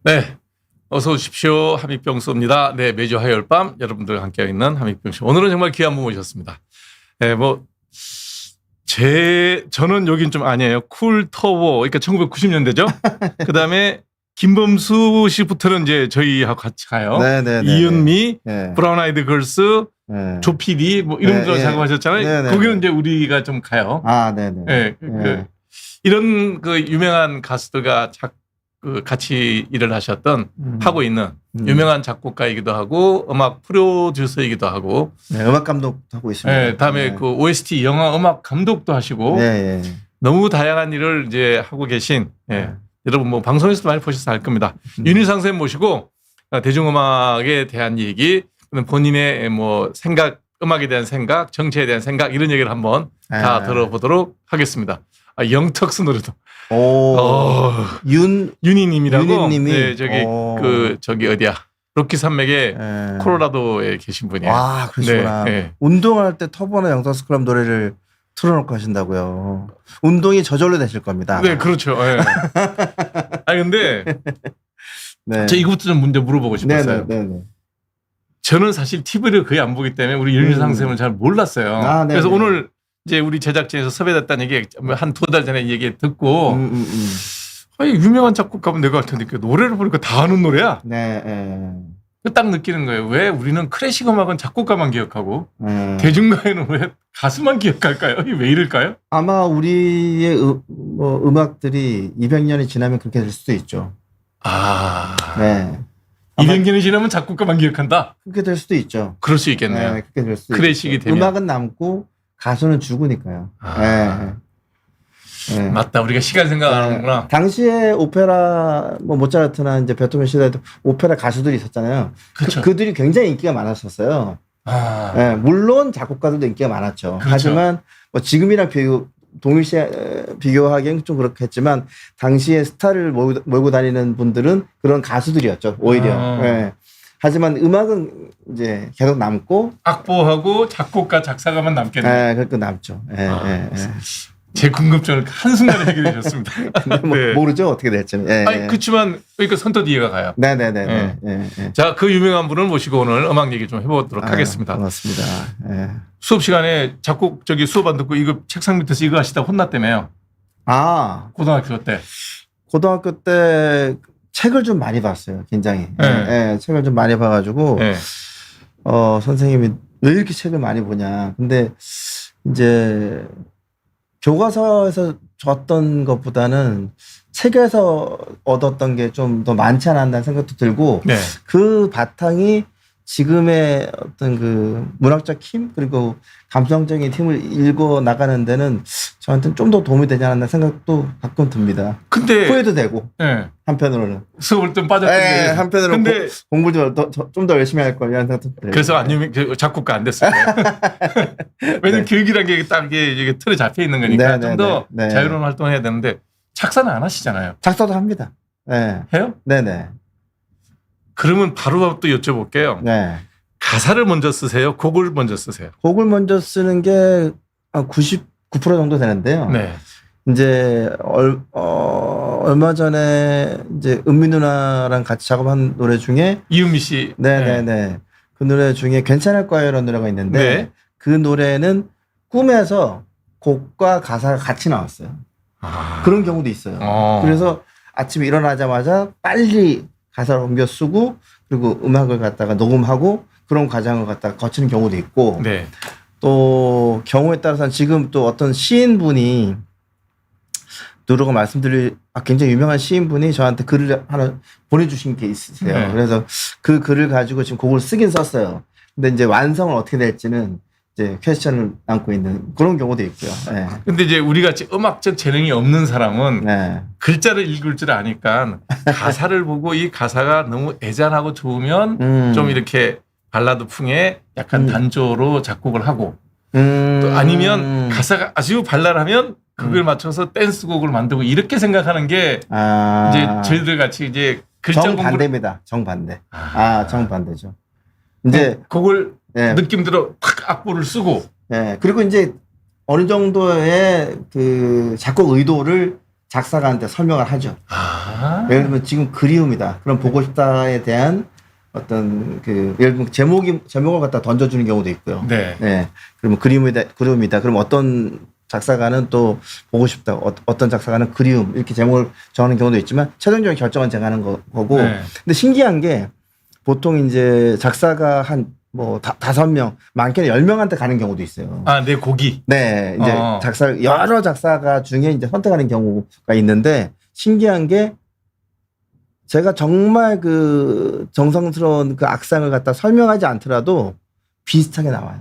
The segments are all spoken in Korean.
네. 어서 오십시오. 함익병수입니다. 네. 매주 화요일 밤 여러분들과 함께하고 있는 함익병수. 오늘은 정말 귀한 분 모셨습니다. 네. 저는 여긴 좀 아니에요. 쿨 터보. 그러니까 1990년대죠. 그 다음에 김범수 씨부터는 이제 저희하고 같이 가요. 네네네. 이은미, 네. 브라운 아이드 걸스, 네. 조피디 뭐 이런 분들 네, 작업하셨잖아요. 네네네. 거기는 이제 우리가 좀 가요. 아, 네네. 네. 네. 이런 그 유명한 가수들과 같이 일을 하셨던 하고 있는 유명한 작곡가이기도 하고 음악 프로듀서이기도 하고 네, 음악 감독도 하고 있습니다. 네, 다음에 네. 그 OST 영화 음악 감독도 하시고 네, 네. 너무 다양한 일을 이제 하고 계신 여러분 뭐 방송에서도 많이 보셔서 알 겁니다. 윤일상 선생님 모시고 대중음악에 대한 얘기, 본인의 뭐 생각, 음악에 대한 생각, 정치에 대한 생각 이런 얘기를 한번 다 들어보도록 하겠습니다. 영턱스 노래도. 윤희님이라고. 윤희님이. 저기 어디야? 로키 산맥의 네. 콜로라도에 계신 분이에요. 와, 그러시구나. 네, 네. 운동할 때 터보나 영턱스 클럽 노래를 틀어놓고 하신다고요. 운동이 저절로 되실 겁니다. 네, 그렇죠. 네. 근데 네. 저 이것부터 좀 문제 물어보고 싶었어요. 네네. 저는 사실 TV를 거의 안 보기 때문에 우리 윤일상 선생님을 잘 몰랐어요. 아, 그래서 오늘 이제 우리 제작진에서 섭외됐다는 얘기 한 2달 전에 얘기 듣고 유명한 작곡가면 내가 할 텐데 노래를 보니까 다 아는 노래야. 네. 딱 느끼는 거예요. 왜 우리는 클래식 음악은 작곡가만 기억하고 대중가요는 왜 가수만 기억할까요? 이게 왜 이럴까요? 아마 우리의 음악들이 200년이 지나면 그렇게 될 수도 있죠. 네. 200년이 지나면 작곡가만 기억한다? 그렇게 될 수도 있죠. 그럴 수 있겠네요. 네, 그렇게 될 수도 클래식이 있죠. 되면. 음악은 남고 가수는 죽으니까요. 네. 맞다. 우리가 시간 생각 안 하는구나. 당시에 오페라 모차르트나 이제 베토벤 시대에도 오페라 가수들이 있었잖아요. 그렇죠. 그들이 굉장히 인기가 많았었어요. 네, 물론 작곡가들도 인기가 많았죠. 그렇죠. 하지만 지금이랑 동일시에 비교하기엔 좀 그렇겠지만 당시에 스타를 몰고 다니는 분들은 그런 가수들이었죠. 오히려. 네. 하지만 음악은 이제 계속 남고 악보하고 작곡가, 작사가만 남겠네요. 네, 그렇게 남죠. 제 궁금증을 한순간에 해결해줬습니다. 네. 모르죠 어떻게 될지는. 그렇지만 그러니까 선뜻 이해가 가요. 네네네. 자, 그 유명한 분을 모시고 오늘 음악 얘기 좀 해보도록 하겠습니다. 고맙습니다. 수업 시간에 수업 안 듣고 이거 책상 밑에서 이거 하시다 혼났다며요. 고등학교 때. 고등학교 때 책을 좀 많이 봤어요. 굉장히. 책을 좀 많이 봐가지고 선생님이 왜 이렇게 책을 많이 보냐. 근데 이제 교과서에서 줬던 것보다는 책에서 얻었던 게 좀 더 많지 않았나 생각도 들고 그 바탕이 지금의 어떤 그 문학적 힘 그리고 감성적인 힘을 읽어 나가는 데는 저한테는 좀 더 도움이 되지 않았나 생각도 가끔 듭니다. 근데 후회도 되고 한편으로는 수업을 좀 빠졌는데 한편으로는 근데 공부를 좀 더 열심히 할 걸 이런 생각도 들어요. 그래서 작곡가 안 됐어요. 왜냐면 교육이라는 게 딱 이게 틀에 잡혀 있는 거니까 좀 더 자유로운 활동을 해야 되는데 작사는 안 하시잖아요. 작사도 합니다. 해요? 네네. 그러면 바로 또 여쭤볼게요. 가사를 먼저 쓰세요? 곡을 먼저 쓰세요? 곡을 먼저 쓰는 게 99% 정도 되는데요. 이제 얼마 전에 이제 은미 누나랑 같이 작업한 노래 중에 이은미 씨. 네네네. 그 노래 중에 괜찮을 거예요라는 노래가 있는데 그 노래는 꿈에서 곡과 가사가 같이 나왔어요. 그런 경우도 있어요. 그래서 아침에 일어나자마자 빨리 가사를 옮겨 쓰고 그리고 음악을 갖다가 녹음하고 그런 과정을 갖다가 거치는 경우도 있고 또 경우에 따라서는 지금 또 어떤 시인분이 누르고 말씀드릴 굉장히 유명한 시인분이 저한테 글을 하나 보내주신 게 있으세요. 그래서 그 글을 가지고 지금 곡을 쓰긴 썼어요. 근데 이제 완성은 어떻게 될지는 이제 퀘스천을 안고 있는 그런 경우도 있고요. 근데 이제 우리 같이 음악적 재능이 없는 사람은 글자를 읽을 줄 아니까 가사를 보고 이 가사가 너무 애잔하고 좋으면 좀 이렇게 발라드 풍의 약간 단조로 작곡을 하고 또 아니면 가사가 아주 발랄하면 그걸 맞춰서 댄스곡을 만들고 이렇게 생각하는 게 이제 저희들 같이 이제 글자 정반대입니다. 정반대. 정반대죠. 이제 곡을 느낌대로 탁 악보를 쓰고 그리고 이제 어느 정도의 그 작곡 의도를 작사가한테 설명을 하죠. 예를 들면 지금 그리움이다. 그럼 보고 싶다에 대한 어떤 예를 들면 제목을 갖다 던져주는 경우도 있고요. 네. 네. 그러면 그리움이다. 그럼 어떤 작사가는 또 보고 싶다. 어떤 작사가는 그리움 이렇게 제목을 정하는 경우도 있지만 최종적인 결정은 제가 하는 거고. 네. 근데 신기한 게 보통 이제 작사가 한 5명, 많게는 10명한테 가는 경우도 있어요. 내 곡이? 네. 이제 여러 작사가 중에 이제 선택하는 경우가 있는데 신기한 게 제가 정말 그 정성스러운 그 악상을 갖다 설명하지 않더라도 비슷하게 나와요.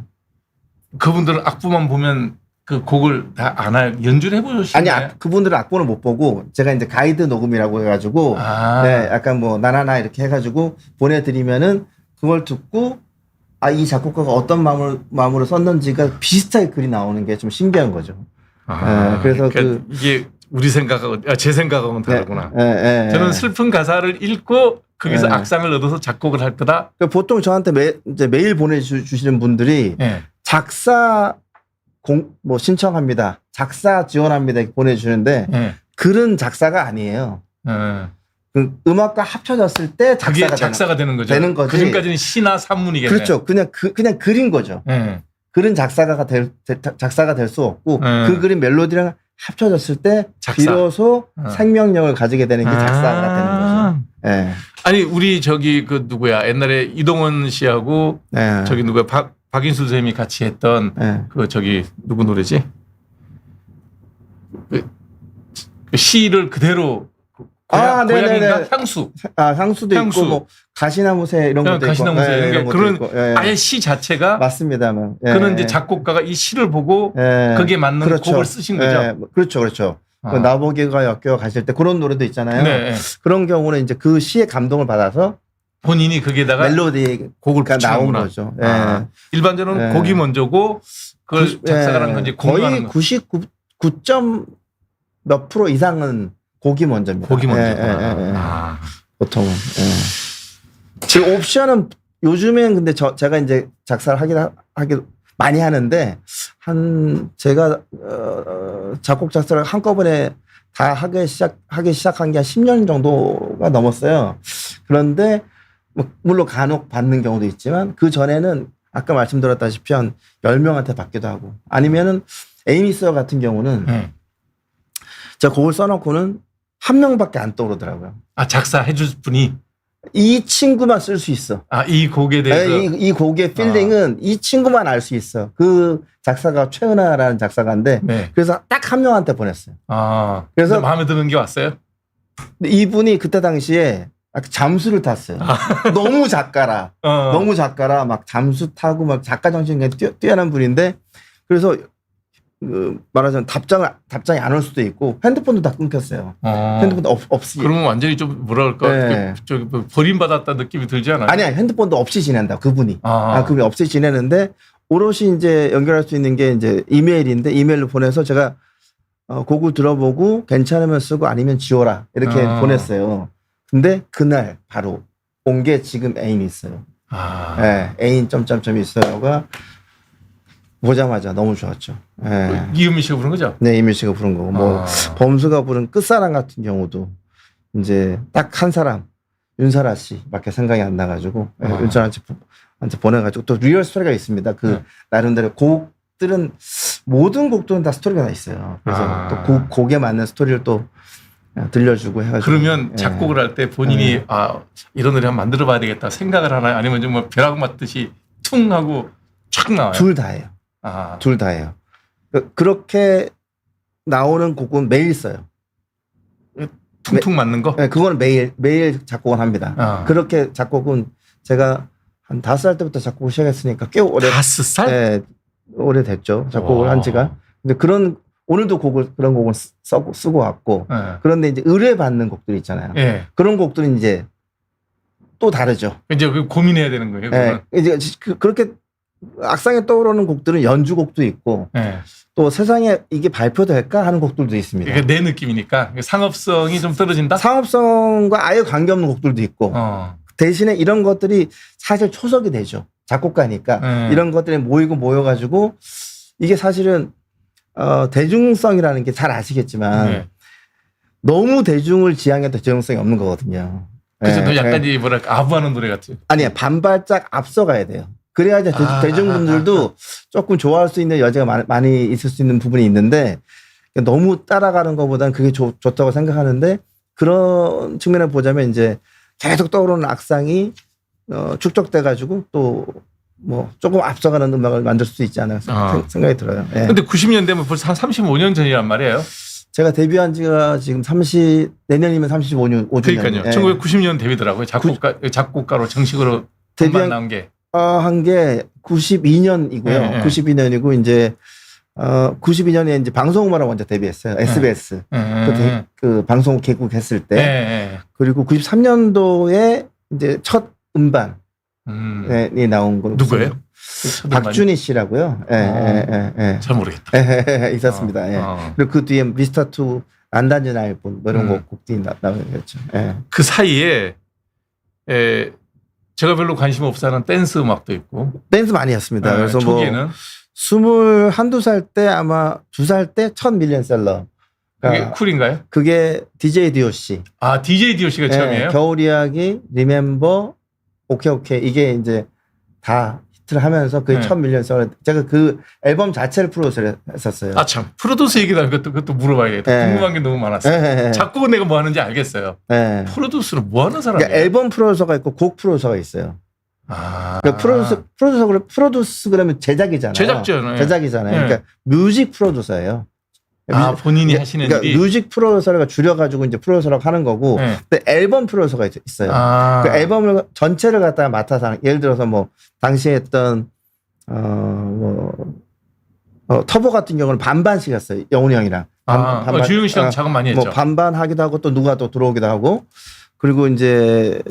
그분들은 악보만 보면 그 곡을 다 아나요? 연주를 해보셨나요? 아니, 그분들은 악보를 못 보고 제가 이제 가이드 녹음이라고 해가지고 네, 약간 나나나 이렇게 해가지고 보내드리면은 그걸 듣고 이 작곡가가 어떤 마음으로 썼는지가 비슷하게 글이 나오는 게 좀 신기한 거죠. 네, 그래서 그러니까 이게 우리 생각하고 제 생각하고는 다르구나. 저는 슬픈 가사를 읽고 거기서 악상을 얻어서 작곡을 할 거다. 보통 저한테 이제 메일 보내주시는 분들이 작사 신청합니다. 작사 지원합니다. 이렇게 보내주시는데 글은 작사가 아니에요. 그 음악과 합쳐졌을 때 작사가 되는 거죠. 되는 거지. 그전까지는 시나 산문이겠네. 그렇죠. 그냥 글인 거죠. 글은 작사가 될 수 없고 그 글이 멜로디랑 합쳐졌을 때 비로소 생명력을 가지게 되는 게 작사가 되는 거죠. 네. 아니 우리 그 누구야 옛날에 이동원 씨하고 저기 누구야 박인수 선생님이 같이 했던 누구 노래지? 그 시를 그대로 고양인가? 향수. 향수도 있고 가시나무새 이런 것도 가시나무새 있고. 그런 아예 시 자체가 맞습니다. 그런 이제 작곡가가 이 시를 보고 거기에 맞는 곡을 쓰신 거죠. 그렇죠. 나보기가 엮여 가실 때 그런 노래도 있잖아요. 네. 그런 경우는 이제 그 시에 감동을 받아서 본인이 거기에다가 멜로디 곡을 나온 거죠. 일반적으로는 곡이 먼저고 그걸 작사가라는 건 이제 거의 99. 몇 프로 이상은 곡이 먼저입니다. 곡이 먼저. 보통은. 지금 옵션은 요즘엔 근데 제가 이제 작사를 하긴 많이 하는데 제가 작곡 작사를 한꺼번에 다 하기 시작한 게 한 10년 정도가 넘었어요. 그런데 물론 간혹 받는 경우도 있지만 그 전에는 아까 말씀드렸다시피 한 10명한테 받기도 하고 아니면은 에이미스 같은 경우는 제가 곡을 써놓고는 한 명밖에 안 떠오르더라고요. 작사해 줄 분이? 이 친구만 쓸 수 있어. 이 곡에 대해서? 이 곡의 필링은 이 친구만 알 수 있어. 그 작사가 최은하라는 작사가인데 그래서 딱 한 명한테 보냈어요. 그래서 마음에 드는 게 왔어요? 이분이 그때 당시에 잠수를 탔어요. 너무 작가라. 너무 작가라. 막 잠수 타고 막 작가 정신이 뛰어난 분인데 그래서 말하자면 답장이 안 올 수도 있고 핸드폰도 다 끊겼어요. 핸드폰도 없이. 그러면 완전히 좀 뭐라 그럴까 버림받았다 느낌이 들지 않아요? 아니야 핸드폰도 없이 지낸다 그분이. 그분이 없이 지내는데 오롯이 이제 연결할 수 있는 게 이제 이메일인데 이메일로 보내서 제가 곡을 들어보고 괜찮으면 쓰고 아니면 지워라 이렇게 보냈어요. 근데 그날 바로 온 게 지금 애인이 있어요. 애인 점점점이 있어요가 보자마자 너무 좋았죠. 이은미 씨가 부른 거죠? 네, 이은미 씨가 부른 거고 범수가 부른 끝사랑 같은 경우도 이제 딱 한 사람 윤사라 씨밖에 생각이 안 나가지고 윤사라 씨한테 보내가지고 또 리얼 스토리가 있습니다. 나름대로 곡들은 모든 곡들은 다 스토리가 다 있어요. 그래서 또 곡에 맞는 스토리를 또 들려주고 해가지고. 그러면 작곡을 할 때 본인이 이런 노래 한번 만들어봐야 되겠다 생각을 하나요? 아니면 좀 벼락 맞듯이 퉁 하고 촥 나와요? 둘 다 해요. 둘 다 해요. 그렇게 나오는 곡은 매일 써요. 퉁퉁 맞는 거? 네, 그거는 매일 작곡을 합니다. 그렇게 작곡은 제가 한 5살 때부터 작곡을 시작했으니까 꽤 오래. 5살? 네, 오래됐죠. 작곡을 한 지가. 근데 오늘도 그런 곡을 쓰고 왔고. 그런데 이제 의뢰받는 곡들이 있잖아요. 그런 곡들은 이제 또 다르죠. 이제 고민해야 되는 거예요. 이제 그렇게 악상에 떠오르는 곡들은 연주곡도 있고 또 세상에 이게 발표될까 하는 곡들도 있습니다. 그러니까 내 느낌이니까 상업성이 좀 떨어진다? 상업성과 아예 관계없는 곡들도 있고 대신에 이런 것들이 사실 초석이 되죠. 작곡가니까 이런 것들이 너무 대중을 지향해도 대중성이 없는 거거든요. 그래서 예, 약간 이 뭐랄까 아부하는 노래 같아요. 아니야, 반발짝 앞서가야 돼요. 그래야지 대중분들도 조금 좋아할 수 있는 여지가 많이 있을 수 있는 부분이 있는데 너무 따라가는 것보다는 그게 좋다고 생각하는데 그런 측면을 보자면 이제 계속 떠오르는 악상이 축적돼가지고 또 뭐 조금 앞서가는 음악을 만들 수 있지 않을까 생각이 들어요. 예. 근데 90년대면 벌써 한 35년 전이란 말이에요. 제가 데뷔한 지가 지금 내년이면 35년, 5주년. 그러니까요. 1990년 데뷔더라고요. 작곡가로 정식으로 데뷔한 나온 게. 한 게 92년이고요. 네, 92년이고 이제 92년에 이제 방송음악으로 먼저 데뷔했어요. SBS. 그 방송 개국했을 때. 그리고 93년도에 이제 첫 음반이 나온 거. 누구예요? 박준희 씨라고요. 잘 모르겠다. 있었습니다. 그리고 그 뒤에 미스터2 난단지 날뿐 뭐 이런 곡들이 나오겠죠. 그 사이에 제가 별로 관심 없어하는 댄스 음악도 있고. 댄스 많이 했습니다. 그래서 초기에는 21살 때 아마 2살 때 첫 밀리언셀러. 그게 쿨인가요? 그게 DJ DOC. 아, DJ DOC가 처음이에요? 겨울 이야기, 리멤버, 오케이 이게 이제 다 히트를 하면서 그게 첫 밀리언셀러. 제가 그 앨범 자체를 프로듀스를 했었어요. 아, 참. 프로듀스 얘기다. 그것도 물어봐야겠다. 궁금한 게 너무 많았어요. 작곡은 내가 뭐 하는지 알겠어요. 프로듀스는 뭐 하는 사람이에요? 그러니까 앨범 프로듀서가 있고 곡 프로듀서가 있어요. 그러니까 프로듀스 그러면 제작이잖아요. 제작이잖아요. 그러니까 뮤직 프로듀서예요. 본인이 하시는 그러니까 일이 뮤직 프로듀서가 줄여가지고 이제 프로듀서라고 하는 거고, 근데 앨범 프로듀서가 있어요. 그 앨범을 전체를 갖다가 맡아서 하는, 예를 들어서 뭐 당시에 했던 터보 같은 경우는 반반씩 했어요. 영훈이 형이랑. 주영 씨랑 작업 많이 했죠. 뭐 반반 하기도 하고 또 누가 또 들어오기도 하고. 그리고 이제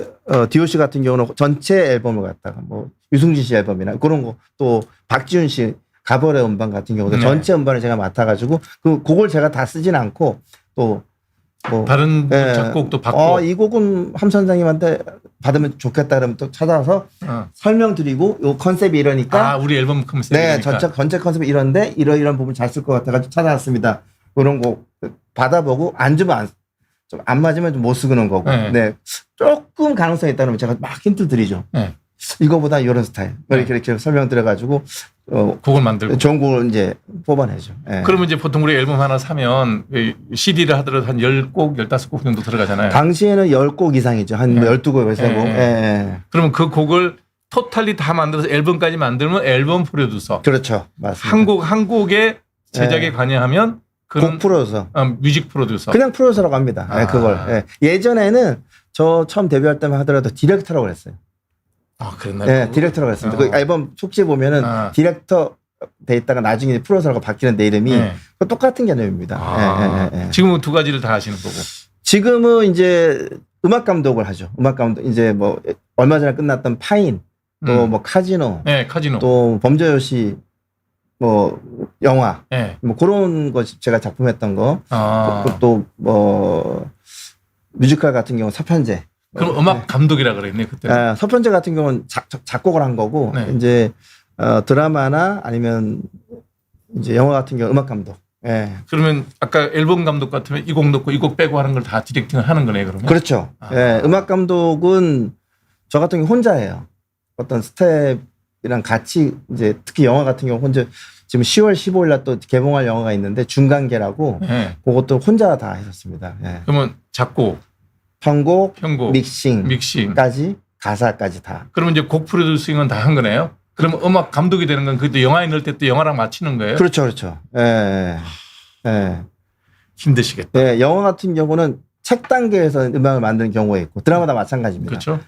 DOC 같은 경우는 전체 앨범을 갖다가 뭐 유승진 씨 앨범이나 그런 거, 또 박지훈 씨 가벌의 음반 같은 경우도 전체 음반을 제가 맡아가지고 그 곡을 제가 다 쓰진 않고 또 뭐 다른 작곡도 받고 이 곡은 함 선생님한테 받으면 좋겠다 그러면 또 찾아서 설명드리고 요 컨셉이 이러니까 우리 앨범 컨셉이니까 전체 컨셉이 이런데 이런 부분 잘 쓸 것 같아가지고 찾아왔습니다. 그런 곡 받아보고 안 주면 좀 안 맞으면 좀 못 쓰는 거고. 조금 가능성이 있다면 제가 막 힌트 드리죠. 이거보다 이런 스타일. 이렇게 설명드려가지고 곡을 만들고 좋은 곡을 이제 뽑아내죠. 그러면 이제 보통 우리 앨범 하나 사면 CD를 하더라도 한 10곡, 15곡 정도 들어가잖아요. 당시에는 10곡 이상이죠. 한 12곡, 13곡. 그러면 그 곡을 토탈리 다 만들어서 앨범까지 만들면 앨범 프로듀서. 그렇죠. 맞습니다. 한 곡의 제작에 관여하면 곡 프로듀서. 뮤직 프로듀서. 그냥 프로듀서라고 합니다. 그걸. 예전에는 저 처음 데뷔할 때만 하더라도 디렉터라고 그랬어요. 그랬나요? 디렉터라고 했습니다. 그 앨범 속지에 보면은 디렉터 돼 있다가 나중에 프로듀서라고 바뀌는데 이름이 똑같은 개념입니다. 지금은 두 가지를 다 하시는 거고. 지금은 이제 음악 감독을 하죠. 음악 감독 이제 뭐 얼마 전에 끝났던 파인, 또 뭐 카지노, 또 범죄요시, 뭐 영화, 뭐 그런 거 제가 작품했던 거, 또 뭐 뮤지컬 같은 경우 서편제. 그럼 음악 감독이라 그랬네 그때. 서편제 같은 경우는 작곡을 한 거고 이제 드라마나 아니면 이제 영화 같은 경우 음악 감독. 그러면 아까 앨범 감독 같으면 이 곡 넣고 이 곡 빼고 하는 걸 다 디렉팅을 하는 거네 그러면. 그렇죠. 음악 감독은 저 같은 경우 혼자 해요. 어떤 스텝이랑 같이 이제 특히 영화 같은 경우 혼자 지금 10월 15일 날 또 개봉할 영화가 있는데 중간계라고 그것도 혼자 다 했었습니다. 그러면 작곡, 편곡, 믹싱까지 가사까지 다. 그러면 이제 곡 프로듀싱은 다 한 거네요. 그러면 음악 감독이 되는 건 그것도 영화에 넣을 때 또 영화랑 맞추는 거예요? 그렇죠. 힘드시겠다. 영화 같은 경우는 책 단계에서 음악을 만드는 경우가 있고 드라마도 마찬가지입니다. 그렇죠.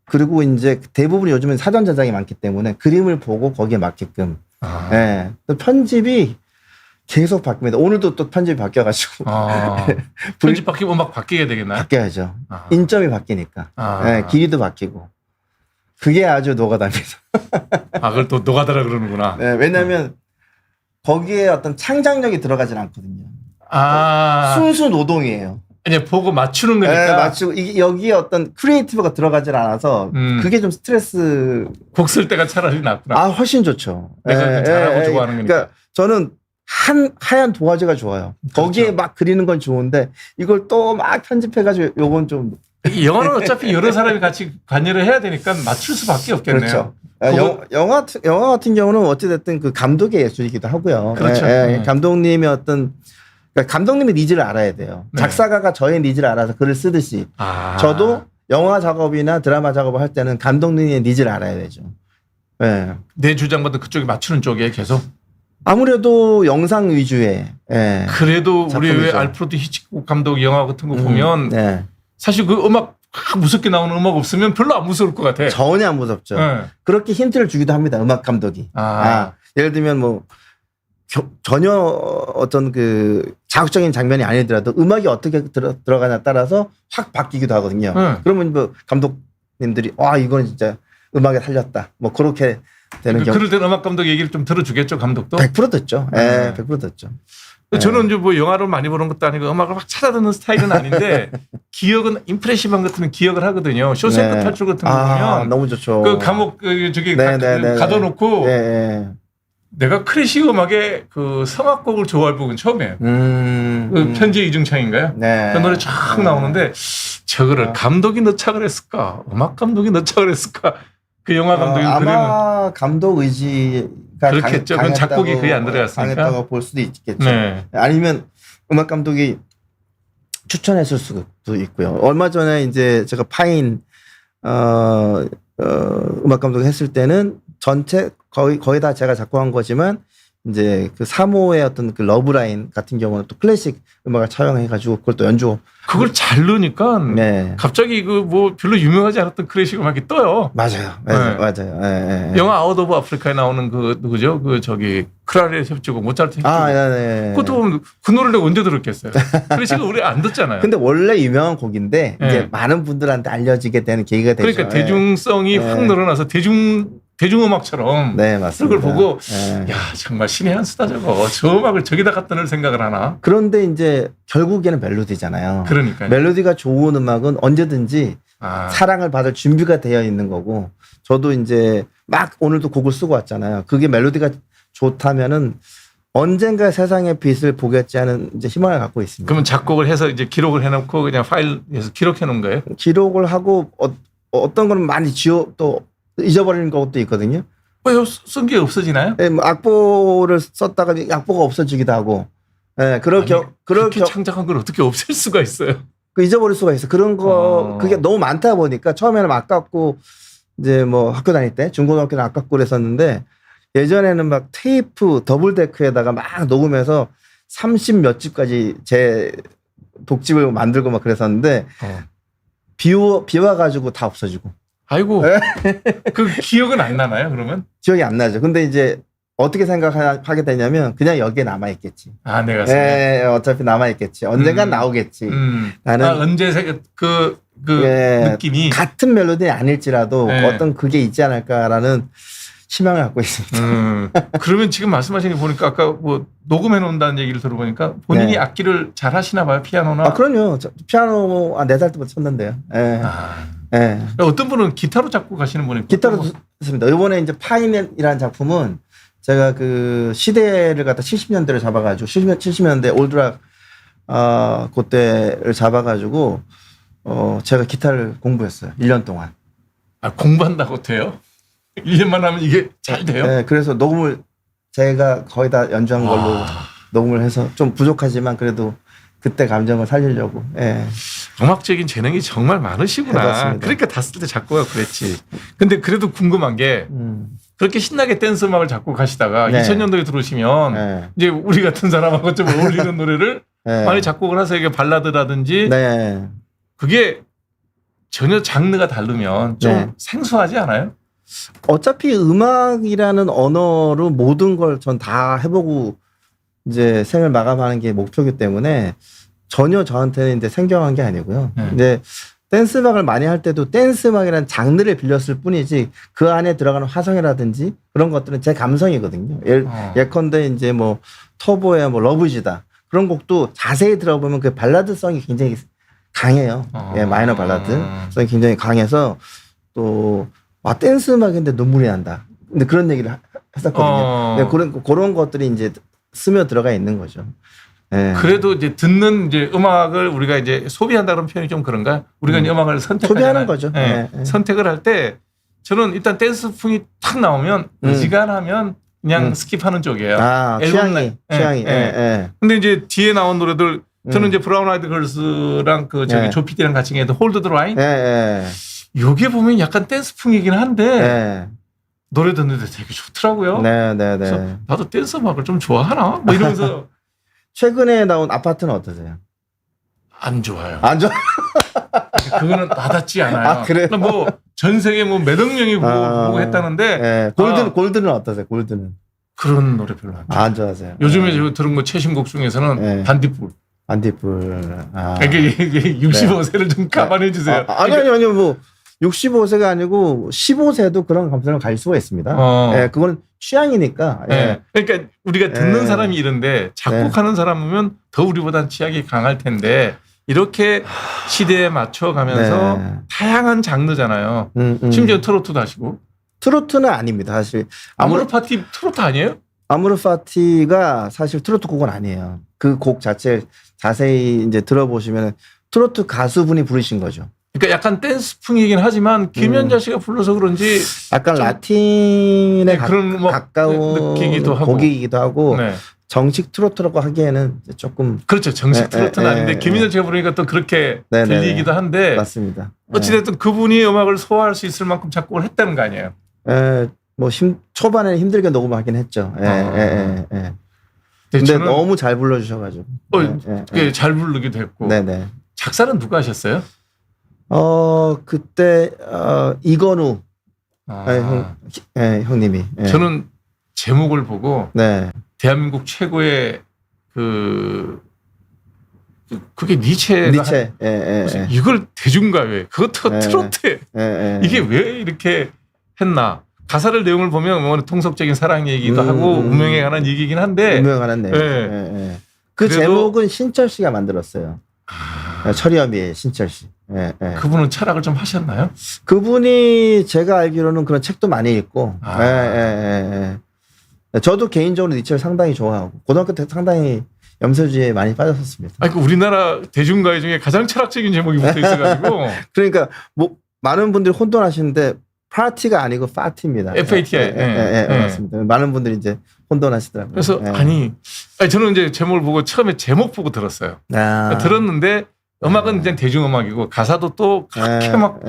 그리고 이제 대부분 요즘은 사전 제작이 많기 때문에 그림을 보고 거기에 맞게끔. 또 편집이 계속 바뀝니다. 오늘도 또 편집이 바뀌어가지고. 편집 바뀌면 음악 바뀌게 되겠나요? 바뀌어야죠. 인점이 바뀌니까. 길이도 바뀌고. 그게 아주 노가다입니다. 그걸 또 노가다라 그러는구나. 왜냐하면 거기에 어떤 창작력이 들어가진 않거든요. 순수 노동이에요. 이제 보고 맞추는 거니까. 맞추고 여기에 어떤 크리에이티브가 들어가질 않아서 그게 좀 스트레스. 곡 쓸 때가 차라리 낫구나. 훨씬 좋죠. 내가 잘하고 좋아하는 거니까. 그러니까 저는 하얀 도화지가 좋아요. 그렇죠. 거기에 막 그리는 건 좋은데 이걸 또 막 편집해가지고 요건 좀. 영화는 어차피 여러 사람이 같이 관여를 해야 되니까 맞출 수밖에 없겠네요. 그렇죠. 영화 같은 경우는 어찌됐든 그 감독의 예술이기도 하고요. 그렇죠. 감독님의 어떤 그러니까 감독님의 니즈를 알아야 돼요. 네. 작사가가 저의 니즈를 알아서 글을 쓰듯이 저도 영화 작업이나 드라마 작업을 할 때는 감독님의 니즈를 알아야 되죠. 네. 내 주장보다 그쪽에 맞추는 쪽에 계속. 아무래도 영상 위주의. 그래도 작품이죠. 우리 왜 알프레드 히치콕 감독 영화 같은 거 보면 네. 사실 그 음악 무섭게 나오는 음악 없으면 별로 안 무서울 것 같아. 전혀 안 무섭죠. 네. 그렇게 힌트를 주기도 합니다. 음악 감독이. 예를 들면 뭐 전혀 어떤 그 자극적인 장면이 아니더라도 음악이 어떻게 들어가냐에 따라서 확 바뀌기도 하거든요. 그러면 뭐 감독님들이 이건 진짜 음악에 살렸다. 뭐 그렇게 되는 경우. 그럴 때는 음악 감독 얘기를 좀 들어주겠죠, 감독도? 100% 듣죠. 100% 듣죠. 저는 이제 뭐 영화를 많이 보는 것도 아니고 음악을 막 찾아듣는 스타일은 아닌데 기억은 임프레시방 같은 기억을 하거든요. 쇼생크 탈출 같은 거 보면 너무 좋죠. 그 감옥 저기 가둬놓고 내가 클래식 음악의 그 성악곡을 좋아할 부분 처음이에요. 그 편지의 이중창인가요? 그 노래 쫙 나오는데 저거를 감독이 넣착을 했을까? 음악 감독이 넣착을 했을까? 그 영화 감독이 아마 감독 의지가 그렇겠죠. 그건 작곡이 거의 안 들어갔으니까. 강했다고 볼 수도 있겠죠. 아니면 음악 감독이 추천했을 수도 있고요. 얼마 전에 이제 제가 파인 음악 감독 했을 때는 전체 거의 다 제가 작곡한 거지만 이제 그 3호의 어떤 그 러브라인 같은 경우는 또 클래식 음악을 차용해가지고 그걸 또 연주. 그걸 잘 넣으니까 갑자기 그 뭐 별로 유명하지 않았던 클래식 음악이 떠요. 맞아요. 영화 아웃 오브 아프리카에 나오는 그 누구죠? 그 저기 크라리넷 협주곡 모차르트 협주곡. 그것도 보면 그 노래를 내가 언제 들었겠어요. 클래식을 우리 안 듣잖아요. 근데 원래 유명한 곡인데 이제 많은 분들한테 알려지게 되는 계기가 되죠. 그러니까 대중성이 확 늘어나서 대중음악처럼 그걸 보고 야 정말 신의 한 수다 저거. 저 음악을 저기다 갖다 넣을 생각을 하나. 그런데 이제 결국에는 멜로디잖아요. 그러니까요. 멜로디가 좋은 음악은 언제든지 사랑을 받을 준비가 되어 있는 거고 저도 이제 막 오늘도 곡을 쓰고 왔잖아요. 그게 멜로디가 좋다면은 언젠가 세상의 빛을 보겠지 하는 이제 희망을 갖고 있습니다. 그러면 작곡을 해서 이제 기록을 해놓고 그냥 파일에서 기록해 놓은 거예요? 기록을 하고 어떤 거는 많이 또 잊어버리는 것도 있거든요. 왜요? 쓴 게 없어지나요? 네, 뭐 악보를 썼다가 악보가 없어지기도 하고. 그렇게 창작한 걸 어떻게 없앨 수가 있어요? 그 잊어버릴 수가 있어. 그런 거 그게 너무 많다 보니까 처음에는 아깝고 이제 뭐 학교 다닐 때 중고등학교는 아깝고 그랬었는데 예전에는 막 테이프 더블 데크에다가 막 녹음해서 30 몇 집까지 제 독집을 만들고 막 그랬었는데 비와 가지고 다 없어지고. 아이고. 그 기억은 안 나나요, 그러면? 기억이 안 나죠. 근데 이제 어떻게 생각하게 되냐면 그냥 여기에 남아있겠지. 내 가슴에. 어차피 남아있겠지. 언젠간 나오겠지. 나는 언제 그 느낌이. 같은 멜로디 아닐지라도 어떤 그게 있지 않을까라는 희망을 갖고 있습니다. 그러면 지금 말씀하신 거 보니까 아까 뭐 녹음해 놓는다는 얘기를 들어보니까 본인이 악기를 잘 하시나 봐요, 피아노나. 그럼요. 피아노 4살 때부터 쳤는데요. 어떤 분은 기타로 작곡하시는 분이 있고. 기타로 쳤습니다. 이번에 이제 파인이라는 작품은 제가 그 시대를 갖다 70년대를 잡아가지고 70년대 올드락 그때를 잡아가지고 제가 기타를 공부했어요. 1년 동안. 공부한다고 돼요? 1년만 하면 이게 잘 돼요? 네, 그래서 녹음을 제가 거의 다 연주한 걸로 녹음을 해서 좀 부족하지만 그래도 그때 감정을 살리려고. 음악적인 재능이 정말 많으시구나. 그러니까 다 쓸 때 작곡하고 그랬지. 근데 그래도 궁금한 게 그렇게 신나게 댄스 음악을 작곡하시다가 2000년도에 들어오시면 이제 우리 같은 사람하고 좀 어울리는 노래를 많이 작곡을 하세요. 이게 발라드라든지 그게 전혀 장르가 다르면 좀 생소하지 않아요? 어차피 음악이라는 언어로 모든 걸 전 다 해보고 이제 생을 마감하는 게 목표이기 때문에 전혀 저한테는 이제 생경한 게 아니고요. 근데 댄스 음악을 많이 할 때도 댄스 음악이라는 장르를 빌렸을 뿐이지 그 안에 들어가는 화성이라든지 그런 것들은 제 감성이거든요. 예컨대 이제 뭐 터보의 뭐 러브지다 그런 곡도 자세히 들어보면 그 발라드성이 굉장히 강해요. 마이너 발라드성이 굉장히 강해서 또 댄스 음악인데 눈물이 난다. 근데 그런 얘기를 했었거든요. 그런 것들이 이제 스며 들어가 있는 거죠. 예. 그래도 이제 듣는 이제 음악을 우리가 이제 소비한다는 표현이 좀 그런가? 우리가 이제 음악을 소비하는 거죠. 예. 선택을 할 때 저는 일단 댄스풍이 탁 나오면 어지간하면 그냥 스킵하는 쪽이에요. 취향이. 근데 이제 뒤에 나온 노래들 저는 이제 브라운 아이드 걸스랑 그 저기 조피디랑 같이 했던 홀드 더 라인. 요게 보면 약간 댄스풍이긴 한데 노래 듣는데 되게 좋더라고요. 그래서 나도 댄스 음악을 좀 좋아하나? 뭐 이러면서 최근에 나온 아파트는 어떠세요? 안 좋아요. 안 좋아? 그거는 와닿지 않아요. 그래요? 뭐 전 세계 뭐 몇억 명이 보고 했다는데 골드는 어떠세요? 골드는 그런 노래 별로 안 좋아하세요. 요즘에 제가 들은 거 최신곡 중에서는 반딧불. 이게 65세를 좀 감안해 주세요. 아니요. 뭐 65세가 아니고 15세도 그런 감성을 가질 수가 있습니다. 그건 취향이니까. 그러니까 우리가 듣는 사람이 이런데 작곡하는 사람이면 더 우리보단 취향이 강할 텐데 이렇게 시대에 맞춰가면서 다양한 장르잖아요. 심지어 트로트도 하시고. 트로트는 아닙니다. 사실 아모르 파티 트로트 아니에요? 아모르 파티가 사실 트로트 곡은 아니에요. 그 곡 자체 자세히 이제 들어보시면 트로트 가수분이 부르신 거죠. 그러니까 약간 댄스풍이긴 하지만 김연자 씨가 불러서 그런지 약간 라틴에 그런 뭐 가까운 느끼기도 하고 곡이기도 하고 정식 트로트라고 하기에는 조금 그렇죠. 정식 트로트는 아닌데 김연자 씨가 부르니까 또 그렇게 들리기도 한데 맞습니다. 어찌됐든 그분이 음악을 소화할 수 있을 만큼 작곡을 했다는 거 아니에요? 뭐 초반에는 힘들게 녹음하긴 했죠. 근데 너무 잘 불러주셔가지고. 잘 부르기도 했고. 작사는 누가 하셨어요? 그때 이건우 형님이. 저는 제목을 보고 대한민국 최고의 그게 니체가 이걸 대중가요에 그것도 트로트에 이게 왜 이렇게 했나? 가사를 내용을 보면 뭐 통속적인 사랑 얘기도 하고 운명에 관한 얘기긴 한데 운명에 관한 내용. 그 제목은 신철 씨가 만들었어요. 철이어미의 신철 씨. 그분은 철학을 좀 하셨나요? 그분이 제가 알기로는 그런 책도 많이 읽고. 저도 개인적으로 니체를 상당히 좋아하고 고등학교 때 상당히 염세주의에 많이 빠졌었습니다. 그 우리나라 대중가요 중에 가장 철학적인 제목이 붙어 있어가지고. 그러니까 뭐 많은 분들이 혼돈하시는데 파티가 아니고 파티입니다. FATI. 맞습니다. 많은 분들이 이제 혼돈하시더라고요. 그래서 아니 저는 이제 제목을 보고 처음에 제목 보고 들었어요. 들었는데 음악은 이제 대중음악이고 가사도 또 그렇게 막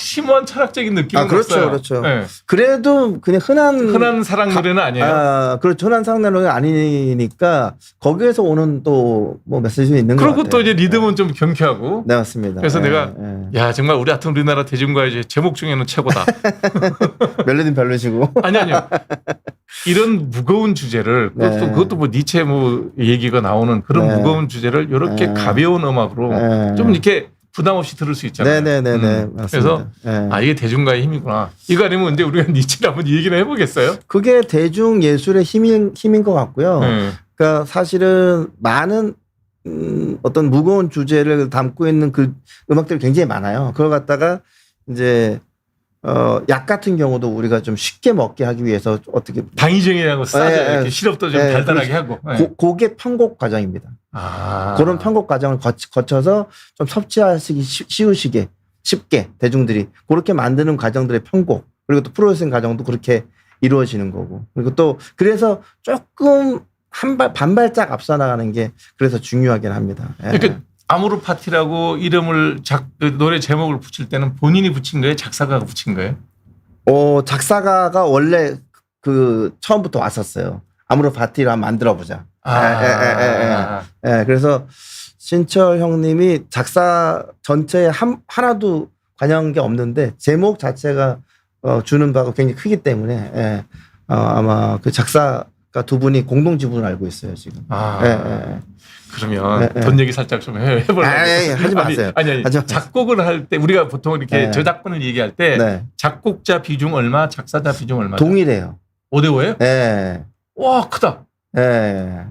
심오한 철학적인 느낌은 없어요. 그렇죠. 그래도 그냥 흔한 사랑 노래는 아니에요. 그렇죠. 흔한 사랑 노래는 아니니까 거기에서 오는 또 뭐 메시지가 있는 것 같아요. 그리고 또 이제 리듬은 좀 경쾌하고. 네, 맞습니다. 그래서 내가 야 정말 우리 같은 우리나라 대중가요 제목 중에는 최고다. 멜로디는 별로시고. 아니요. 이런 무거운 주제를 그것도 뭐 니체 뭐 얘기가 나오는 그런 무거운 주제를 이렇게 가벼운 음악으로 좀 이렇게 부담 없이 들을 수 있잖아요. 맞습니다. 그래서 이게 대중가의 힘이구나. 이거 아니면 근데 우리가 니체를 한번 얘기를 해보겠어요? 그게 대중 예술의 힘인 것 같고요. 그러니까 사실은 많은 어떤 무거운 주제를 담고 있는 그 음악들이 굉장히 많아요. 그걸 갖다가 이제 약 같은 경우도 우리가 좀 쉽게 먹게 하기 위해서 어떻게 당위정이라고 싸죠. 이렇게 시럽도 좀 달달하게 하고. 그게 편곡 과정입니다. 그런 편곡 과정을 거쳐서 좀 섭취하시기 쉬우시게 쉽게 대중들이 그렇게 만드는 과정들의 편곡 그리고 또 프로세싱 과정도 그렇게 이루어지는 거고 그리고 또 그래서 조금 반발짝 앞서 나가는 게 그래서 중요하긴 합니다. 그러니까 아모르 파티라고 이름을 노래 제목을 붙일 때는 본인이 붙인 거예요? 작사가가 붙인 거예요? 작사가가 원래 그 처음부터 왔었어요. 아모르 파티를 한번 만들어보자. 그래서 신철 형님이 작사 전체에 하나도 관여한 게 없는데 제목 자체가 주는 바가 굉장히 크기 때문에 아마 그 작사가 두 분이 공동 지분을 알고 있어요 지금. 그러면 돈 얘기 살짝 좀 해보려고. 하지 마세요. 아니. 작곡을 할 때 우리가 보통 이렇게 저작권을 얘기할 때 작곡자 비중 얼마, 작사자 비중 얼마? 동일해요. 5대5예요? 네. 와 크다. 네.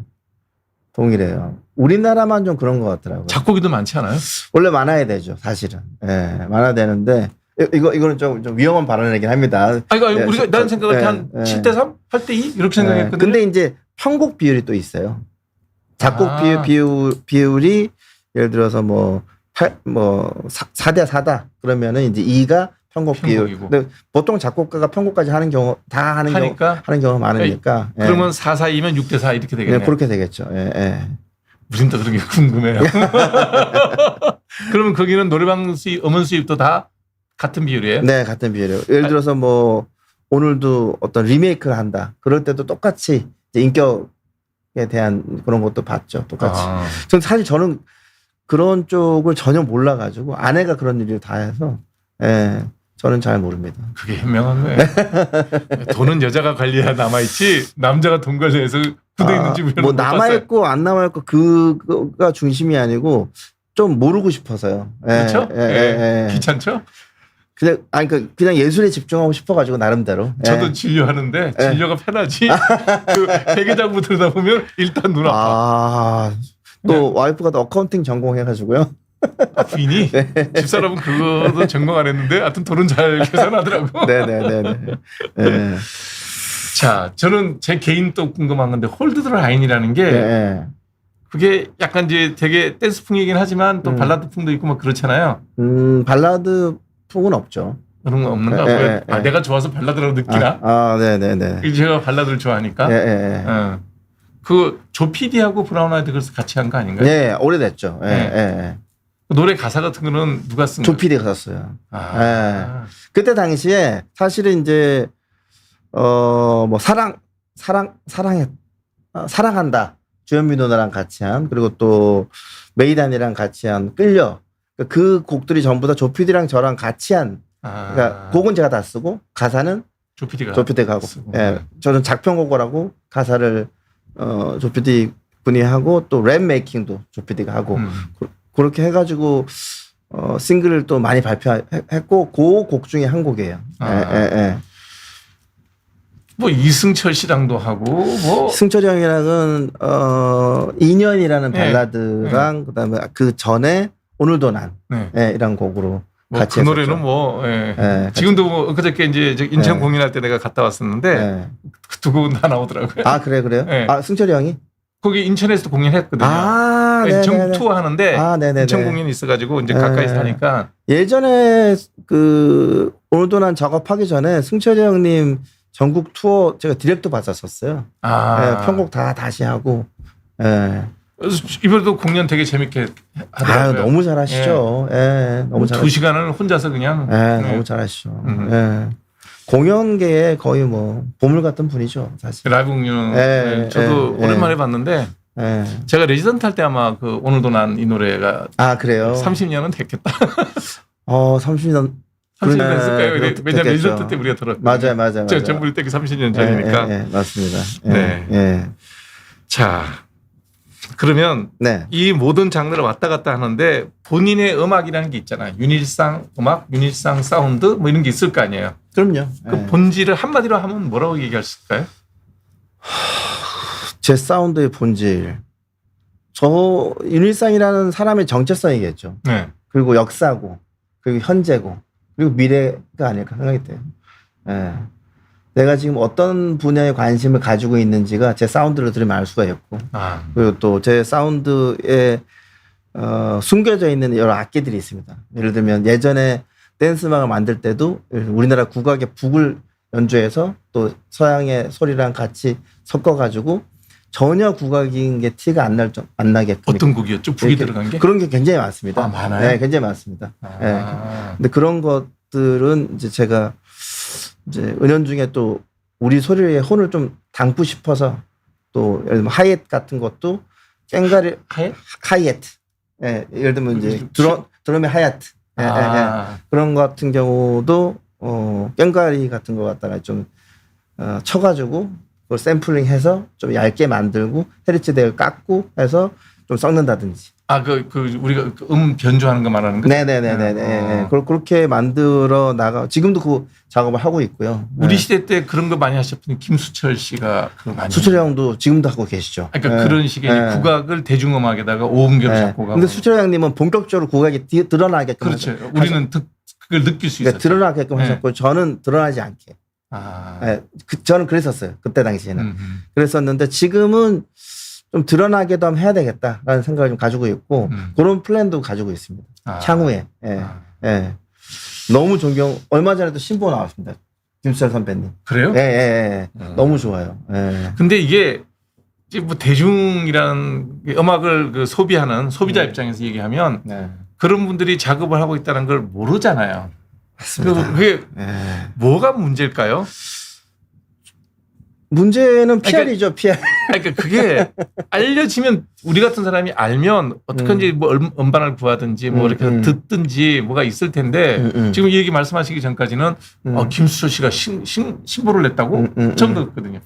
동일해요. 우리나라만 좀 그런 것 같더라고요. 작곡이도 많지 않아요? 원래 많아야 되죠, 사실은. 많아야 되는데 이거는 좀 위험한 발언이긴 합니다. 아니, 우리가 난 생각할 때 한 7대3, 8대2 이렇게 생각했거든요. 근데 이제 편곡 비율이 또 있어요. 작곡 비율이 예를 들어서 뭐 4대4다 그러면은 이제 2가 편곡 비율. 근데 보통 작곡가가 편곡까지 하는 경우 다 하는 경우가 많으니까. 그러면 4-4이면 6대4 이렇게 되겠네요. 네, 그렇게 되겠죠. 무슨 또 그런 게 궁금해요. 그러면 거기는 노래방 수입, 음원 수입도 다 같은 비율이에요? 네, 같은 비율이에요. 예를 들어서 뭐 오늘도 어떤 리메이크를 한다. 그럴 때도 똑같이 이제 인격에 대한 그런 것도 봤죠. 똑같이. 사실 저는 그런 쪽을 전혀 몰라가지고 아내가 그런 일을 다 해서 저는 잘 모릅니다. 그게 현명한 거예요. 돈은 여자가 관리해야 남아있지 남자가 돈 관리해서 굳어있는지 뭐 남아있고 안 남아있고 그거가 중심이 아니고 좀 모르고 싶어서요. 그렇죠? 귀찮죠? 그냥 예술에 집중하고 싶어가지고 나름대로. 저도 진료하는데 진료가 편하지. 그 회계장부 들다 보면 일단 눈 아파. 또 와이프가 또 어카운팅 전공해가지고요. 부인이? 집사람은 그거도 전공 안 했는데 하여튼 돈은 잘 계산하더라고. 네네네. 자, 저는 제 개인 또 궁금한 건데 홀드 더 라인이라는 게 그게 약간 이제 되게 댄스풍이긴 하지만 또 발라드풍도 있고 막 그렇잖아요. 발라드 풍은 없죠. 그런 거 없는가? 내가 좋아서 발라드라고 느끼나? 네네네. 제가 발라드를 좋아하니까. 그 조 PD하고 브라운 아이드 걸스 같이 한 거 아닌가요? 네, 오래됐죠. 노래 가사 같은 거는 누가 쓴 거예요? 조 PD가 썼어요. 그때 당시에 사실은 이제 뭐 사랑한다. 주현미 누나랑 같이 한, 그리고 또 메이단이랑 같이 한 끌려. 그 곡들이 전부 다 조 PD랑 저랑 같이 한. 그러니까 곡은 제가 다 쓰고 가사는 조 PD가 하고. 저는 작편곡을 하고 가사를 조 PD 분이 하고 또 랩 메이킹도 조 PD가 하고 그렇게 해가지고 싱글을 또 많이 발표했고 그 곡 중에 한 곡이에요. 뭐 이승철 씨랑도 하고 뭐 승철이 형이랑은 인연이라는 발라드랑 그다음에 그 전에 오늘도 난 이란 곡으로 같이 그 노래는 뭐 지금도 뭐 그저께 이제 인천 공연할 때 내가 갔다 왔었는데 그 두 곡은 다 나오더라고요. 그래요? 승철이 형이 거기 인천에서도 공연했거든요. 전국 투어 하는데 인천 공연이 있어가지고 이제 가까이서 하니까 예전에 그 오늘도 난 작업하기 전에 승철이 형님 전국 투어 제가 디렉트 받았었어요. 편곡 다시 하고. 이번에도 공연 되게 재밌게 하더라고요. 너무 잘하시죠. 너무 잘하시죠. 2시간을 혼자서 그냥. 너무 잘하시죠. 공연계에 거의 뭐 보물 같은 분이죠, 사실. 라이브 공연. 저도 오랜만에 봤는데 제가 레지던트 할 때 아마 그 오늘도 난 이 노래가 그래요? 30년은 됐겠다. 30년 30년 됐을까요? 왜냐면 레지던트 때 우리가 들었거든요. 맞아요. 제가 전부 때 30년 전이니까. 맞습니다. 자, 그러면 이 모든 장르를 왔다 갔다 하는데 본인의 음악이라는 게 있잖아요. 윤일상 음악, 윤일상 사운드 뭐 이런 게 있을 거 아니에요. 그럼요. 그 본질을 한마디로 하면 뭐라고 얘기하실까요? 제 사운드의 본질. 윤일상이라는 사람의 정체성이겠죠. 그리고 역사고, 그리고 현재고, 그리고 미래가 아닐까 생각이 돼요. 내가 지금 어떤 분야에 관심을 가지고 있는지가 제 사운드를 들으면 알 수가 있고, 그리고 또 제 사운드에 숨겨져 있는 여러 악기들이 있습니다. 예를 들면 예전에 댄스 음악을 만들 때도 우리나라 국악의 북을 연주해서 또 서양의 소리랑 같이 섞어가지고 전혀 국악인 게 티가 안 나게끔. 어떤 곡이었죠? 북이 들어간 게? 그런 게 굉장히 많습니다. 많아요? 네, 굉장히 많습니다. 근데 그런 것들은 이제 제가 이제 은연중에 또 우리 소리의 혼을 좀 담고 싶어서 또 예를 들면 하이햇 같은 것도 깽가리 하이햇. 예를 들면 이제 드럼의 하얏트. 그런 것 같은 경우도 깽가리 같은 거 갖다가 좀 쳐가지고 그걸 샘플링해서 좀 얇게 만들고 헤르츠덱을 깎고 해서 좀 섞는다든지. 우리가 변조하는 거 말하는 거? 네네네네. 그렇게 만들어 나가. 지금도 그 작업을 하고 있고요. 우리 시대 때 그런 거 많이 하셨던 김수철 씨가 그거 많이. 수철 형도 지금도 하고 계시죠. 그러니까 그런 식의 국악을 대중음악에다가 오음계로 작곡하고. 근데 수철 형님은 본격적으로 국악이 드러나게끔. 그렇죠. 우리는 그걸 느낄 수 그러니까 있었죠. 드러나게끔 하셨고 저는 드러나지 않게. 저는 그랬었어요. 그때 당시에는. 그랬었는데 지금은 좀 드러나게도 한번 해야 되겠다라는 생각을 좀 가지고 있고 그런 플랜도 가지고 있습니다. 향후에. 너무 얼마 전에도 신보 나왔습니다. 김수철 선배님. 그래요? 너무 좋아요. 근데 이게 뭐 대중이라는 음악을 그 소비하는 소비자 입장에서 얘기하면 그런 분들이 작업을 하고 있다는 걸 모르잖아요. 맞습니다. 그게 뭐가 문제일까요? 문제는 PR이죠, PR. 그러니까 그게 알려지면 우리 같은 사람이 알면 어떻게든지 뭐 음반을 구하든지 뭐 이렇게 듣든지 뭐가 있을 텐데 지금 이 얘기 말씀하시기 전까지는 김수철 씨가 신보를 냈다고 처음 듣거든요.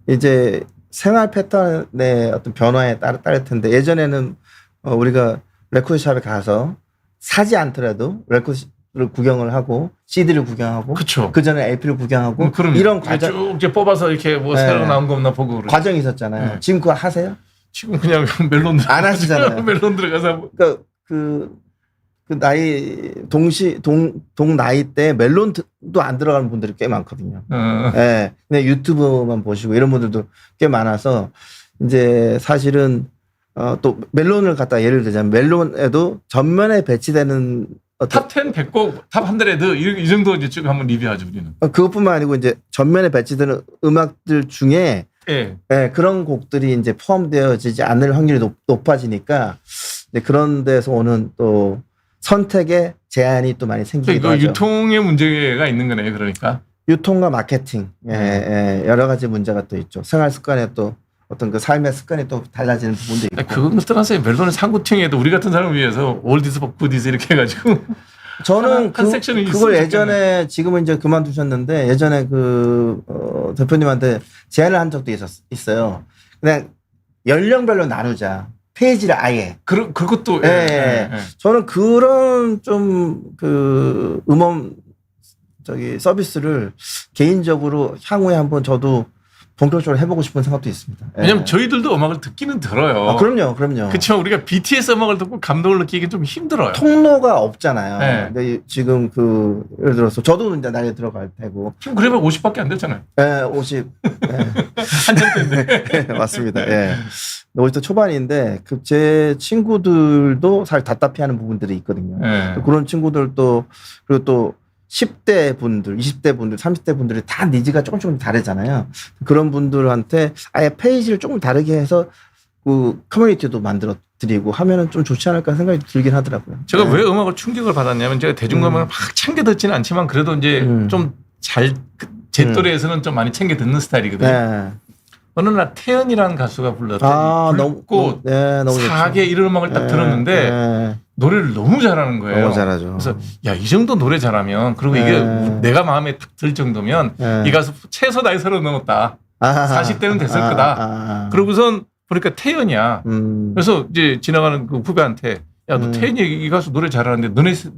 이제 생활 패턴의 어떤 변화에 따를 텐데 예전에는 우리가 레코드샵에 가서 사지 않더라도 레코드를 구경을 하고 CD를 구경하고 그쵸. 그 전에 LP를 구경하고 이런 과정 쭉 이제 뽑아서 이렇게 뭐 새로 나온 거 없나 보고 과정이 있었잖아요. 지금 그거 하세요? 지금 그냥 멜론 안 하시잖아요. 멜론 들어가서 그러니까 그 나이 동 나이 때 멜론도 안 들어가는 분들이 꽤 많거든요. 그냥 유튜브만 보시고 이런 분들도 꽤 많아서 이제 사실은 또 멜론을 갖다 예를 들자면 멜론에도 전면에 배치되는 탑10 100곡 탑 100 이 정도 이제 쭉 한번 리뷰하죠 우리는. 그것뿐만 아니고 이제 전면에 배치되는 음악들 중에 그런 곡들이 이제 포함되어지지 않을 확률이 높아지니까 이제 그런 데서 오는 또 선택의 제한이 또 많이 생기기도 하죠. 유통의 문제가 있는 거네요, 그러니까. 유통과 마케팅, 여러 가지 문제가 또 있죠. 생활 습관에 또 어떤 그 삶의 습관이 또 달라지는 부분도 있고. 그건 떠나서 멜론을 상구팅해도 우리 같은 사람을 위해서 올디스 굿디스 이렇게 해가지고. 저는 그걸 예전에 지금은 이제 그만두셨는데 예전에 대표님한테 제안을 한 적도 있어요. 그냥 연령별로 나누자. 페이지를 아예. 그것도. 저는 그런 좀 음원 서비스를 개인적으로 향후에 한번 저도 본격적으로 해보고 싶은 생각도 있습니다. 왜냐면 저희들도 음악을 듣기는 들어요. 그럼요. 그렇지만 우리가 BTS 음악을 듣고 감동을 느끼기 좀 힘들어요. 통로가 없잖아요. 근데 지금 예를 들어서 저도 이제 나이에 들어갈 테고. 지금 그래봐 50밖에 안 됐잖아요. 50. 한참 때인데. 맞습니다. 50대 초반인데 제 친구들도 사실 답답해하는 부분들이 있거든요. 그런 친구들도 그리고 또 10대 분들, 20대 분들, 30대 분들이 다 니즈가 조금 다르잖아요. 그런 분들한테 아예 페이지를 조금 다르게 해서 커뮤니티도 만들어 드리고 하면은 좀 좋지 않을까 생각이 들긴 하더라고요. 제가 왜 음악을 충격을 받았냐면 제가 대중음악을 막 챙겨 듣지는 않지만 그래도 이제 좀 제 또래에서는 좀 많이 챙겨 듣는 스타일이거든요. 어느 날 태연이라는 가수가 불렀던 불꽃, 사계 이런 음악을 딱 들었는데 노래를 너무 잘하는 거예요. 너무 잘하죠. 그래서 이 정도 노래 잘하면 그리고 이게 내가 마음에 딱 들 정도면 이 가수 최소 나이 30 넘었다. 40대는 됐을 거다. 그러고선 보니까 태연이야. 그래서 이제 지나가는 그 후배한테 야, 너 태연이 이 가수 노래 잘하는데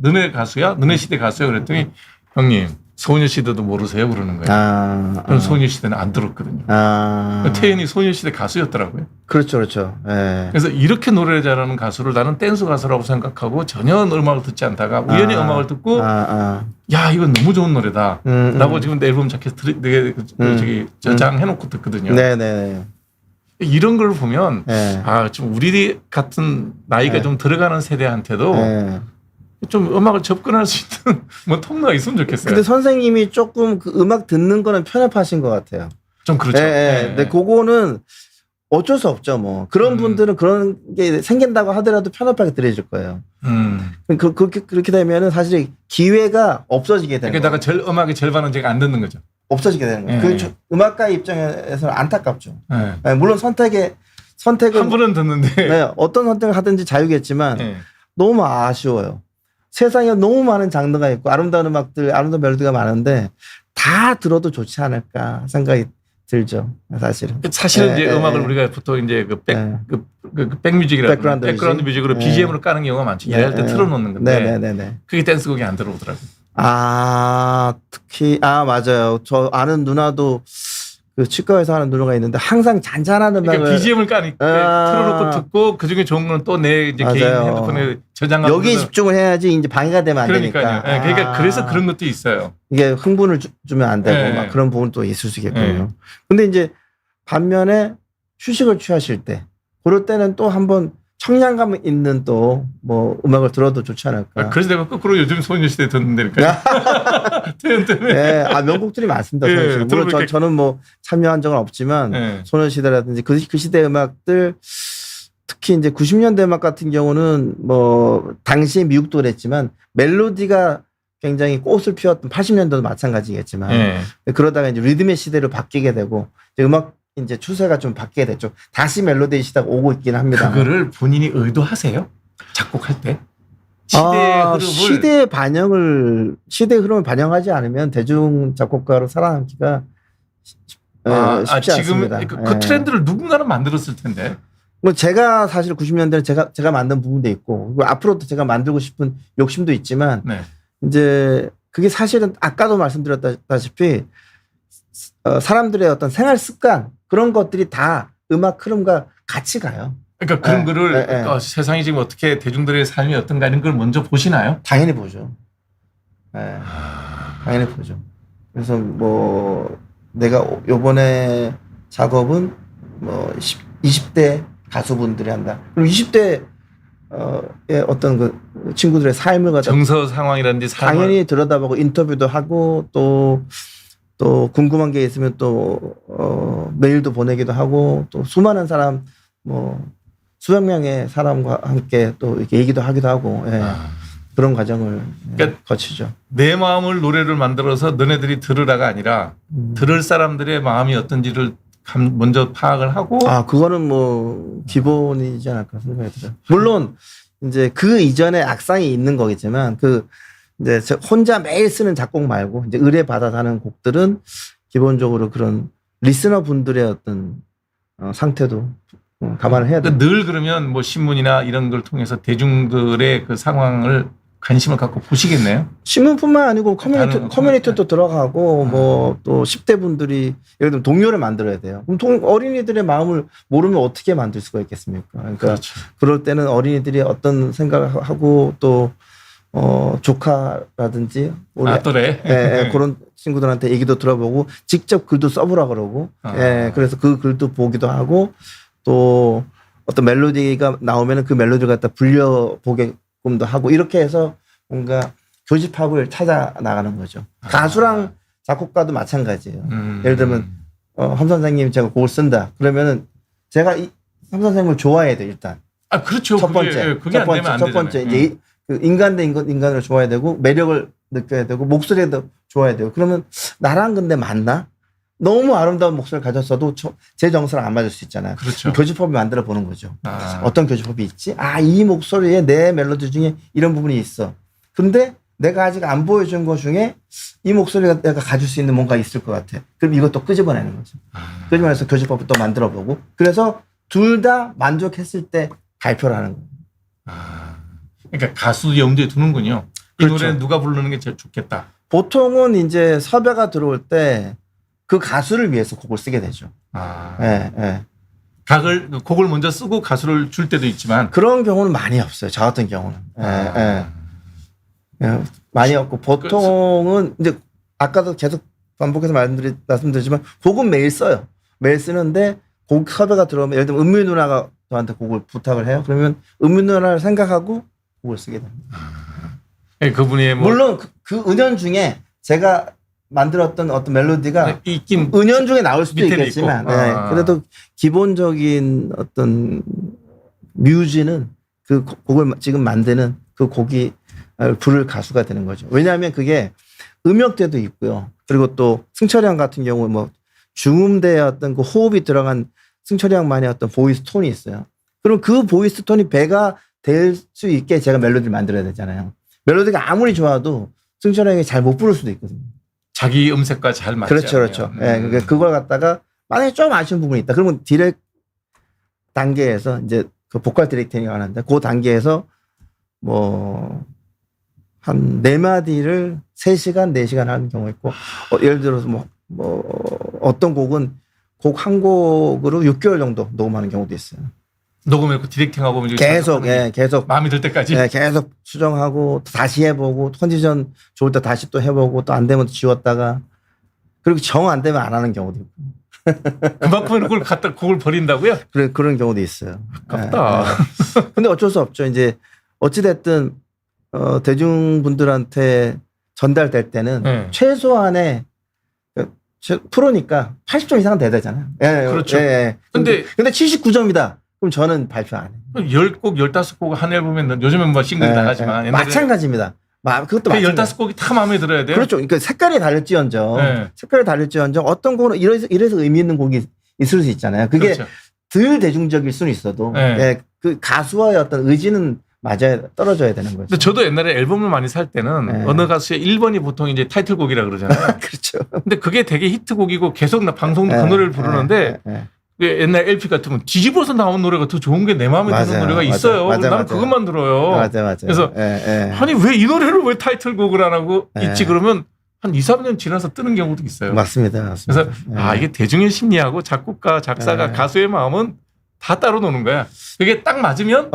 너네 가수야? 너네 시대 가수야? 그랬더니 형님 소녀시대도 모르세요? 그러는 거예요. 그럼 소녀시대는 안 들었거든요. 태연이 소녀시대 가수였더라고요. 그렇죠. 그래서 이렇게 노래를 잘하는 가수를 나는 댄스 가수라고 생각하고 전혀 음악을 듣지 않다가 우연히 음악을 듣고 야 이건 너무 좋은 노래다 라고 지금 앨범 자켓 저장해놓고 듣거든요. 네네. 이런 걸 보면 좀 우리 같은 나이가 좀 들어가는 세대한테도 좀 음악을 접근할 수 있는 뭐 통로가 있으면 좋겠어요. 근데 선생님이 조금 음악 듣는 거는 편협하신 것 같아요. 좀 그렇죠. 근데 그거는 어쩔 수 없죠. 뭐 그런 분들은 그런 게 생긴다고 하더라도 편협하게 들어줄 거예요. 그렇게 되면은 사실 기회가 없어지게 되는 거예요. 게다가 음악의 절반은 제가 안 듣는 거죠. 없어지게 되는 거예요. 음악가 입장에서는 안타깝죠. 물론 선택을 한 번은 듣는데 어떤 선택을 하든지 자유겠지만 너무 아쉬워요. 세상에 너무 많은 장르가 있고 아름다운 음악들, 아름다운 멜로디가 많은데 다 들어도 좋지 않을까 생각이 들죠. 사실은 이제 음악을 우리가 보통 이제 백뮤직이라고 백그라운드 뮤직으로 BGM으로 까는 경우가 많죠. 일할 때 틀어놓는 건데 그게 댄스곡이 안 들어오더라고요. 특히 맞아요. 저 아는 누나도 그 치과에서 하는 노래가 있는데 항상 잔잔한 음악을 그러니까 BGM을 틀어놓고 듣고 그 중에 좋은 건 또 내 이제 개인 핸드폰에 저장하고 여기에 집중을 해야지 이제 방해가 되면 안 그러니까요. 되니까. 그러니까 그래서 그런 것도 있어요. 이게 흥분을 주면 안 되고 막 그런 부분도 있을 수 있겠군요. 근데 이제 반면에 휴식을 취하실 때 그럴 때는 또 한번 청량감 있는 또 뭐 음악을 들어도 좋지 않을까. 그래서 내가 거꾸로 요즘 소녀시대 듣는다니까. 태연 때문에. 네, 명곡들이 많습니다. 물론 저는 뭐 참여한 적은 없지만 소녀시대라든지 그 시대 음악들 특히 이제 90년대 음악 같은 경우는 뭐 당시에 미국도 그랬지만 멜로디가 굉장히 꽃을 피웠던 80년대도 마찬가지겠지만 그러다가 이제 리듬의 시대로 바뀌게 되고 이제 음악 이제 추세가 좀 바뀌게 됐죠. 다시 멜로디의 시대가 오고 있긴 합니다. 그거를 본인이 의도하세요? 작곡할 때? 시대의 흐름을 반영하지 않으면 대중 작곡가로 살아남기가 쉽지 않습니다. 그 트렌드를 누군가는 만들었을 텐데. 뭐 제가 사실 90년대는 제가 만든 부분도 있고 그리고 앞으로도 제가 만들고 싶은 욕심도 있지만 이제 그게 사실은 아까도 말씀드렸다시피 사람들의 어떤 생활 습관 그런 것들이 다 음악 흐름과 같이 가요. 그러니까 그런 거를 세상이 지금 어떻게 대중들의 삶이 어떤가 이런 걸 먼저 보시나요? 당연히 보죠. 당연히 보죠. 그래서 뭐 내가 요번에 작업은 뭐 20대 가수분들이 한다. 그리고 20대 어떤 그 친구들의 삶을 갖다 정서 상황이라든지 삶을 당연히 들여다보고 인터뷰도 하고 또 궁금한 게 있으면 또 메일도 보내기도 하고 또 수많은 사람 뭐 수백 명의 사람과 함께 또 이렇게 얘기도 하기도 하고 그런 과정을 그러니까 거치죠. 내 마음을 노래를 만들어서 너네들이 들으라가 아니라 들을 사람들의 마음이 어떤지를 먼저 파악을 하고 그거는 뭐 기본이지 않을까 생각이 들어요. 물론 이제 그 이전에 악상이 있는 거겠지만 이제 혼자 매일 쓰는 작곡 말고 이제 의뢰받아서 하는 곡들은 기본적으로 그런 리스너 분들의 어떤 상태도 감안을 해야 돼요. 늘 그러면 뭐 신문이나 이런 걸 통해서 대중들의 그 상황을 관심을 갖고 보시겠네요. 신문뿐만 아니고 커뮤니티도 들어가고 뭐 또 10대 분들이 예를 들면 동요를 만들어야 돼요. 그럼 어린이들의 마음을 모르면 어떻게 만들 수가 있겠습니까? 그러니까 그렇죠. 그럴 때는 어린이들이 어떤 생각을 하고 또 조카라든지 또래 그런 친구들한테 얘기도 들어보고 직접 글도 써보라 그러고 그래서 그 글도 보기도 하고 또 어떤 멜로디가 나오면은 그 멜로디를 갖다 불려보게끔도 하고 이렇게 해서 뭔가 교집합을 찾아 나가는 거죠. 가수랑 작곡가도 마찬가지예요. 예를 들면 함 선생님 제가 곡을 쓴다 그러면은 제가 함 선생님을 좋아해야 돼 일단. 그렇죠. 첫 번째 이제 그 인간 대 인간을 좋아해야 되고 매력을 느껴야 되고 목소리도 좋아야 돼요. 그러면 나랑 근데 맞나? 너무 아름다운 목소리를 가졌어도 제 정서랑 안 맞을 수 있잖아요. 그렇죠. 교집합을 만들어 보는 거죠. 어떤 교집합이 있지? 이 목소리에 내 멜로디 중에 이런 부분이 있어. 근데 내가 아직 안 보여준 것 중에 이 목소리가 내가 가질 수 있는 뭔가 있을 것 같아. 그럼 이것도 끄집어내는 거죠. 끄집어내서 교집합을 또 만들어 보고 그래서 둘 다 만족했을 때 발표를 하는 거예요. 그러니까 가수 염두에 두는군요. 이 그렇죠. 노래는 누가 부르는 게 제일 좋겠다. 보통은 이제 섭외가 들어올 때 그 가수를 위해서 곡을 쓰게 되죠. 곡을 먼저 쓰고 가수를 줄 때도 있지만 그런 경우는 많이 없어요. 저 같은 경우는. 많이 없고 보통은 이제 아까도 계속 반복해서 말씀드리지만 곡은 매일 써요. 매일 쓰는데 곡 섭외가 들어오면 예를 들면 은미 누나가 저한테 곡을 부탁을 해요. 그러면 은미 누나를 생각하고 곡을 쓰게 됩니다. 그분이 물론 그 은연중에 제가 만들었던 어떤 멜로디가 은연중에 나올 수도 있겠지만 그래도 기본적인 어떤 뮤지는 그 곡을 지금 만드는 그 곡이 부를 가수가 되는 거죠. 왜냐하면 그게 음역대도 있고요. 그리고 또 승철이 형 같은 경우 뭐 중음대의 어떤 그 호흡이 들어간 승철이 형만의 어떤 보이스 톤이 있어요. 그럼 그 보이스 톤이 배가 될 수 있게 제가 멜로디를 만들어야 되잖아요. 멜로디가 아무리 좋아도 승철이 형이 잘 못 부를 수도 있거든요. 자기 음색과 잘 맞지 않아요. 그렇죠. 그러니까 그걸 갖다가 만약에 좀 아쉬운 부분이 있다. 그러면 디렉 단계에서 이제 그 보컬 디렉팅이 하는데 그 단계에서 뭐 한 4마디를 3시간, 4시간 하는 경우 있고 예를 들어서 뭐 어떤 곡은 곡 한 곡으로 6개월 정도 녹음하는 경우도 있어요. 녹음해놓고 디렉팅하고 계속 계속 마음에 들 때까지 계속 수정하고 다시 해보고 컨디션 좋을 때 다시 또 해보고 또 안 되면 또 지웠다가 그리고 정 안 되면 안 하는 경우도 있고. 그만큼 그걸 갖다 곡을 버린다고요? 그런 경우도 있어요. 아깝다. 근데 어쩔 수 없죠. 이제 어찌됐든 대중분들한테 전달될 때는 최소한의 프로니까 80점 이상은 돼야 되잖아요. 그렇죠. 근데 79점이다. 그럼 저는 발표 안 해요. 10곡, 15곡 한 앨범에 요즘은 뭐 싱글이 나가지만 마찬가지입니다. 그것도 마찬가지. 15곡이 다 마음에 들어야 돼요. 그렇죠. 그러니까 색깔이 다를지언정 어떤 곡은 이래서 의미 있는 곡이 있을 수 있잖아요. 그게 그렇죠. 덜 대중적일 수는 있어도 그 가수와의 어떤 의지는 맞아야 떨어져야 되는 거죠. 근데 저도 옛날에 앨범을 많이 살 때는 어느 가수의 1번이 보통 이제 타이틀곡이라 그러잖아요. 그렇죠. 근데 그게 되게 히트곡이고 계속 방송도 그 노래를 부르는데 옛날 LP 같으면 뒤집어서 나온 노래가 더 좋은 게 내 마음에 드는 노래가 있어요. 나는 그것만 들어요. 맞아요. 그래서 아니 왜 이 노래를 왜 타이틀곡을 안 하고 있지 그러면 한 2, 3년 지나서 뜨는 경우도 있어요. 맞습니다. 그래서 이게 대중의 심리하고 작곡가, 작사가, 가수의 마음은 다 따로 노는 거야. 그게 딱 맞으면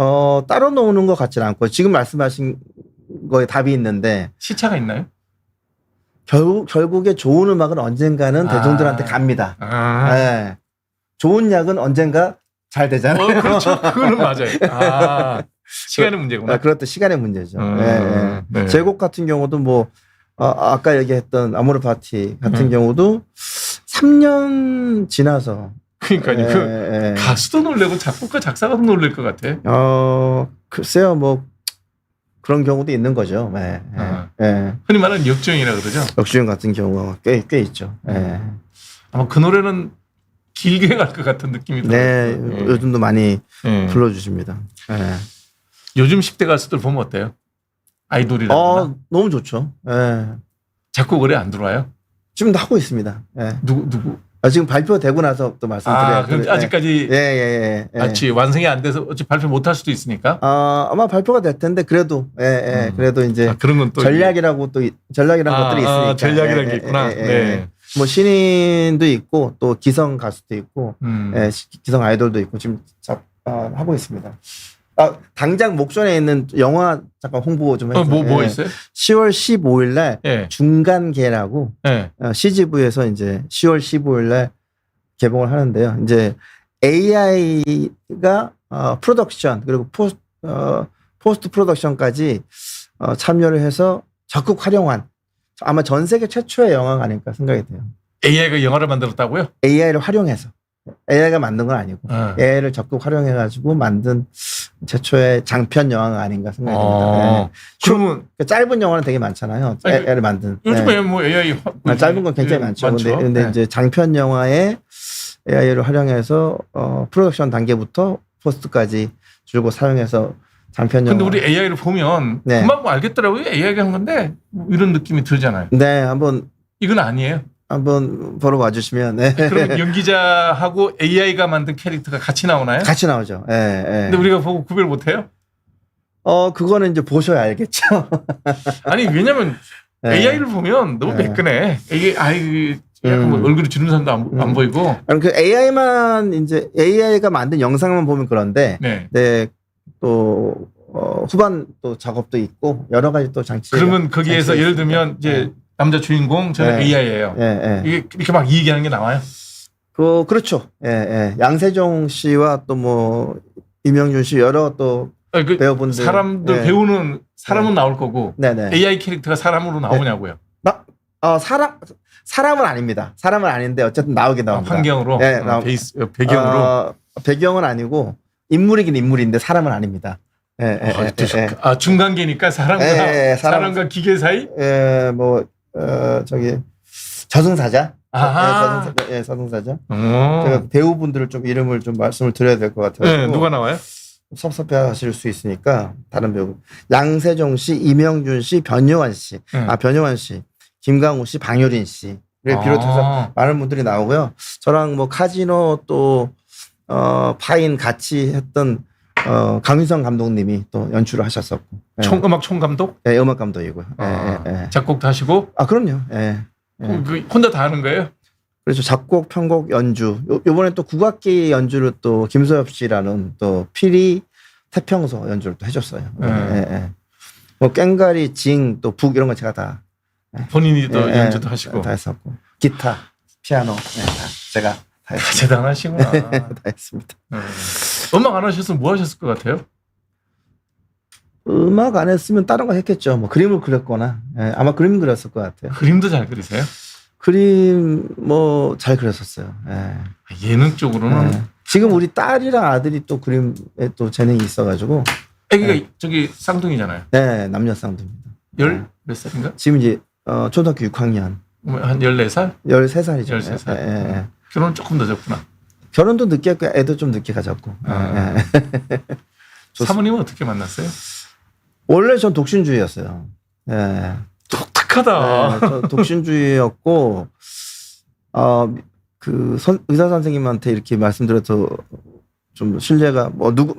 따로 노는 것 같지는 않고 지금 말씀하신 거에 답이 있는데 시차가 있나요? 결국에 좋은 음악은 언젠가는 대중들한테 갑니다. 좋은 약은 언젠가 잘 되잖아요. 그렇죠. 그거는 맞아요. 시간의 문제구나. 그렇다. 시간의 문제죠. 제곡 같은 경우도 뭐 아까 얘기했던 아모르 파티 같은 경우도 3년 지나서 그러니까요. 가수도 놀래고 작곡가, 작사가도 놀랄 것 같아. 글쎄요. 뭐 그런 경우도 있는 거죠. 흔히 말하는 역주행이라 그러죠. 역주행 같은 경우가 꽤 있죠. 아마 그 노래는 길게 갈 것 같은 느낌이 들어요. 요즘도 많이 불러주십니다. 요즘 10대 가수들 보면 어때요? 아이돌이라거나. 너무 좋죠. 작곡 의뢰 안 들어와요? 지금도 하고 있습니다. 누구? 지금 발표되고 나서 또 말씀드려요. 그럼 아직까지 완성이 안 돼서 어찌 발표 못 할 수도 있으니까. 아마 발표가 될 텐데 그래도 그래도 이제 그런 건 또 전략이라는 것들이 있으니까. 전략이라는 게 있구나. 뭐 신인도 있고 또 기성 가수도 있고 기성 아이돌도 있고 지금 하고 있습니다. 당장 목전에 있는 영화 잠깐 홍보 좀 해주세요. 뭐 있어요? 10월 15일 날 중간계라고 CGV에서 이제 10월 15일 날 개봉을 하는데요. 이제 AI가 프로덕션 그리고 포스트 프로덕션까지 참여를 해서 적극 활용한 아마 전 세계 최초의 영화가 아닐까 생각이 돼요. AI가 영화를 만들었다고요? AI를 활용해서. AI가 만든 건 아니고 AI를 적극 활용해가지고 만든 최초의 장편 영화가 아닌가 생각이 듭니다. 그러면 짧은 영화는 되게 많잖아요. AI를 만든. 요즘에 뭐 AI 짧은 건 굉장히 많죠. 근데 이제 장편 영화에 AI를 활용해서 프로덕션 단계부터 포스트까지 줄곧 사용해서 장편 영화. 근데 우리 AI를 보면 금방 뭐 알겠더라고요. AI가 한 건데 이런 느낌이 들잖아요. 한번 이건 아니에요. 한번 보러 와주시면. 그럼 연기자하고 AI가 만든 캐릭터가 같이 나오나요? 같이 나오죠. 근데 우리가 보고 구별 못해요? 그거는 이제 보셔야 알겠죠. 아니 왜냐면 AI를 보면 너무 매끈해. 이게 약간 뭐 얼굴이 주는 사람도 안 보이고. 그 AI만 이제 AI가 만든 영상만 보면 그런데, 또 후반 또 작업도 있고 여러 가지 또 장치. 그러면 거기에서 예를 들면 이제 남자 주인공 저는 AI예요. 이게 이렇게 막 이 얘기하는 게 나와요? 그렇죠. 양세종 씨와 또 뭐 이명준 씨 여러 또 배우분들 사람들 배우는 사람은 나올 거고 AI 캐릭터가 사람으로 나오냐고요? 사람은 아닙니다. 사람은 아닌데 어쨌든 나오긴 나옵니다. 환경으로 배경으로 배경은 아니고 인물이긴 인물인데 사람은 아닙니다. 중간계니까 사람과 기계 사이? 저기 저승사자. 저승사자. 제가 배우분들을 좀 이름을 좀 말씀을 드려야 될 것 같아요. 누가 나와요? 섭섭해하실 수 있으니까 다른 배우 양세종 씨, 이명준 씨, 변요한 씨, 변요한 씨, 김강우 씨, 방효린 씨를 비롯해서 많은 분들이 나오고요. 저랑 뭐 카지노 또 파인 같이 했던 강윤성 감독님이 또 연출을 하셨었고. 음악 총감독? 네, 음악 감독이고요. 작곡도 하시고? 그럼요. 혼자 다 하는 거예요? 그래서 작곡, 편곡, 연주. 요번에 또 국악기 연주를 또 김소엽 씨라는 또 피리 태평소 연주를 또 해줬어요. 예. 뭐 꽹가리, 징, 또 북 이런 거 제가 다 본인이 또 연주도 하시고 다 했었고 기타, 피아노 다 제가 다 했습니다. 대단하시구나. 다 했습니다. 음악 안 하셨으면 뭐 하셨을 것 같아요? 음악 안 했으면 다른 거 했겠죠. 뭐 그림을 그렸거나 아마 그림 그렸을 것 같아요. 그림도 잘 그리세요? 그림 뭐 잘 그렸었어요. 예능 쪽으로는 지금 우리 딸이랑 아들이 또 그림에 또 재능이 있어가지고 애기가 저기 쌍둥이잖아요. 네, 남녀 쌍둥이입니다. 몇 살인가? 지금 이제 초등학교 6학년. 한 14살? 13살이죠. 13살. 결혼 조금 늦었구나. 결혼도 늦게 했고 애도 좀 늦게 가졌고. 사모님은 어떻게 만났어요? 원래 전 독신주의였어요. 독특하다. 저 독신주의였고 그 의사 선생님한테 이렇게 말씀드려도 좀 신뢰가 모든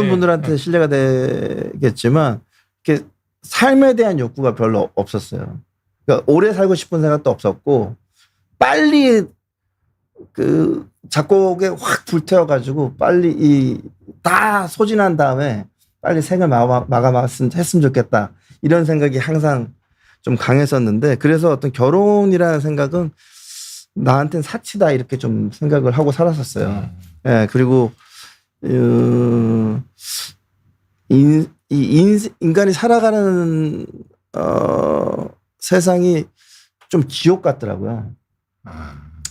분들한테 신뢰가 되겠지만 이렇게 삶에 대한 욕구가 별로 없었어요. 그러니까 오래 살고 싶은 생각도 없었고 빨리 그 작곡에 확 불태워가지고 빨리 다 소진한 다음에 빨리 생을 마감했으면 좋겠다 이런 생각이 항상 좀 강했었는데 그래서 어떤 결혼이라는 생각은 나한테는 사치다 이렇게 좀 생각을 하고 살았었어요. 그리고 인간이 살아가는 세상이 좀 지옥 같더라고요.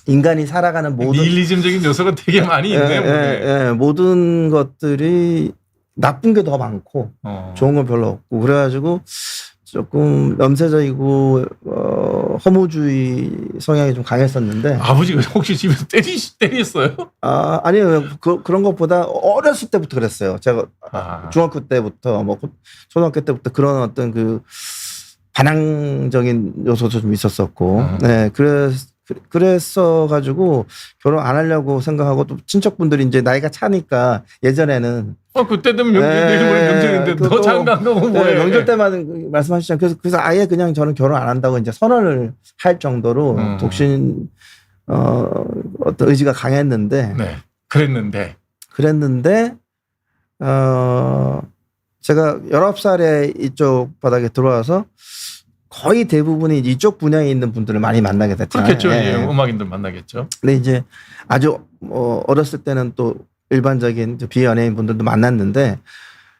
인간이 살아가는 모든 니힐리즘적인 요소가 되게 많이 있네요. 모든 것들이 나쁜 게 더 많고 좋은 건 별로 없고 그래가지고 조금 염세적이고 허무주의 성향이 좀 강했었는데 아버지가 혹시 집에서 때렸어요? 아니요. 그런 것보다 어렸을 때부터 그랬어요. 제가 중학교 때부터 뭐 초등학교 때부터 그런 어떤 그 반항적인 요소도 좀 있었었고 그랬어 가지고 결혼 안 하려고 생각하고 또 친척분들이 이제 나이가 차니까 예전에는 그때 되면 명절인데 너 장가 가고 뭐해? 명절 때만 말씀하시잖아요. 그래서 아예 그냥 저는 결혼 안 한다고 이제 선언을 할 정도로 독신 어떤 의지가 강했는데 그랬는데 제가 19살에 이쪽 바닥에 들어와서 거의 대부분이 이쪽 분야에 있는 분들을 많이 만나게 됐잖아요. 그렇겠죠. 음악인들 만나겠죠. 근데 이제 아주 어렸을 때는 또 일반적인 비연예인 분들도 만났는데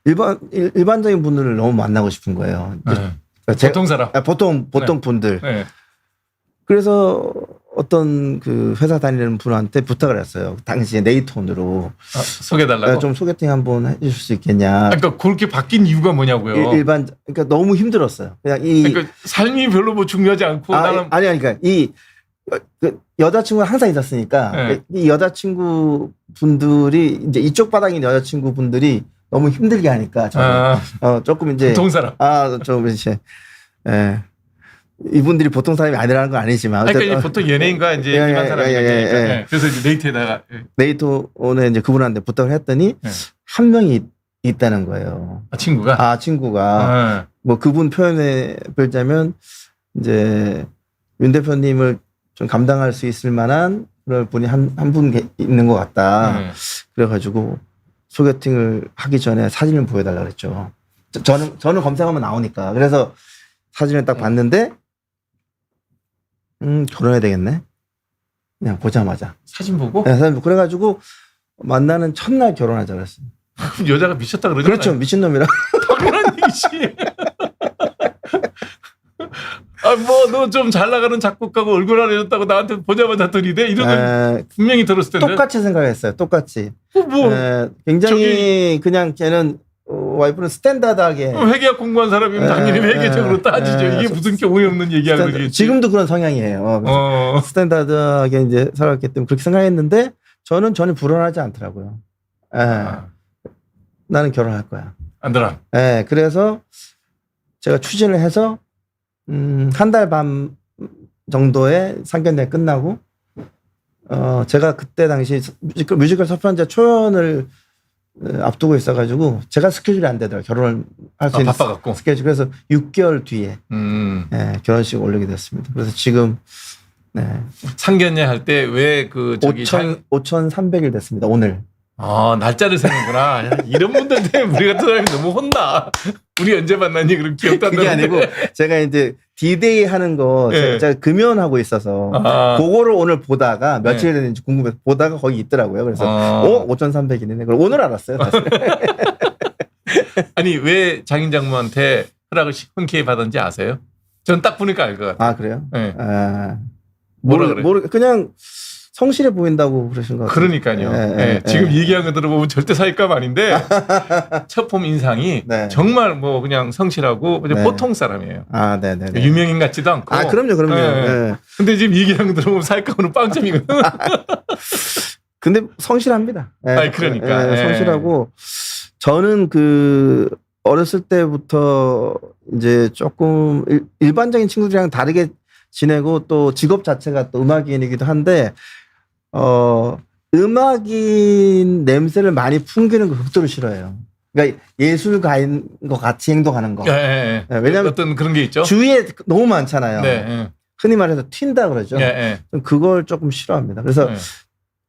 일반적인 분들을 너무 만나고 싶은 거예요. 보통 사람. 보통 분들. 그래서 어떤 그 회사 다니는 분한테 부탁을 했어요. 당시에 네이톤으로 소개해달라고. 좀 소개팅 한번 해주실 수 있겠냐. 그러니까 그렇게 바뀐 이유가 뭐냐고요. 그러니까 너무 힘들었어요. 그러니까 삶이 별로 뭐 중요하지 않고 나는 그러니까 그 여자친구가 항상 있었으니까 이 여자친구 분들이 이제 이쪽 바닥에 있는 여자친구 분들이 너무 힘들게 하니까 저는 조금 이제 보통 사람. 좀 이제 이분들이 보통 사람이 아니라는 건 아니지만 그러니까 보통 연예인과 이제 일반 사람이니까 그래서 이제 네이트에다가 네이트온에 이제 그분한테 부탁을 했더니 한 명이 있다는 거예요. 친구가 뭐 그분 표현에 빌자면 이제 윤 대표님을 좀 감당할 수 있을 만한 그런 분이 한 분 있는 것 같다. 그래가지고 소개팅을 하기 전에 사진을 보여달라 그랬죠. 저는 검색하면 나오니까. 그래서 사진을 딱 봤는데 결혼해야 되겠네. 그냥 보자마자. 사진 보고? 네, 사진 보고. 그래가지고 만나는 첫날 결혼하자 그랬어요. 그럼 여자가 미쳤다 그러죠? 그렇죠. 미친놈이라. 당연한 얘기지. 너 좀 잘 나가는 작곡가고 얼굴 하나 줬다고 나한테 보자마자 들이대? 이러면 분명히 들었을 텐데. 똑같이 생각했어요. 똑같이. 굉장히 그냥 걔는 와이프는 스탠다드하게. 회계학 공부한 사람이면 당연히 회계적으로 따지죠. 이게 무슨 경우에 없는 얘기하는 거지. 지금도 그런 성향이에요. 스탠다드하게 이제 살았기 때문에 그렇게 생각했는데 저는 전혀 불안하지 않더라고요. 나는 결혼할 거야. 안들아. 그래서 제가 추진을 해서 한 달 반 정도에 상견례 끝나고 제가 그때 당시 뮤지컬 서편제 초연을 앞두고 있어가지고 제가 스케줄이 안 되더라고요. 결혼을 할 수 있는 바빠갖고. 스케줄. 그래서 6개월 뒤에 결혼식 올리게 됐습니다. 그래서 지금 네. 상견례 할 때 왜 그 저기 5,300일 됐습니다. 오늘. 날짜를 세는구나. 이런 분들 때문에 우리 같은 사람이 너무 혼나. 우리 언제 만났니? 그런 기억도 안 그게 나는데. 아니고 제가 이제 D-Day 하는 거 네. 제가 금연하고 있어서 그거를 오늘 보다가 며칠 됐는지 궁금해서 보다가 거기 있더라고요. 그래서 5,300일이네. 그럼 오늘 알았어요. 아니 왜 장인장모한테 허락을 흔쾌히 받았는지 아세요? 전 딱 보니까 알 것 같아요. 아 그래요? 네. 뭐라 그래? 그냥 성실해 보인다고 그러신 것 같아요. 그러니까요. 지금 얘기한 거 들어보면 절대 사윗감 아닌데 첫 봄 인상이 정말 뭐 그냥 성실하고 그냥 보통 사람이에요. 네네. 유명인 같지도 않고. 그럼요. 근데 지금 얘기한 거 들어보면 사윗감으로 빵점이거든. 근데 성실합니다. 그러니까. 성실하고 저는 어렸을 때부터 이제 조금 일반적인 친구들이랑 다르게 지내고 또 직업 자체가 또 음악인이기도 한데 음악인 냄새를 많이 풍기는 거 극도로 싫어해요. 그러니까 예술가인 것 같이 행동하는 거. 왜냐하면 어떤 그런 게 있죠. 주위에 너무 많잖아요. 흔히 말해서 튄다 그러죠. 그걸 조금 싫어합니다. 그래서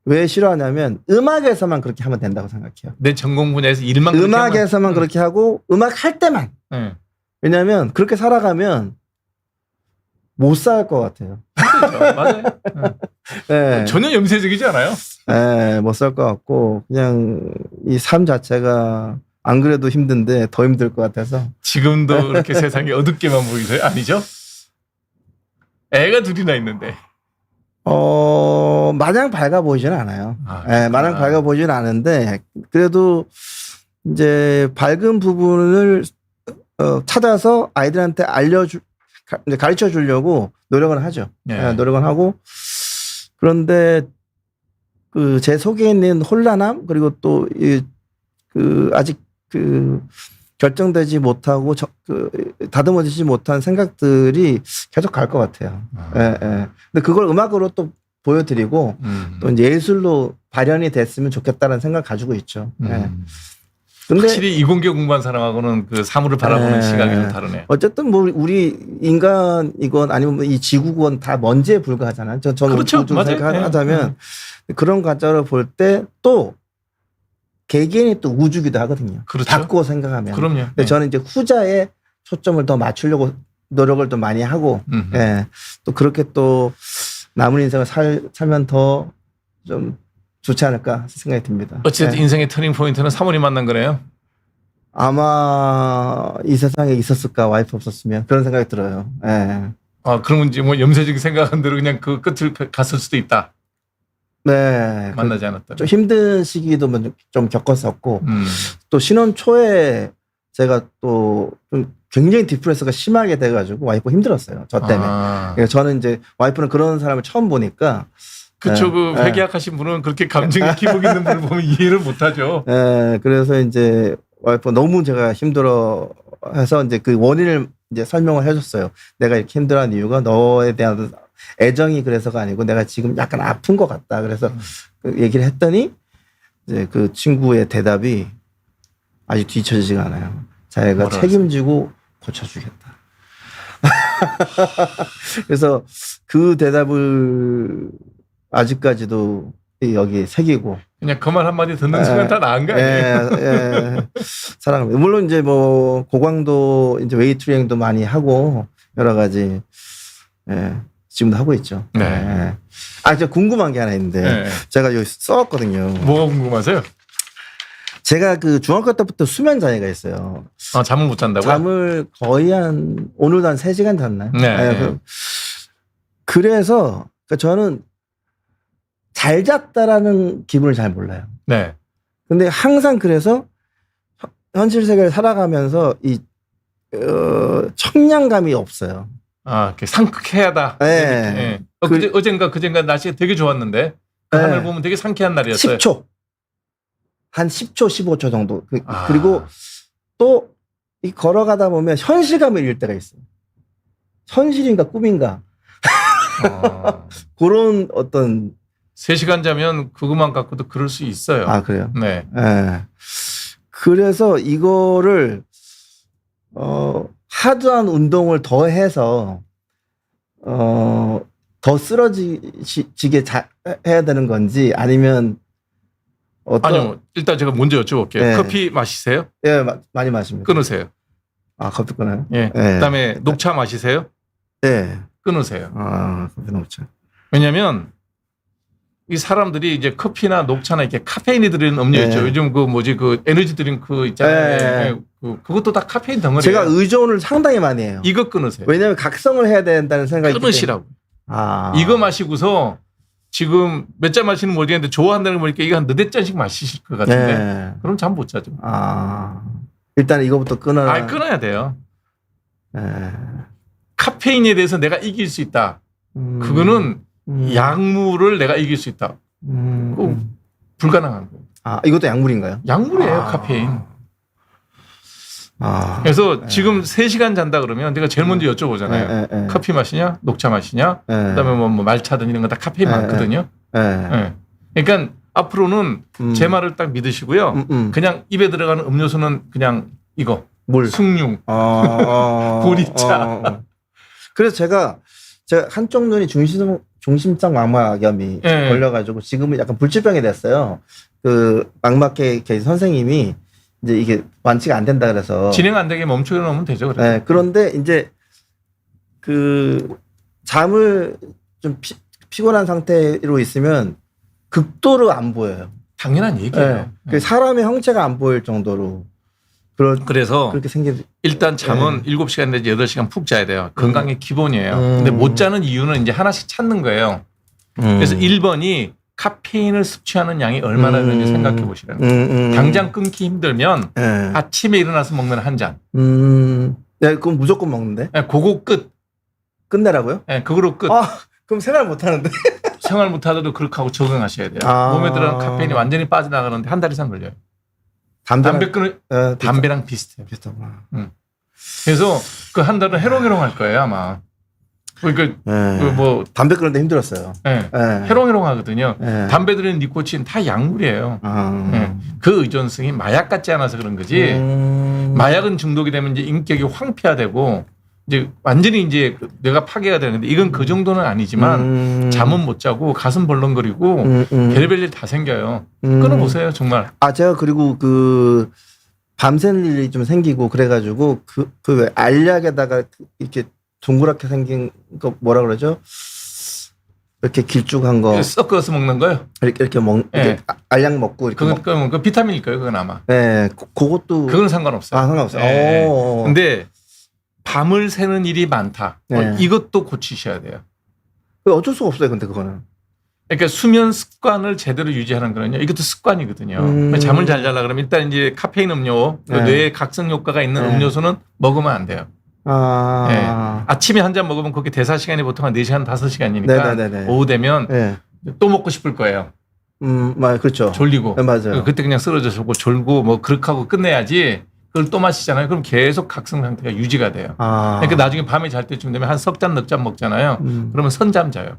왜 싫어하냐면 음악에서만 그렇게 하면 된다고 생각해요. 내 전공 분야에서 일만 음악에서만 그렇게 하고 음악 할 때만. 왜냐하면 그렇게 살아가면 못 살 것 같아요. 그렇죠. 맞아요. 전혀 염세적이지 않아요? 못 살 것 같고 그냥 이 삶 자체가 안 그래도 힘든데 더 힘들 것 같아서. 지금도 그렇게 세상이 어둡게만 보이세요? 아니죠? 애가 둘이나 있는데. 마냥 밝아 보이지는 않아요. 마냥 밝아 보이지는 않은데 그래도 이제 밝은 부분을 찾아서 아이들한테 가르쳐 주려고 노력은 하죠. 노력은 하고 그런데 제 속에 있는 혼란함 그리고 또 아직 결정되지 못하고 다듬어지지 못한 생각들이 계속 갈 것 같아요. 근데 그걸 음악으로 또 보여드리고 또 이제 예술로 발현이 됐으면 좋겠다는 생각을 가지고 있죠. 근데 확실히 이공계 공부한 사람하고는 그 사물을 바라보는 시각이 좀 다르네요. 어쨌든 뭐 우리 인간이건 아니면 이 지구건 다 먼지에 불과하잖아요. 저는 그렇죠. 우주 생각하자면 그런 관점으로 볼 때 또 개개인이 또 우주기도 하거든요. 그렇죠. 바꾸어 생각하면. 그럼요. 근데 저는 이제 후자에 초점을 더 맞추려고 노력을 더 많이 하고 또 그렇게 또 남은 인생을 살면 더 좀 좋지 않을까 생각이 듭니다. 어쨌든 인생의 터닝 포인트는 사모님 만난 거네요. 아마 이 세상에 있었을까 와이프 없었으면 그런 생각이 들어요. 그러면 이제 뭐 염세적인 생각한 대로 그냥 그 끝을 갔을 수도 있다. 만나지 않았다. 좀 힘든 시기도 좀 겪었었고 또 신혼 초에 제가 또 좀 굉장히 디프레스가 심하게 돼가지고 와이프 힘들었어요. 저 때문에. 그러니까 저는 이제 와이프는 그런 사람을 처음 보니까. 그쵸. 회계학하신 분은 그렇게 감정의 기복 있는 분을 보면 이해를 못하죠. 그래서 이제 와이프 너무 제가 힘들어 해서 이제 그 원인을 이제 설명을 해줬어요. 내가 이렇게 힘들어하는 이유가 너에 대한 애정이 그래서가 아니고 내가 지금 약간 아픈 것 같다. 그래서 그 얘기를 했더니 이제 그 친구의 대답이 아직 뒤처지지가 않아요. 자기가 책임지고 고쳐주겠다. 그래서 그 대답을 아직까지도 여기 새기고 그냥 그 말 한마디 듣는 순간 다 나은 거 아니에요? 사랑합니다. 물론 이제 뭐 고강도 이제 웨이트 트레이닝도 많이 하고 여러 가지 지금도 하고 있죠. 저 궁금한 게 하나 있는데 제가 여기 써왔거든요. 뭐가 궁금하세요? 제가 그 중학교 때부터 수면 장애가 있어요. 잠을 못 잔다고요? 잠을 거의 오늘도 한 3시간 잤나요? 그래서 저는 잘 잤다라는 기분을 잘 몰라요. 근데 항상 그래서 현실 세계를 살아가면서 이 청량감이 없어요. 상쾌하다. 어젠가 날씨가 되게 좋았는데 그 하늘 보면 되게 상쾌한 날이었어요. 10초. 한 10초, 15초 정도. 그리고 또 이 걸어가다 보면 현실감을 잃을 때가 있어요. 현실인가 꿈인가. 그런 어떤 3시간 자면 그것만 갖고도 그럴 수 있어요. 그래요? 그래서 이거를 하드한 운동을 더 해서 더 쓰러지게 해야 되는 건지 아니면 아니요. 일단 제가 먼저 여쭤볼게요. 네. 커피 마시세요? 예, 많이 마십니다. 끊으세요. 아, 커피 끊어요? 예. 그다음에 녹차 마시세요? 예. 끊으세요. 아, 커피 녹차. 왜냐면 이 사람들이 이제 커피나 녹차나 이렇게 카페인이 들어있는 음료 있죠. 요즘 그 에너지 드링크 있잖아요. 그것도 다 카페인 덩어리예요. 제가 의존을 상당히 많이 해요. 이거 끊으세요. 왜냐면 각성을 해야 된다는 생각이 끊으시라고. 이거 마시고서 지금 몇 잔 마시는 모르겠는데 좋아한다는 거 보니까 이거 한 4잔씩 마시실 것 같은데. 그럼 잠 못 자죠. 일단 이거부터 끊어야. 끊어야 돼요. 카페인에 대해서 내가 이길 수 있다. 그거는 약물을 내가 이길 수 있다. 불가능한 거예요. 이것도 약물인가요? 약물이에요, 카페인. 그래서 지금 3시간 잔다 그러면 내가 제일 먼저 여쭤보잖아요. 커피 마시냐? 녹차 마시냐? 그다음에 뭐 말차든 이런 거 다 카페인 많거든요. 그러니까 앞으로는 제 말을 딱 믿으시고요. 그냥 입에 들어가는 음료수는 그냥 이거. 물. 숭늉. 보리차. 그래서 제가 한쪽 눈이 중심성 망막염이 걸려가지고 지금은 약간 불치병이 됐어요. 그 망막계 선생님이 이제 이게 완치가 안 된다 그래서 진행 안 되게 멈춰 놓으면 되죠. 그래서. 그런데 이제 그 잠을 좀 피곤한 상태로 있으면 극도로 안 보여요. 당연한 얘기예요. 사람의 형체가 안 보일 정도로. 그래서 그렇게 일단 잠은 7시간 내지 8시간 푹 자야 돼요. 건강의 기본이에요. 근데 못 자는 이유는 이제 하나씩 찾는 거예요. 그래서 1번이 카페인을 섭취하는 양이 얼마나 되는지 생각해 보시라는 거예요. 당장 끊기 힘들면 아침에 일어나서 먹는 한 잔. 그건 무조건 먹는데? 그거 끝내라고요? 그거로 끝. 그럼 생활 못 하는데? 생활 못 하더라도 그렇게 하고 적응하셔야 돼요. 몸에 들어간 카페인이 완전히 빠져나가는데 한 달 이상 걸려요. 담배랑 비슷해요. 그래서 그 한 달은 해롱해롱 할 거예요, 아마. 그러니까 담배 끊는데 힘들었어요. 해롱해롱 하거든요. 담배 들은 니코틴 다 약물이에요. 그 의존성이 마약 같지 않아서 그런 거지. 마약은 중독이 되면 이제 인격이 황폐화되고 이제 완전히 이제 내가 파괴가 되는데 이건 그 정도는 아니지만 잠은 못 자고 가슴 벌렁거리고 별별 일 다 생겨요. 끊어보세요, 정말. 제가 그리고 밤새는 일이 좀 생기고 그래가지고 왜 알약에다가 이렇게 동그랗게 생긴 거 뭐라 그러죠? 이렇게 길쭉한 거. 섞어서 먹는 거요? 이렇게 알약 먹고 이렇게. 그건 비타민일 거예요, 그건 아마. 그것도. 그건 상관없어요. 상관없어요. 근데 밤을 새는 일이 많다. 이것도 고치셔야 돼요. 어쩔 수가 없어요, 근데 그거는. 그러니까 수면 습관을 제대로 유지하는 거는요. 이것도 습관이거든요. 잠을 잘 자려고 그러면 일단 이제 카페인 음료, 뇌에 각성 효과가 있는 음료수는 먹으면 안 돼요. 아침에 한 잔 먹으면 그게 대사 시간이 보통 한 4시간, 5시간이니까 오후 되면 또 먹고 싶을 거예요. 그렇죠. 졸리고. 맞아요. 그때 그냥 쓰러져서 졸고 뭐 그렇게 하고 끝내야지. 그걸 또 마시잖아요. 그럼 계속 각성 상태가 유지가 돼요. 그러니까 나중에 밤에 잘 때쯤 되면 한 석 잔, 넉 잔 먹잖아요. 그러면 선잠 자요.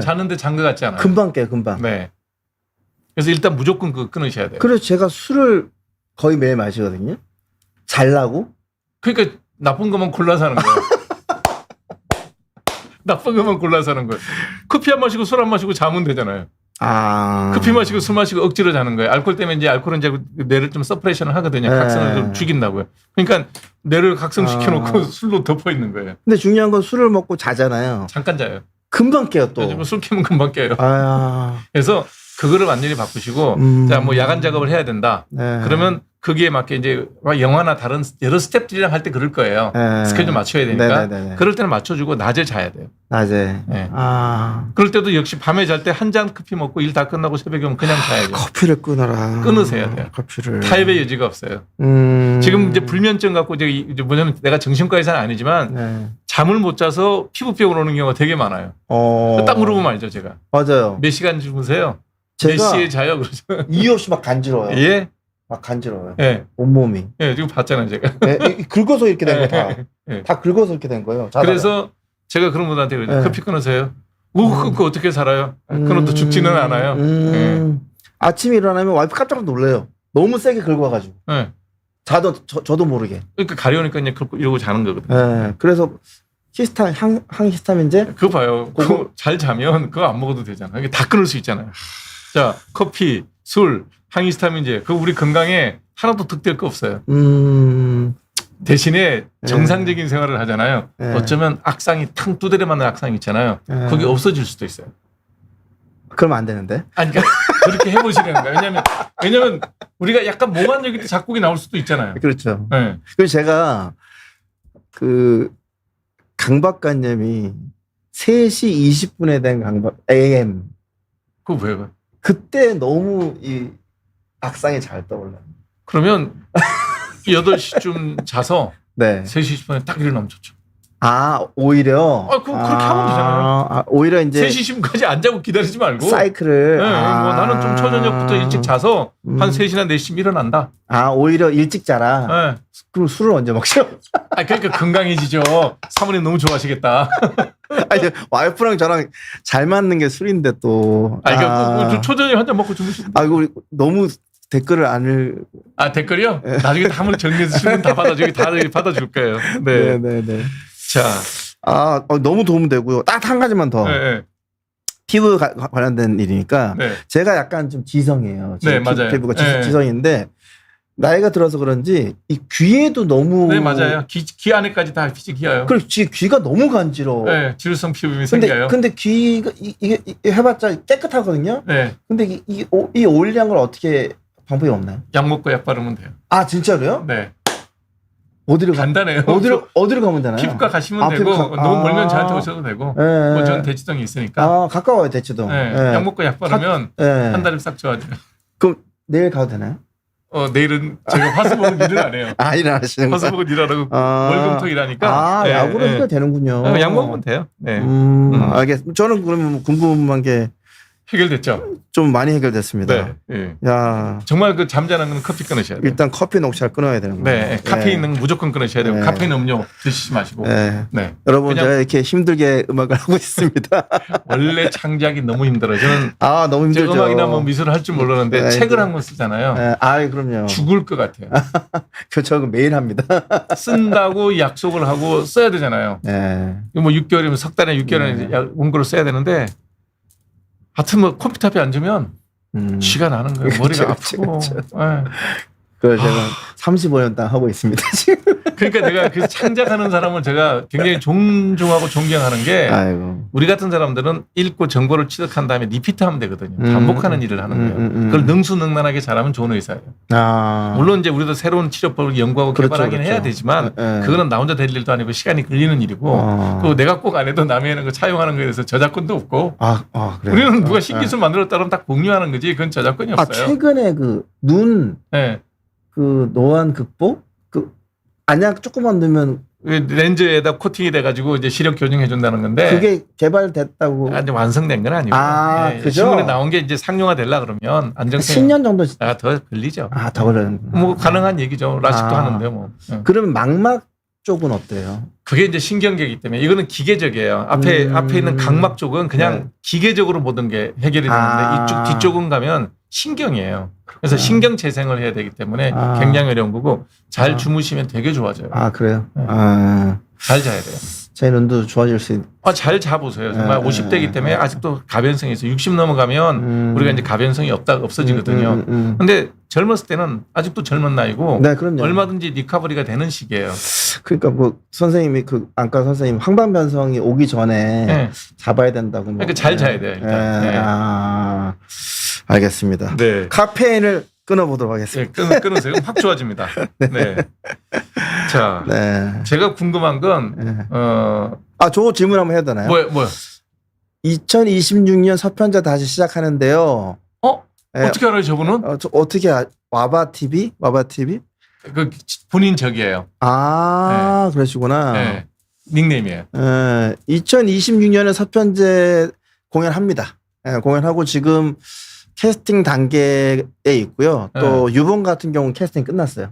자는데 잔 것 같지 않아요? 금방 깨요, 금방. 그래서 일단 무조건 그거 끊으셔야 돼요. 그래서 제가 술을 거의 매일 마시거든요. 잘라고. 그러니까 나쁜 것만 골라서 하는 거예요. 나쁜 것만 골라서 하는 거예요. 커피 안 마시고 술 안 마시고 자면 되잖아요. 커피 마시고 술 마시고 억지로 자는 거예요. 알코올 때문에 이제 알코올은 이제 뇌를 좀 서프레이션을 하거든요. 각성을 좀 죽인다고요. 그러니까 뇌를 각성시켜 놓고 술로 덮어 있는 거예요. 근데 중요한 건 술을 먹고 자잖아요. 잠깐 자요. 금방 깨요 또. 술 깨면 금방 깨요. 그래서 그거를 완전히 바꾸시고 자, 뭐 야간 작업을 해야 된다. 그러면 거기에 맞게 이제 영화나 다른 여러 스텝들이랑 할 때 그럴 거예요. 스케줄 맞춰야 되니까. 그럴 때는 맞춰주고 낮에 자야 돼요. 낮에. 그럴 때도 역시 밤에 잘 때 한 잔 커피 먹고 일 다 끝나고 새벽에 오면 그냥 자야죠. 커피를 끊어라. 끊으셔야 돼요. 커피를. 타협의 여지가 없어요. 지금 이제 불면증 갖고 이제 뭐냐면 내가 정신과 의사는 아니지만 잠을 못 자서 피부병으로 오는 경우가 되게 많아요. 딱 물어보면 알죠, 제가. 맞아요. 몇 시간 주무세요? 몇 시에 자요? 그러죠. 이유 없이 막 간지러워요. 예? 막 간지러워요. 예. 온몸이. 예, 지금 봤잖아요, 제가. 긁어서 이렇게 된 거 다. 다 긁어서 이렇게 된 거예요. 자다가. 그래서 제가 그런 분한테 그러죠. 커피 끊으세요. 끊고 어떻게 살아요? 끊어도 죽지는 않아요. 아침에 일어나면 와이프 깜짝 놀래요. 너무 세게 긁어가지고. 저도 모르게. 그러니까 가려우니까 이제 이러고 자는 거거든요. 그래서 항히스타민제? 그거 봐요. 그거 잘 자면 그거 안 먹어도 되잖아. 이게 다 끊을 수 있잖아요. 자, 커피, 술, 항히스타민제. 그거 우리 건강에 하나도 득될 거 없어요. 대신에 정상적인 생활을 하잖아요. 어쩌면 악상이 탕 두드려 맞는 악상이 있잖아요. 거기 없어질 수도 있어요. 그러면 안 되는데? 아니, 그러니까 그렇게 해보시는 거예요. 왜냐면 우리가 약간 몽환 얘기 때 작곡이 나올 수도 있잖아요. 그렇죠. 네. 그래서 제가 강박관념이 3시 20분에 된 AM. 그거 왜요? 그때 너무 이 악상이 잘 떠올라요. 그러면 8시쯤 자서 네. 3시 20분에 딱 일어나면 좋죠. 오히려? 그렇게 하면 되잖아요. 오히려 이제 3시 10분까지 안 자고 기다리지 말고. 사이클을. 네, 뭐 나는 좀 초저녁부터 일찍 자서 한 3시나 4시쯤 일어난다. 오히려 일찍 자라. 네. 그럼 술을 언제 먹죠? 그러니까 건강해지죠. 사모님 너무 좋아하시겠다. 아니, 와이프랑 저랑 잘 맞는 게 술인데 또. 그러니까 초저녁 한 잔 먹고 주무시면. 이거 너무 댓글을 안 댓글이요? 나중에 다 한번 정리해서 신문 다 받아줄 거예요. 네. 네네네. 자. 너무 도움되고요. 딱 한 가지만 더. 네. 피부 관련된 일이니까. 네. 제가 약간 좀 지성이에요. 네, 맞아요. 피부가 지성인데 나이가 들어서 그런지 이 귀에도 너무. 네, 맞아요. 귀 안에까지 다 빛이 기어요. 그리고 귀가 너무 간지러워. 네, 지루성 피부염이 생겨요. 근데 귀가 이게 해봤자 깨끗하거든요. 네. 근데 이 올량을 어떻게 방법이 없나요? 약 먹고 약 바르면 돼요. 진짜로요? 네. 간단해요. 어디로 가면 되나요? 피부과 가시면 되고 너무 멀면 저한테 오셔도 되고. 뭐 저는 대치동에 있으니까. 가까워요 대치동. 네. 약 먹고 약 바르면 한 달이면 싹 좋아져요. 그럼 내일 가도 되나요? 내일은 제가 화수목은 일을 안 해요. 일 안 하시는 거예요? 화수목은 일하라고 월금토 일하니까. 약으로 해도 되는군요. 약 먹으면 돼요. 네. 알겠습니다. 저는 그러면 궁금한 게 해결됐죠? 좀 많이 해결됐습니다. 네. 네. 야, 정말 잠자는 건 커피 끊으셔야 돼요. 일단 커피 녹차를 끊어야 되는 거예요. 네. 카페인은 무조건 끊으셔야 되고 카페인 음료 드시지 마시고. 네. 여러분 제가 이렇게 힘들게 음악을 하고 있습니다. 원래 창작이 너무 힘들어요. 저는 너무 힘들죠. 음악이나 뭐 미술을 할 줄 몰랐는데 책을 한 권 쓰잖아요. 그럼요. 죽을 것 같아요. 저 매일 합니다. 쓴다고 약속을 하고 써야 되잖아요. 네. 뭐 6개월이면 석 달에 6개월에 원고를 써야 되는데 하여튼 뭐 컴퓨터 앞에 앉으면 쥐가 나는 거예요. 머리가 아프고. 그걸 제가 35년 동안 하고 있습니다. 지금. 그러니까 내가 그 창작하는 사람을 제가 굉장히 존중하고 존경하는 게 우리 같은 사람들은 읽고 정보를 취득한 다음에 리피트하면 되거든요. 반복하는 일을 하는 거예요. 그걸 능수능란하게 잘하면 좋은 의사예요. 물론 이제 우리도 새로운 치료법을 연구하고 개발하긴 해야 되지만 그거는 나 혼자 될 일도 아니고 시간이 걸리는 일이고 그리고 내가 꼭 안 해도 남이 하는 거 차용하는 거에 대해서 저작권도 없고 그래요? 우리는 누가 신기술 만들었다 그러면 딱 공유하는 거지 그건 저작권이 없어요. 최근에 눈 노안 극복? 안약 조금만 넣으면 렌즈에다 코팅이 돼가지고 이제 시력 교정해 준다는 건데 그게 개발됐다고 아직 완성된 건 아니고 그죠? 신문에 나온 게 이제 상용화 되려 그러면 안정성 10년 정도 더 걸리죠. 더 걸리는 뭐 가능한 얘기죠. 라식도 하는데 뭐. 그러면 망막 쪽은 어때요? 그게 이제 신경계이기 때문에 이거는 기계적이에요. 앞에 있는 각막 쪽은 그냥 기계적으로 모든 게 해결이 되는데 이쪽 뒤쪽은 가면 신경이에요. 그래서 신경 재생을 해야 되기 때문에 굉장히 어려운 거고 잘 주무시면 되게 좋아져요. 그래요? 네. 잘 자야 돼요. 제 눈도 좋아질 수 있... 잘 자보세요. 정말 50대이기 때문에 아직도 가변성이 있어요. 60 넘어가면 우리가 이제 가변성이 없어지거든요. 근데 젊었을 때는 아직도 젊은 나이고 그럼요. 얼마든지 리커버리가 되는 시기예요. 그러니까 뭐 선생님이 안과 선생님 황반변성이 오기 전에 잡아야 된다고. 그러니까 잘 자야 돼요. 일단. 알겠습니다. 네. 카페인을 끊어보도록 하겠습니다. 끊으세요. 확 좋아집니다. 네. 자, 제가 궁금한 건 저 질문 한번 해야 되나요? 뭐요? 2026년 서편제 다시 시작하는데요. 어떻게 알아요, 저분은? 어떻게 와바 TV? 그 본인 적이에요. 그러시구나. 네. 닉네임이에요. 2026년에 서편제 공연합니다. 공연하고 지금 캐스팅 단계에 있고요. 또 유봉 같은 경우는 캐스팅 끝났어요.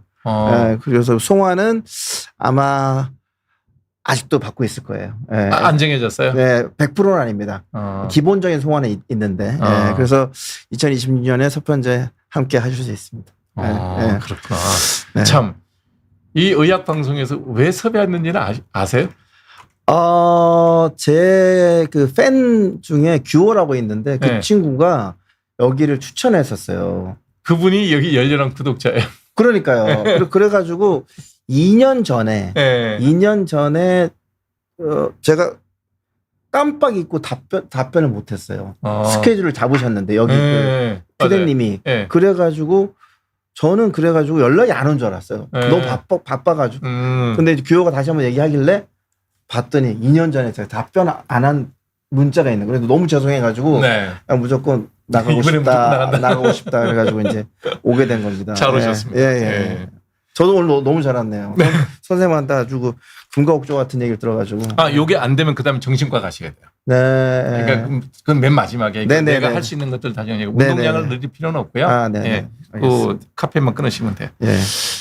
그래서 송화는 아마 아직도 받고 있을 거예요. 안 정해졌어요? 네, 100%는 아닙니다. 기본적인 송화는 있는데. 그래서 2026년에 서편제 함께 하실 수 있습니다. 그렇구나. 참, 이 의학 방송에서 왜 섭외했는지는 아세요? 제 그 팬 중에 규호라고 있는데 그 네. 친구가 여기를 추천했었어요. 그분이 여기 열렬한 구독자예요. 그러니까요. 그래가지고 2년 전에 제가 깜빡 잊고 답변을 못했어요. 스케줄을 잡으셨는데 여기 그 피디님이 그래가지고 저는 연락이 안 온 줄 알았어요. 너무 바빠가지고. 근데 이제 규호가 다시 한번 얘기하길래 봤더니 2년 전에 제가 답변 안 한 문자가 있는 거예요. 그래도 너무 죄송해가지고 무조건 나가고 싶다 그래가지고 이제 오게 된 겁니다. 잘 오셨습니다. 예. 저도 오늘 너무 잘 왔네요. 선생님한테 아주 금가옥조 같은 얘기를 들어가지고. 요게 안 되면 그다음에 정신과 가셔야 돼요. 네. 그러니까 그건 맨 마지막에 내가 할 수 있는 것들 다 정리하고 운동량을 늘릴 필요는 없고요. 그 카페인만 끊으시면 돼요.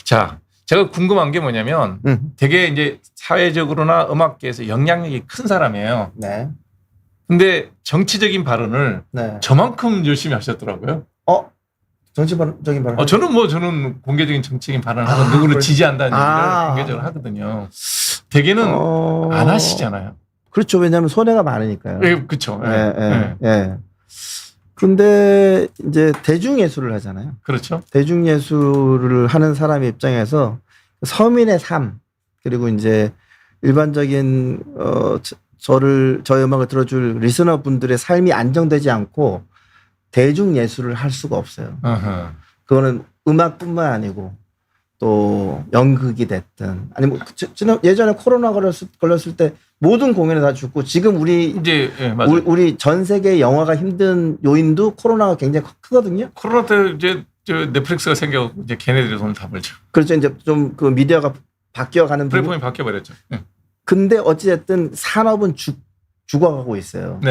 자, 제가 궁금한 게 뭐냐면 되게 이제 사회적으로나 음악계에서 영향력이 큰 사람이에요. 네. 근데 정치적인 발언을 저만큼 열심히 하셨더라고요. 정치적인 발언? 저는 공개적인 정치적인 발언을 하고 누구를 지지한다는 얘기를 공개적으로 하거든요. 대개는 안 하시잖아요. 그렇죠. 왜냐하면 손해가 많으니까요. 그렇죠. 근데 이제 대중예술을 하잖아요. 그렇죠. 대중예술을 하는 사람의 입장에서 서민의 삶 그리고 이제 일반적인 저의 음악을 들어줄 리스너 분들의 삶이 안정되지 않고 대중예술을 할 수가 없어요. 그거는 음악뿐만 아니고 또 연극이 됐든 아니 뭐 예전에 코로나 걸렸을 때 모든 공연을 다 죽고 지금 우리 전 세계 영화가 힘든 요인도 코로나가 굉장히 크거든요. 코로나 때 이제 넷플릭스가 생겨서 이제 걔네들이 돈을 다 벌죠. 그렇죠. 이제 좀 그 미디어가 바뀌어가는 플랫폼이 바뀌어버렸죠. 근데 어찌됐든 산업은 죽어가고 있어요.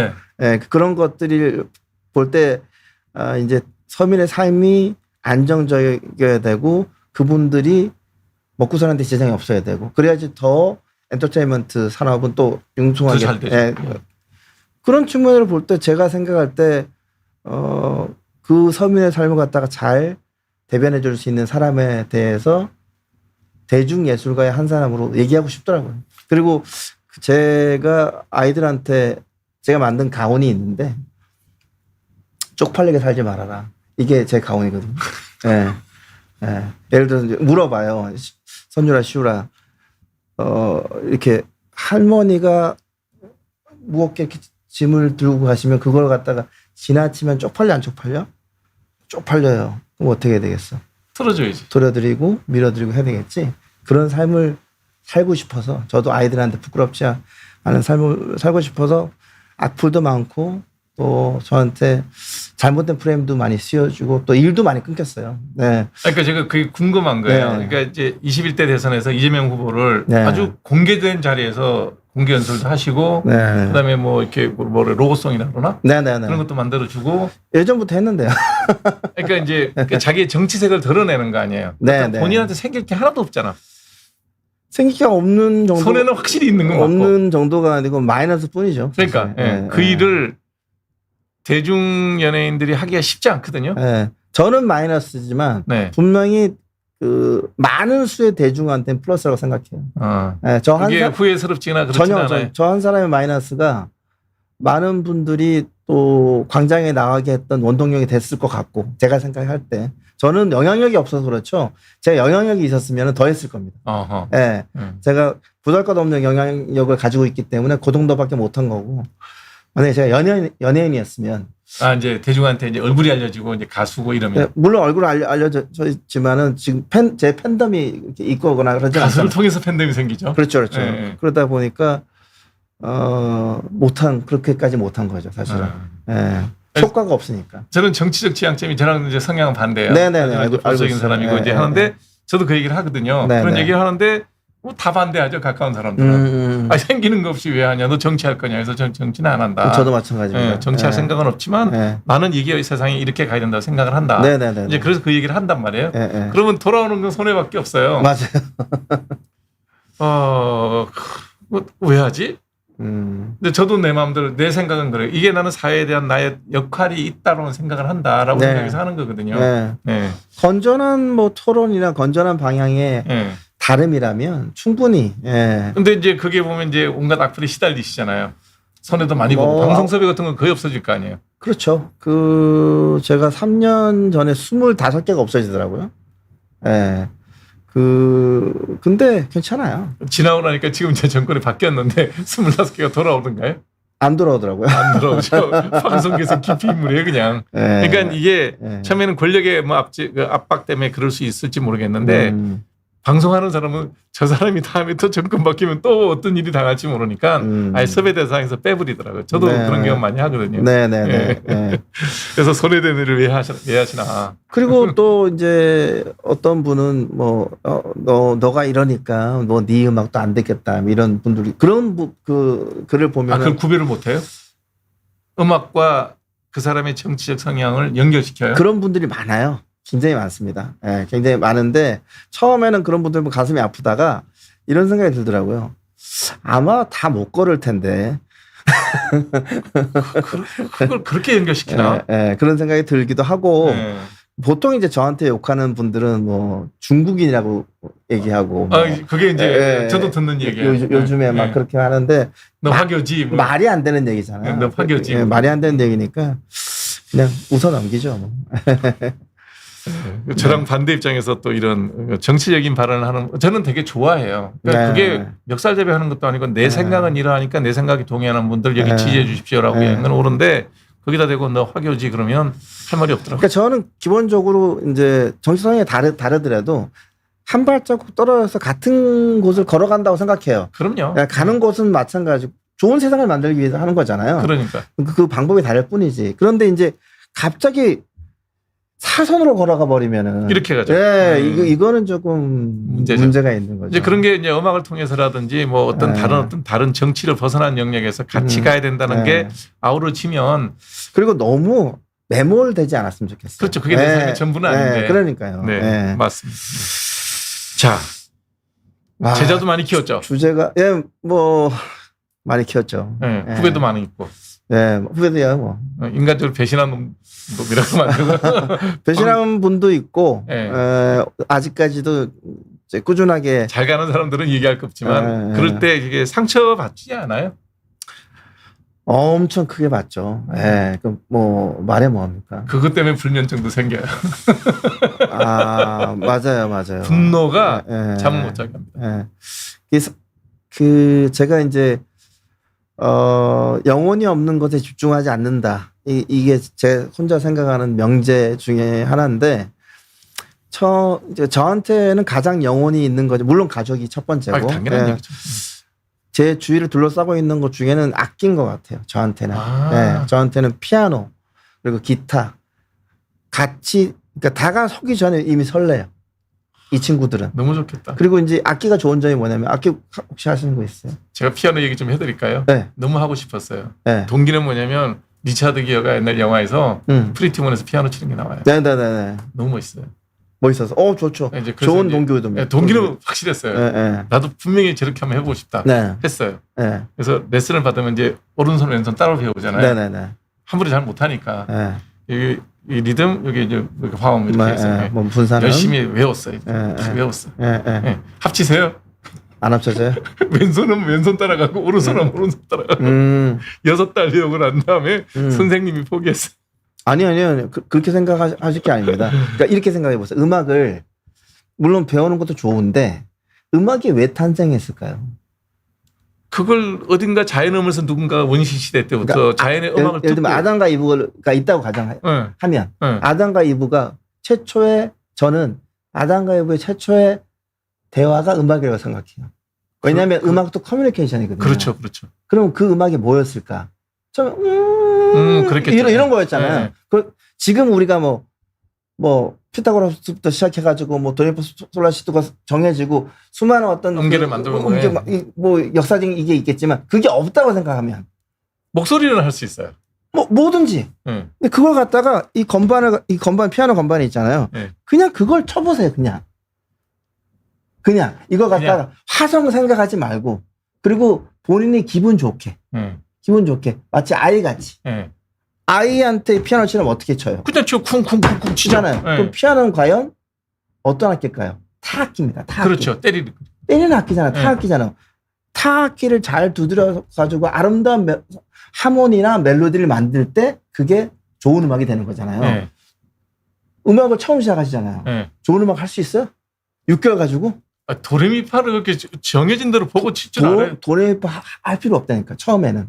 그런 것들을 볼 때 이제 서민의 삶이 안정적이어야 되고 그분들이 먹고 사는데 지장이 없어야 되고 그래야지 더 엔터테인먼트 산업은 또 융통하게 잘 되죠. 그런 측면을 볼 때 제가 생각할 때 그 서민의 삶을 갖다가 잘 대변해 줄 수 있는 사람에 대해서 대중예술가의 한 사람으로 얘기하고 싶더라고요. 그리고 제가 아이들한테 제가 만든 가훈이 있는데 쪽팔리게 살지 말아라. 이게 제 가훈이거든요. 예를 들어서 물어봐요. 선유라, 시우라. 이렇게 할머니가 무겁게 이렇게 짐을 들고 가시면 그걸 갖다가 지나치면 쪽팔려 안 쪽팔려? 쪽팔려요. 그럼 어떻게 해야 되겠어? 틀어줘야지. 들어드리고 밀어드리고 해야 되겠지. 그런 삶을 살고 싶어서 저도 아이들한테 부끄럽지 않은 삶을 살고 싶어서 악플도 많고 또 저한테 잘못된 프레임도 많이 씌워주고 또 일도 많이 끊겼어요. 그러니까 제가 그게 궁금한 거예요. 그러니까 이제 21대 대선에서 이재명 후보를 아주 공개된 자리에서 공개 연설도 하시고 그다음에 뭐 이렇게 로고송이라 그러나 그런 것도 만들어주고 예전부터 했는데요. 그러니까 이제 자기의 정치색을 드러내는 거 아니에요. 그러니까 본인한테 생길 게 하나도 없잖아. 생길 게 없는 정도. 손해는 확실히 있는 건 맞고. 없는 정도가 아니고 마이너스 뿐이죠. 그러니까 그 일을 대중 연예인들이 하기가 쉽지 않거든요. 저는 마이너스지만 분명히 그 많은 수의 대중한테는 플러스라고 생각해요. 그게 후회스럽지나 그렇지 않아요. 저 한 사람의 마이너스가 많은 분들이 또 광장에 나가게 했던 원동력이 됐을 것 같고 제가 생각할 때 저는 영향력이 없어서 그렇죠. 제가 영향력이 있었으면 더 했을 겁니다. 제가 보잘것없는 영향력을 가지고 있기 때문에 그 정도밖에 못한 거고 만약에 제가 연예인이었으면 이제 대중한테 이제 얼굴이 알려지고 이제 가수고 이러면 물론 얼굴 알려져 있지만은 지금 제 팬덤이 이렇게 있거나 그러지 않잖아요. 가수를 통해서 팬덤이 생기죠. 그렇죠. 그러다 보니까 그렇게까지 못한 거죠, 사실은. 효과가 없으니까. 저는 정치적 지향점이 저랑 이제 성향은 반대예요. 보수적인 사람이고 이제 하는데 저도 그 얘기를 하거든요. 그런 얘기를 하는데 뭐 다 반대하죠. 가까운 사람들은. 생기는 거 없이 왜 하냐. 너 정치할 거냐 해서 정치는 안 한다. 저도 마찬가지입니다. 정치할 생각은 없지만 많은 이게 세상이 이렇게 가야 된다고 생각을 한다. 이제 그래서 그 얘기를 한단 말이에요. 그러면 돌아오는 건 손해밖에 없어요. 맞아요. 왜 하지? 근데 저도 내 마음대로 내 생각은 그래요. 이게 나는 사회에 대한 나의 역할이 있다라는 생각을 한다라고 생각해서 하는 거거든요. 건전한 뭐 토론이나 건전한 방향에 다름이라면 충분히. 예. 근데 이제 그게 보면 이제 온갖 악플이 시달리시잖아요. 손해도 많이 보고 방송 섭외 같은 건 거의 없어질 거 아니에요. 그렇죠. 제가 3년 전에 25개가 없어지더라고요. 예. 근데 괜찮아요. 지나고 나니까 지금 제 정권이 바뀌었는데 25개가 돌아오던가요? 안 돌아오더라고요. 안 돌아오죠. 방송계에서 깊이 인물이에요, 그냥. 그러니까 이게 처음에는 권력의 뭐 압박 때문에 그럴 수 있을지 모르겠는데 방송하는 사람은 저 사람이 다음에 또 정권 바뀌면 또 어떤 일이 당할지 모르니까 아예 섭외 대상에서 빼버리더라고요. 저도 그런 경험 많이 하거든요. 네네네. 그래서 손해되는 일을 왜 하시나. 그리고 또 이제 어떤 분은 뭐 너가 이러니까 뭐 네 음악도 안 듣겠다 이런 분들이 그런 글을 보면 그걸 구별을 못해요? 음악과 그 사람의 정치적 성향을 연결시켜요? 그런 분들이 많아요. 굉장히 많습니다. 예, 굉장히 많은데 처음에는 그런 분들 보면 가슴이 아프다가 이런 생각이 들더라고요. 아마 다 못 걸을 텐데. 그걸 그렇게 연결시키나? 예, 그런 생각이 들기도 하고 보통 이제 저한테 욕하는 분들은 뭐 중국인이라고 얘기하고. 그게 이제 저도 듣는 얘기예요. 요즘에 막 그렇게 하는데. 너 화교지. 뭐. 말이 안 되는 얘기잖아요. 너 화교지. 말이 안 되는 얘기니까 그냥 웃어 넘기죠. 뭐. 저랑 반대 입장에서 또 이런 정치적인 발언을 하는 저는 되게 좋아해요. 그러니까 그게 멱살잡이하는 것도 아니고 내 생각은 이러하니까 내 생각이 동의하는 분들 여기 지지해 주십시오라고 하는 건 옳은데 거기다 대고 너 화교지 그러면 할 말이 없더라고요. 그러니까 저는 기본적으로 이제 정치 성향이 다르더라도 한 발자국 떨어져서 같은 곳을 걸어간다고 생각해요. 그럼요. 그러니까 가는 곳은 마찬가지고 좋은 세상을 만들기 위해서 하는 거잖아요. 그러니까 그 방법이 다를 뿐이지. 그런데 이제 갑자기 사선으로 걸어가 버리면은 이렇게 가죠. 이거는 조금 문제가 있는 거죠. 이제 그런 게 이제 음악을 통해서라든지 뭐 어떤 다른 정치를 벗어난 영역에서 같이 가야 된다는 게 아우러치면 그리고 너무 매몰되지 않았으면 좋겠어요. 그렇죠. 그게 내 삶의 전부는 아닌데. 그러니까요. 네, 맞습니다. 자, 제자도 많이 키웠죠. 주제가 뭐 많이 키웠죠. 후배도 많이 있고. 후배도야 뭐 인간적으로 배신한 놈이라고 만들고 배신한 분도 있고 아직까지도 이제 꾸준하게 잘 가는 사람들은 얘기할 거 없지만 그럴 때 이게 상처 받지 않아요? 엄청 크게 받죠. 뭐 말해 뭐합니까? 그것 때문에 불면증도 생겨요. 맞아요. 분노가 잠 못 자게 합니다. 제가 이제 영혼이 없는 것에 집중하지 않는다. 이게 제 혼자 생각하는 명제 중에 하나인데, 저한테는 가장 영혼이 있는 거죠. 물론 가족이 첫 번째고. 당연한 얘기죠. 제 주위를 둘러싸고 있는 것 중에는 악기인 것 같아요. 저한테는. 저한테는 피아노, 그리고 기타. 그러니까 다가서기 전에 이미 설레요. 이 친구들은. 너무 좋겠다. 그리고 이제 악기가 좋은 점이 뭐냐면, 악기 혹시 하시는 거 있어요? 제가 피아노 얘기 좀 해드릴까요? 너무 하고 싶었어요. 동기는 뭐냐면 리차드 기어가 옛날 영화에서 프리티몬에서 피아노 치는 게 나와요. 네네네. 너무 멋있어요. 멋있어서. 좋죠. 좋은 동기거든요. 동기는 확실했어요. 나도 분명히 저렇게 한번 해보고 싶다. 했어요. 그래서 레슨을 받으면 이제 오른손 왼손 따로 배우잖아요. 네네네. 함부로 잘 못하니까. 이 리듬 여기 이제 화음 이렇게 해서 열심히 외웠어요. 외웠어. 합치세요. 안 합쳐져요? 왼손은 왼손 따라가고 오른손은 오른손 따라가고 6달 배우고 난 다음에 선생님이 포기했어요. 아니요. 그렇게 생각하실 게 아닙니다. 그러니까 이렇게 생각해 보세요. 음악을 물론 배우는 것도 좋은데 음악이 왜 탄생했을까요? 그걸 어딘가 자연음에서 누군가 원시 시대 때부터 그러니까 자연의 음악을 예를 들면 아담과 이브가 있다고 가정하면 아담과 이브가 최초의 저는 아담과 이브의 최초의 대화가 음악이라고 생각해요. 왜냐하면 음악도 커뮤니케이션이거든요. 그렇죠. 그럼 그 음악이 뭐였을까? 그렇겠죠. 이런 거였잖아요. 지금 우리가 뭐 피타고라스부터 시작해가지고 뭐 도레미파솔라시도가 정해지고 수많은 어떤 음계를 만들고 뭐 역사적인 이게 있겠지만 그게 없다고 생각하면 목소리는 할 수 있어요. 뭐든지. 근데 그걸 갖다가 이 피아노 건반이 있잖아요. 그냥 그걸 쳐보세요. 그냥 이거 갖다가 화성 생각하지 말고 그리고 본인이 기분 좋게 마치 아이같이. 아이한테 피아노 치려면 어떻게 쳐요? 그냥 쿵쿵쿵쿵 치잖아요. 그럼 피아노는 과연 어떤 악기일까요? 타악기입니다. 타악기. 그렇죠. 때리는 악기잖아. 타악기잖아. 타악기를 잘 두드려 가지고 아름다운 하모니나 멜로디를 만들 때 그게 좋은 음악이 되는 거잖아요. 네. 음악을 처음 시작하시잖아요. 네. 좋은 음악 할 수 있어요? 6개월 가지고? 도레미파를 그렇게 정해진 대로 보고 치질 않아요. 도레미파 할 필요 없다니까 처음에는.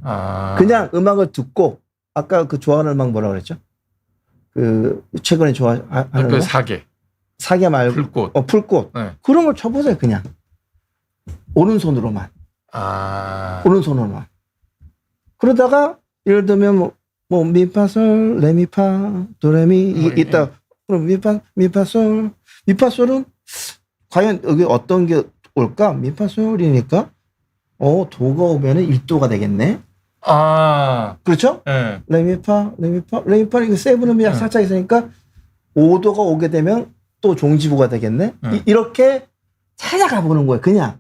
그냥 음악을 듣고 아까 그 좋아하는 음악 뭐라 그랬죠? 그 최근에 좋아하는 그 사계. 사계 말고 풀꽃. 풀꽃. 네. 그런 걸 쳐보세요 그냥. 오른손으로만. 오른손으로만. 그러다가 예를 들면 뭐 미파솔 레미파 도레미 이게 있다. 그럼 미파솔 미파솔은 과연 여기 어떤 게 올까? 미파솔이니까 도가 오면은 1도가 되겠네. 그렇죠? 네. 레미파 이거 세븐음이 살짝 있으니까 5도가 오게 되면 또 종지부가 되겠네. 이렇게 찾아가 보는 거예요. 그냥.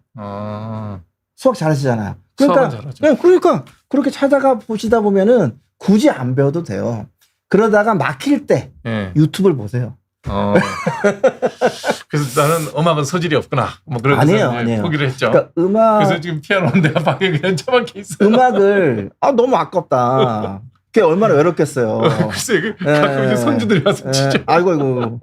수학 잘하시잖아요. 그러니까 그렇게 찾아가 보시다 보면은 굳이 안 배워도 돼요. 그러다가 막힐 때 유튜브를 보세요. 그래서 나는 음악은 소질이 없구나. 뭐 그런 아니에요. 포기를 했죠. 그러니까 그래서 지금 피아노는 내가 방에 그냥 처박혀 있어요. 음악을 너무 아깝다. 그게 얼마나 외롭겠어요. 글쎄 가끔 이제 손주들이 와서 치죠. 아이고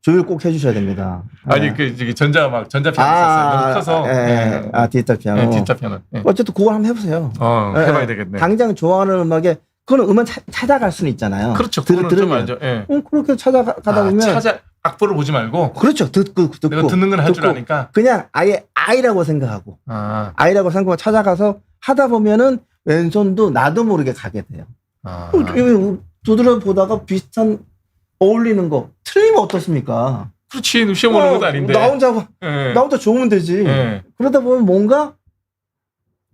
조율 꼭 해주셔야 됩니다. 아니 그 전자음악 전자피아노 있었어요. 너무 커서. 디지털 피아노. 디지털 피아노. 어쨌든 그걸 한번 해보세요. 해봐야 되겠네. 당장 좋아하는 음악에 그건 음악 찾아갈 수는 있잖아요. 그렇죠. 그거는 좀 알죠. 그렇게 찾아가다 보면 악보를 보지 말고. 그렇죠. 듣고 내가 듣는 건 할 줄 아니까. 그냥 아예 아이라고 생각하고 아이라고 생각하고 찾아가서 하다 보면은 왼손도 나도 모르게 가게 돼요. 두드려 보다가 비슷한 어울리는 거 틀리면 어떻습니까? 그렇지. 시험 보는 것도 아닌데. 나 혼자 좋으면 되지. 그러다 보면 뭔가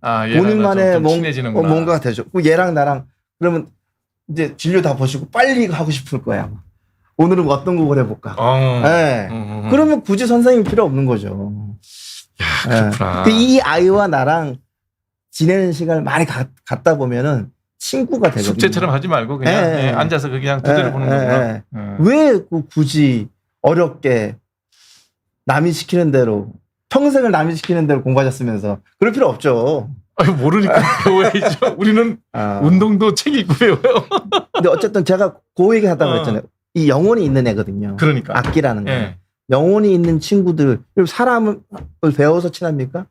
본인만의 뭔가가 되죠. 얘랑 나랑 그러면 이제 진료 다 보시고 빨리 하고 싶을 거야. 오늘은 어떤 곡을 해볼까? 그러면 굳이 선생님 필요 없는 거죠. 야, 그렇구나. 이 아이와 나랑 지내는 시간을 많이 갖다 보면은 친구가 되거든요. 숙제처럼 하지 말고 그냥 앉아서 그냥 두드려 보는 거구나. 왜 굳이 어렵게 남이 시키는 대로 평생을 남이 시키는 대로 공부하셨으면서 그럴 필요 없죠. 모르니까 배워야죠. 우리는 운동도 책 읽고 배워요. 근데 어쨌든 제가 그 얘기 하다고 그랬잖아요. 이 영혼이 있는 애거든요. 그러니까. 악기라는 거. 영혼이 있는 친구들, 사람을 배워서 친합니까?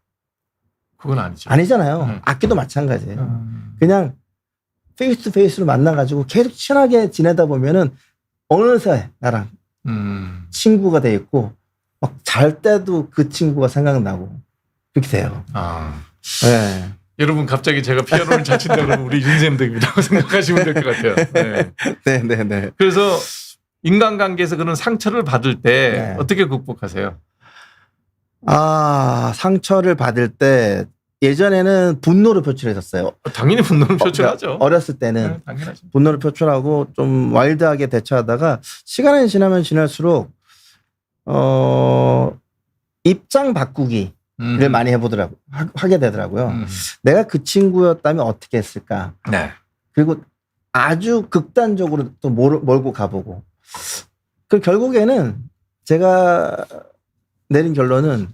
그건 아니죠. 아니잖아요. 악기도 마찬가지예요. 그냥 페이스 투 페이스로 만나가지고 계속 친하게 지내다 보면은 어느새 나랑 친구가 돼 있고 막 잘 때도 그 친구가 생각나고 그렇게 돼요. 여러분 갑자기 제가 피아노를 잘 친다 그러면 우리 윤쌤들이라고 생각하시면 될 것 같아요. 네. 그래서 인간관계에서 그런 상처를 받을 때 어떻게 극복하세요? 상처를 받을 때 예전에는 분노를 표출했었어요. 당연히 분노를 표출하죠. 어렸을 때는 당연하죠. 분노를 표출하고 좀 와일드하게 대처하다가 시간이 지나면 지날수록 입장 바꾸기를 많이 하게 되더라고요. 내가 그 친구였다면 어떻게 했을까? 그리고 아주 극단적으로 또 몰고 가보고. 그 결국에는 제가 내린 결론은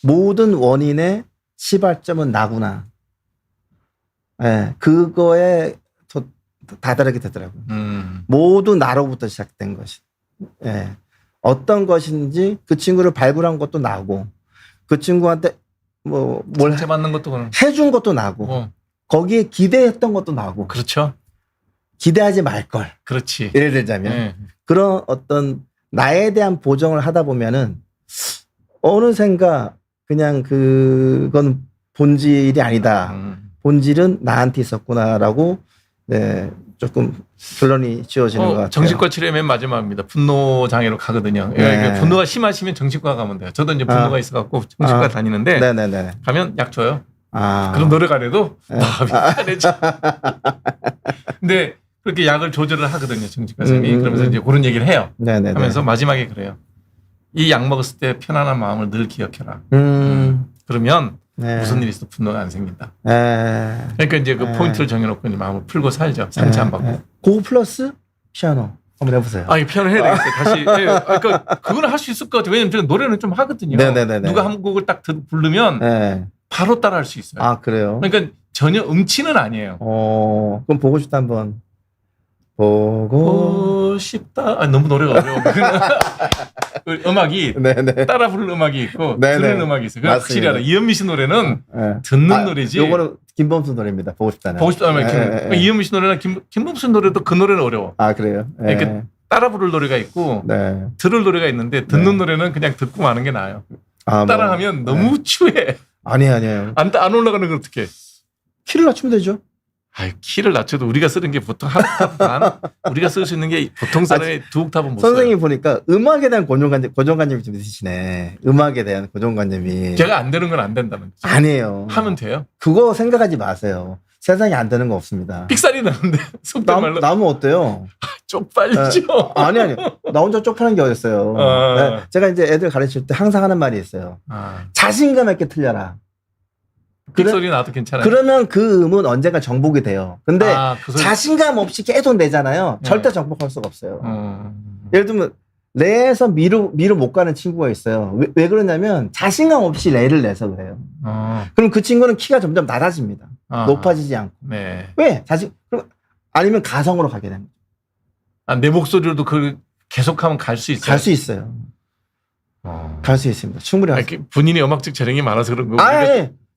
모든 원인의 시발점은 나구나. 그거에 더 다다르게 되더라고요. 모두 나로부터 시작된 것이. 어떤 것인지 그 친구를 발굴한 것도 나고 그 친구한테 뭘 받는 것도 해준 것도 나고 거기에 기대했던 것도 나고. 그렇죠. 기대하지 말 걸. 그렇지. 예를 들자면 그런 어떤 나에 대한 보정을 하다 보면은 어느샌가 그냥 그건 본질이 아니다. 본질은 나한테 있었구나라고 조금 결론이 지어지는 것 같아요. 정신과 치료의 맨 마지막입니다. 분노 장애로 가거든요. 분노가 심하시면 정신과 가면 돼요. 저도 이제 분노가 있어갖고 정신과 다니는데 가면 약 줘요. 그럼 노력 안 해도 미안해지. 근데 그렇게 약을 조절을 하거든요. 정신과 선생님이. 그러면서 이제 그런 얘기를 해요. 하면서 마지막에 그래요. 이 약 먹었을 때 편안한 마음을 늘 기억해라. 그러면 무슨 일이 있어도 분노가 안 생긴다. 그러니까 이제 그 포인트를 정해놓고 마음을 풀고 살죠. 상처 안 받고. 그거 플러스 피아노. 한번 해보세요. 아, 피아노 해야 되겠어요. 다시. 예. 그러니까 그거는 할 수 있을 것 같아요. 왜냐면 제가 노래는 좀 하거든요. 네네네네. 누가 한 곡을 딱 부르면 네. 바로 따라할 수 있어요. 아, 그래요? 그러니까 전혀 음치는 아니에요. 그럼 보고 싶다 한번. 보고 싶다. 아, 너무 노래가 어려워. 음악이 네네. 따라 부르는 음악이 있고 네네. 듣는 음악이 있어요. 그냥 확실히 알아. 이현미 씨 노래는 네. 듣는 노래지. 요거는 김범수 노래입니다. 보고 싶다는. 보고 싶다는 이현미 씨 노래나 김범수 노래도 그 노래는 어려워. 아, 그래요? 그러니까 따라 부를 노래가 있고 네. 들을 노래가 있는데 듣는 노래는 그냥 듣고 마는 게 나아요. 따라하면 너무 추해. 아니에요. 안 올라가는 건 어떡해. 키를 낮추면 되죠. 키를 낮춰도 우리가 쓰는 게 보통 한 옥타브 반, 우리가 쓸 수 있는 게 보통 사람의 두 옥타브는 못 써요. 선생님 보니까 음악에 대한 고정관념이 좀 있으시네. 음악에 대한 고정관념이. 제가 안 되는 건 안 된다는 거죠. 아니에요. 하면 돼요. 그거 생각하지 마세요. 세상에 안 되는 거 없습니다. 삑살이 나는데 속된 말로 나면 어때요? 쪽팔리죠. 아니 나 혼자 쪽팔린 게 어딨어요. 네, 제가 이제 애들 가르칠 때 항상 하는 말이 있어요. 자신감 있게 틀려라. 삑소리 나도 괜찮아요. 그러면 그 음은 언젠가 정복이 돼요. 근데 자신감 없이 계속 내잖아요. 절대 정복할 수가 없어요. 예를 들면 레에서 미로 못 가는 친구가 있어요. 왜 그러냐면 자신감 없이 레를 내서 그래요. 그럼 그 친구는 키가 점점 낮아집니다. 높아지지 않고. 네. 왜? 아니면 가성으로 가게 됩니다. 내 목소리로도 계속하면 갈 수 있어요. 갈 수 있어요. 갈 수 있습니다. 충분히. 본인이 음악적 재능이 많아서 그런 거고.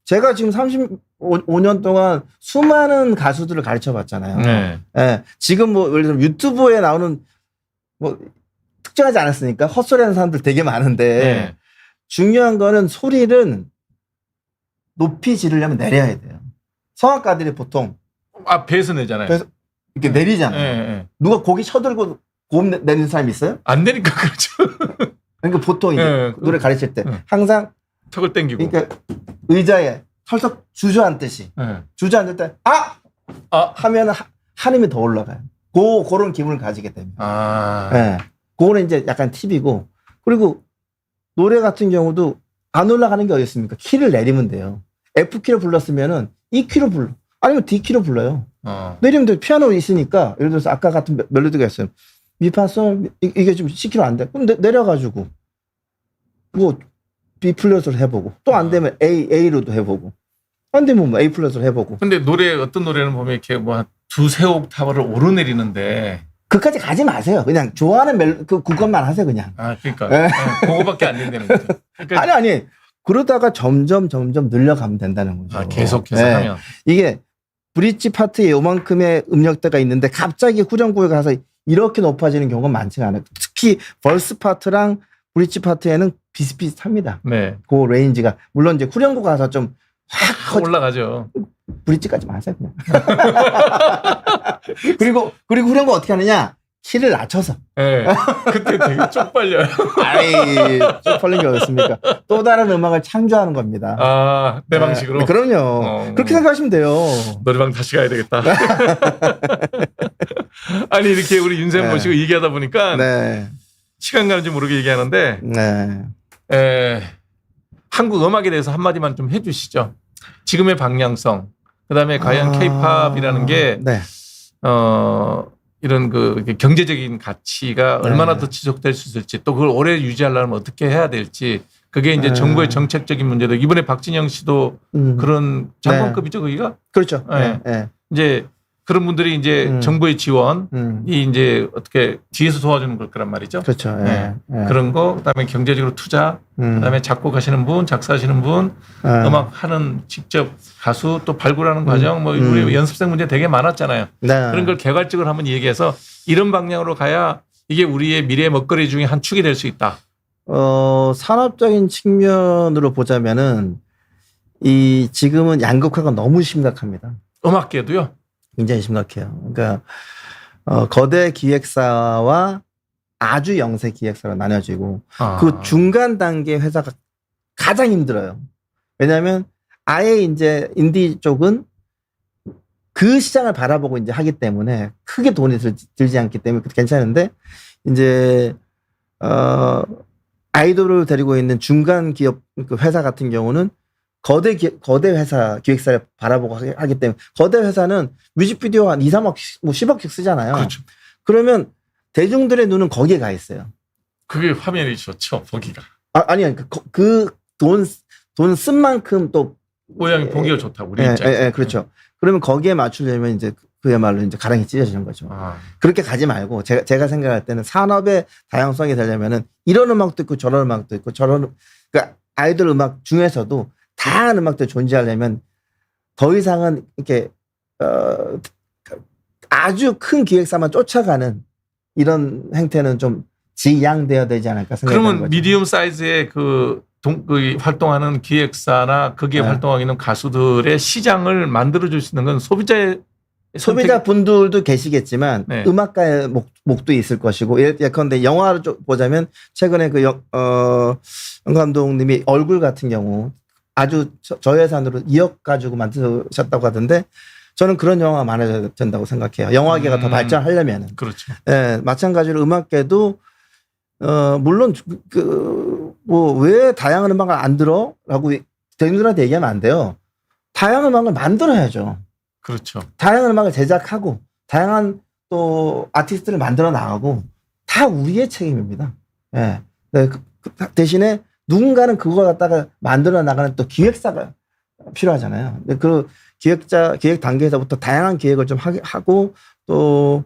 제가 지금 35년 동안 수많은 가수들을 가르쳐 봤잖아요. 네. 네. 지금 뭐 예를 들면 유튜브에 나오는 뭐 특정하지 않았으니까 헛소리 하는 사람들 되게 많은데 네. 중요한 거는 소리는 높이 지르려면 내려야 돼요. 성악가들이 보통 배에서 내잖아요. 배에서 이렇게 내리잖아요. 네. 누가 고기 쳐들고 고음 내는 사람이 있어요? 안 되니까 그렇죠. 그러니까 보통 이제 노래 가르칠 때 항상 턱을 당기고 그러니까 의자에 털썩 주저앉듯이 주저앉을 때 하면 한음이 더 올라가요. 그런 기분을 가지게 됩니다. 네. 그거는 이제 약간 팁이고 그리고 노래 같은 경우도 안 올라가는 게 어디 있습니까? 키를 내리면 돼요. F키로 불렀으면은 E키로 불러. 아니면 D키로 불러요. 내리면 돼. 피아노 있으니까 예를 들어서 아까 같은 멜로디가 있어요. 미파솔 이게 좀 C키로 안 돼. 그럼 내려가지고 뭐 B 플러스를 해보고 또 안 되면 A로도 해보고 안 되면 뭐 A 플러스를 해보고. 근데 어떤 노래는 보면 이렇게 뭐 두세 옥타브를 오르내리는데 그까지 가지 마세요. 그냥 좋아하는 그것만 하세요 그냥. 그러니까 그거밖에 안 된다는 거죠. 그러니까 아니 그러다가 점점 늘려가면 된다는 거죠. 계속해서 하면 이게 브릿지 파트에 요만큼의 음역대가 있는데 갑자기 후렴구에 가서 이렇게 높아지는 경우가 많지가 않아요. 특히 벌스 파트랑 브릿지 파트에는 비슷비슷합니다. 네. 그 레인지가. 물론 이제 후렴구 가서 좀 확 올라가죠. 브릿지까지 마세요, 그냥. 그리고 후렴구 어떻게 하느냐? 키를 낮춰서. 네. 그때 되게 쪽팔려요. 쪽팔린 게 어딨습니까? 또 다른 음악을 창조하는 겁니다. 내 방식으로? 네, 그럼요. 그렇게 생각하시면 돼요. 노래방 다시 가야 되겠다. 아니, 이렇게 우리 윤쌤 모시고 얘기하다 보니까 시간 가는지 모르게 얘기하는데 한국 음악에 대해서 한마디만 좀 해주시죠. 지금의 방향성, 그다음에 과연 케이팝이라는 게 이런 경제적인 가치가 얼마나 더 지속될 수 있을지, 또 그걸 오래 유지하려면 어떻게 해야 될지, 그게 이제 정부의 정책적인 문제도. 이번에 박진영 씨도 그런 장관급이죠, 거기가? 그렇죠. 이제 그런 분들이 이제 정부의 지원이 이제 어떻게 뒤에서 도와주는 걸 거란 말이죠. 그렇죠. 그런 거, 그다음에 경제적으로 투자, 그다음에 작곡하시는 분, 작사하시는 분, 음악 하는 직접 가수 또 발굴하는 과정, 뭐 우리 연습생 문제 되게 많았잖아요. 그런 걸 개괄적으로 한번 얘기해서 이런 방향으로 가야 이게 우리의 미래의 먹거리 중에 한 축이 될 수 있다. 산업적인 측면으로 보자면은 지금은 양극화가 너무 심각합니다. 음악계도요? 굉장히 심각해요. 그러니까 거대 기획사와 아주 영세 기획사로 나눠지고 그 중간 단계 회사가 가장 힘들어요. 왜냐하면 아예 이제 인디 쪽은 그 시장을 바라보고 이제 하기 때문에 크게 돈이 들지 않기 때문에 괜찮은데 이제 아이돌을 데리고 있는 중간 기업 회사 같은 경우는 거대 회사 기획사를 바라보고 하기 때문에 거대 회사는 뮤직비디오 한 2, 3억, 뭐 10억씩 쓰잖아요. 그렇죠. 그러면 대중들의 눈은 거기에 가 있어요. 그게 화면이 좋죠, 보기가. 아니, 돈 쓴 만큼 또 모양이 보기가 좋다, 우리 입장에서. 그렇죠. 그러면 거기에 맞추려면 이제 그야말로 이제 가랑이 찢어지는 거죠. 그렇게 가지 말고 제가 생각할 때는 산업의 다양성이 되려면은 이런 음악도 있고 저런 음악도 있고 그러니까 아이돌 음악 중에서도 다양한 음악들이 존재하려면 더 이상은 이렇게 아주 큰 기획사만 쫓아가는 이런 행태는 좀 지양되어야 되지 않을까 생각하는 거죠. 그러면 미디엄 사이즈의 그 활동하는 기획사나 거기에 활동하고 있는 가수들의 시장을 만들어줄 수 있는 건 소비자 분들도 계시겠지만 네. 음악가의 목도 있을 것이고 예컨대 영화를 보자면 최근에 그 영 감독님이 얼굴 같은 경우 아주 저예산으로 2억 가지고 만드셨다고 하던데 저는 그런 영화가 많아져야 된다고 생각해요. 영화계가 더 발전하려면. 그렇죠. 예, 마찬가지로 음악계도 물론 뭐 왜 다양한 음악을 안 들어라고 대중들한테 얘기하면 안 돼요. 다양한 음악을 만들어야죠. 그렇죠. 다양한 음악을 제작하고 다양한 또 아티스트를 만들어 나가고 다 우리의 책임입니다. 예. 네, 대신에 누군가는 그거 갖다가 만들어 나가는 또 기획사가 필요하잖아요. 그 기획 단계에서부터 다양한 기획을 좀 하고 또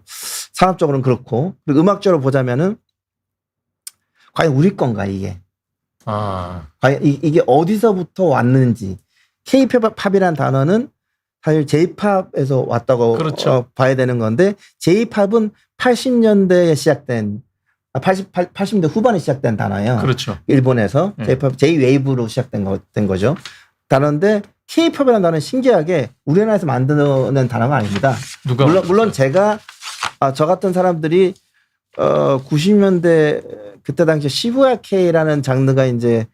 산업적으로는 그렇고 그리고 음악적으로 보자면은 과연 우리 건가 이게? 과연 이게 어디서부터 왔는지 K-팝이라는 단어는 사실 J-팝에서 왔다고 그렇죠. 봐야 되는 건데 J-팝은 80년대에 시작된 80년대 후반에 시작된 단어예요. 그렇죠. 일본에서 J-팝 J-웨이브로 시작된 거죠. 단어인데 K-팝이라는 단어는 신기하게 우리나라에서 만드는 단어가 아닙니다. 물론 제가 저 같은 사람들이 90년대 그때 당시 시부야 K라는 장르가 이제